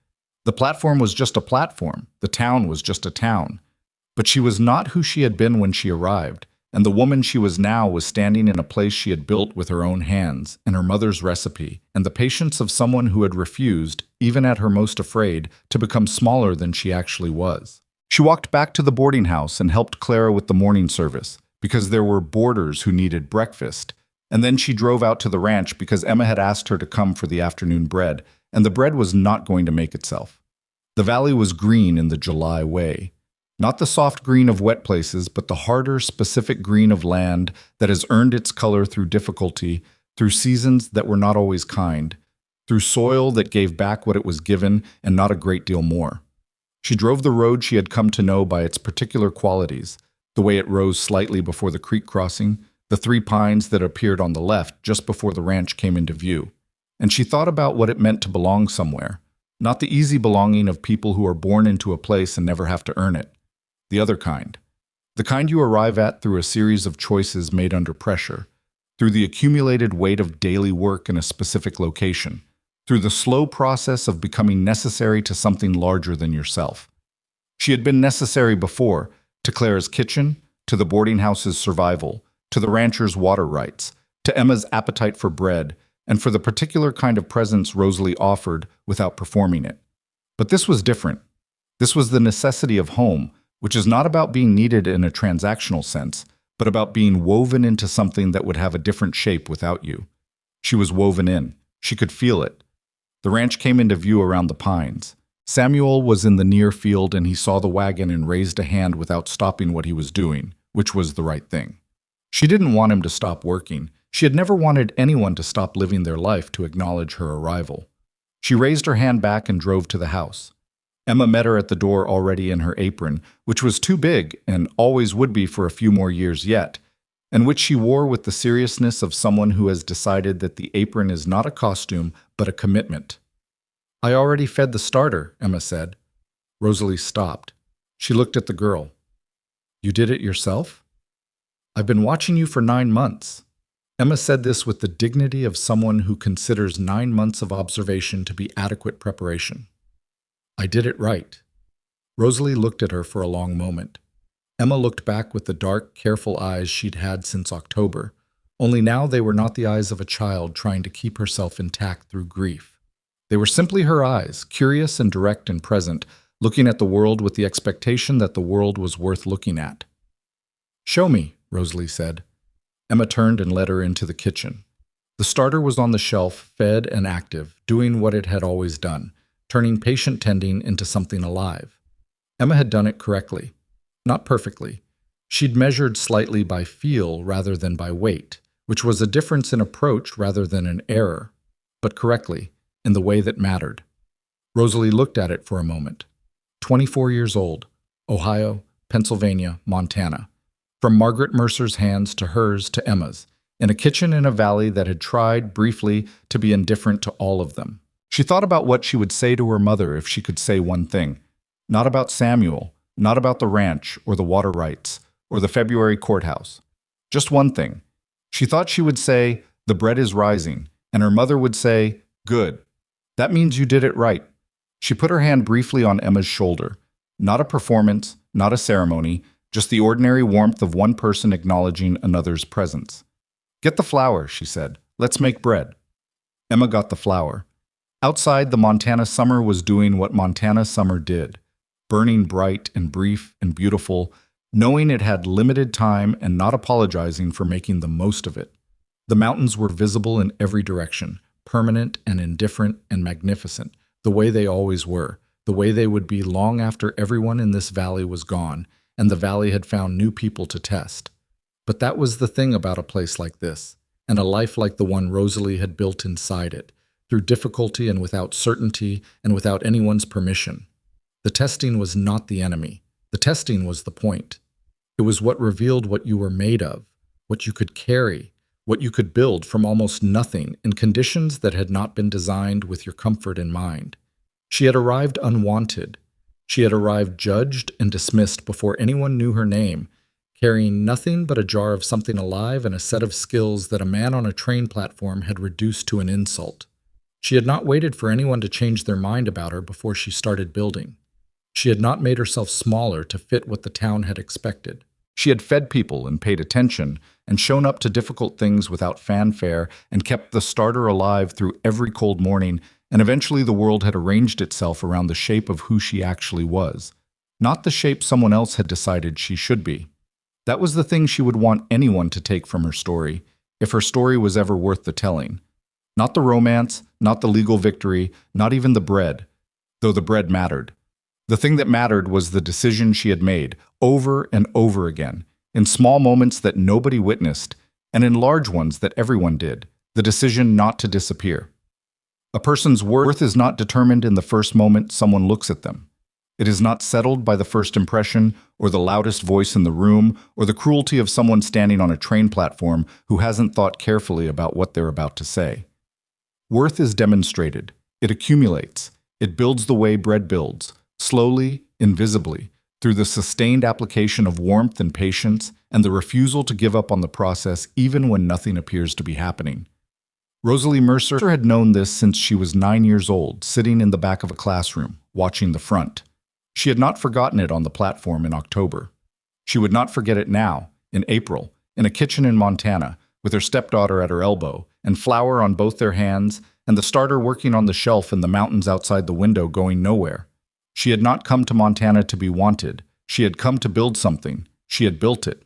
The platform was just a platform, the town was just a town. But she was not who she had been when she arrived, and the woman she was now was standing in a place she had built with her own hands, and her mother's recipe, and the patience of someone who had refused, even at her most afraid, to become smaller than she actually was. She walked back to the boarding house and helped Clara with the morning service, because there were boarders who needed breakfast, and then she drove out to the ranch because Emma had asked her to come for the afternoon bread, and the bread was not going to make itself. The valley was green in the July way. Not the soft green of wet places, but the harder, specific green of land that has earned its color through difficulty, through seasons that were not always kind, through soil that gave back what it was given and not a great deal more. She drove the road she had come to know by its particular qualities, the way it rose slightly before the creek crossing, the 3 pines that appeared on the left just before the ranch came into view. And she thought about what it meant to belong somewhere, not the easy belonging of people who are born into a place and never have to earn it. The other kind. The kind you arrive at through a series of choices made under pressure, through the accumulated weight of daily work in a specific location, through the slow process of becoming necessary to something larger than yourself. She had been necessary before, to Clara's kitchen, to the boarding house's survival, to the rancher's water rights, to Emma's appetite for bread, and for the particular kind of presence Rosalie offered without performing it. But this was different. This was the necessity of home, which is not about being needed in a transactional sense, but about being woven into something that would have a different shape without you. She was woven in. She could feel it. The ranch came into view around the pines. Samuel was in the near field and he saw the wagon and raised a hand without stopping what he was doing, which was the right thing. She didn't want him to stop working. She had never wanted anyone to stop living their life to acknowledge her arrival. She raised her hand back and drove to the house. Emma met her at the door already in her apron, which was too big and always would be for a few more years yet, and which she wore with the seriousness of someone who has decided that the apron is not a costume but a commitment. "I already fed the starter," Emma said. Rosalie stopped. She looked at the girl. "You did it yourself?" "I've been watching you for 9 months." Emma said this with the dignity of someone who considers 9 months of observation to be adequate preparation. "I did it right." Rosalie looked at her for a long moment. Emma looked back with the dark, careful eyes she'd had since October, only now they were not the eyes of a child trying to keep herself intact through grief. They were simply her eyes, curious and direct and present, looking at the world with the expectation that the world was worth looking at. "Show me," Rosalie said. Emma turned and led her into the kitchen. The starter was on the shelf, fed and active, doing what it had always done, turning patient tending into something alive. Emma had done it correctly. Not perfectly. She'd measured slightly by feel rather than by weight, which was a difference in approach rather than an error, but correctly, in the way that mattered. Rosalie looked at it for a moment. 24 years old, Ohio, Pennsylvania, Montana. From Margaret Mercer's hands to hers to Emma's, in a kitchen in a valley that had tried, briefly, to be indifferent to all of them. She thought about what she would say to her mother if she could say one thing. Not about Samuel, not about the ranch or the water rights or the February courthouse. Just one thing. She thought she would say, "The bread is rising," and her mother would say, "Good. That means you did it right." She put her hand briefly on Emma's shoulder. Not a performance, not a ceremony, just the ordinary warmth of one person acknowledging another's presence. "Get the flour," she said. "Let's make bread." Emma got the flour. Outside, the Montana summer was doing what Montana summer did, burning bright and brief and beautiful, knowing it had limited time and not apologizing for making the most of it. The mountains were visible in every direction, permanent and indifferent and magnificent, the way they always were, the way they would be long after everyone in this valley was gone, and the valley had found new people to test. But that was the thing about a place like this, and a life like the one Rosalie had built inside it, through difficulty and without certainty and without anyone's permission. The testing was not the enemy. The testing was the point. It was what revealed what you were made of, what you could carry, what you could build from almost nothing in conditions that had not been designed with your comfort in mind. She had arrived unwanted. She had arrived judged and dismissed before anyone knew her name, carrying nothing but a jar of something alive and a set of skills that a man on a train platform had reduced to an insult. She had not waited for anyone to change their mind about her before she started building. She had not made herself smaller to fit what the town had expected. She had fed people and paid attention and shown up to difficult things without fanfare and kept the starter alive through every cold morning, and eventually the world had arranged itself around the shape of who she actually was, not the shape someone else had decided she should be. That was the thing she would want anyone to take from her story, if her story was ever worth the telling. Not the romance, not the legal victory, not even the bread, though the bread mattered. The thing that mattered was the decision she had made, over and over again, in small moments that nobody witnessed, and in large ones that everyone did, the decision not to disappear. A person's worth is not determined in the first moment someone looks at them. It is not settled by the first impression, or the loudest voice in the room, or the cruelty of someone standing on a train platform who hasn't thought carefully about what they're about to say. Worth is demonstrated. It accumulates. It builds the way bread builds, slowly, invisibly, through the sustained application of warmth and patience and the refusal to give up on the process even when nothing appears to be happening. Rosalie Mercer had known this since she was 9 years old, sitting in the back of a classroom, watching the front. She had not forgotten it on the platform in October. She would not forget it now, in April, in a kitchen in Montana, with her stepdaughter at her elbow, and flour on both their hands, and the starter working on the shelf in the mountains outside the window going nowhere. She had not come to Montana to be wanted. She had come to build something. She had built it.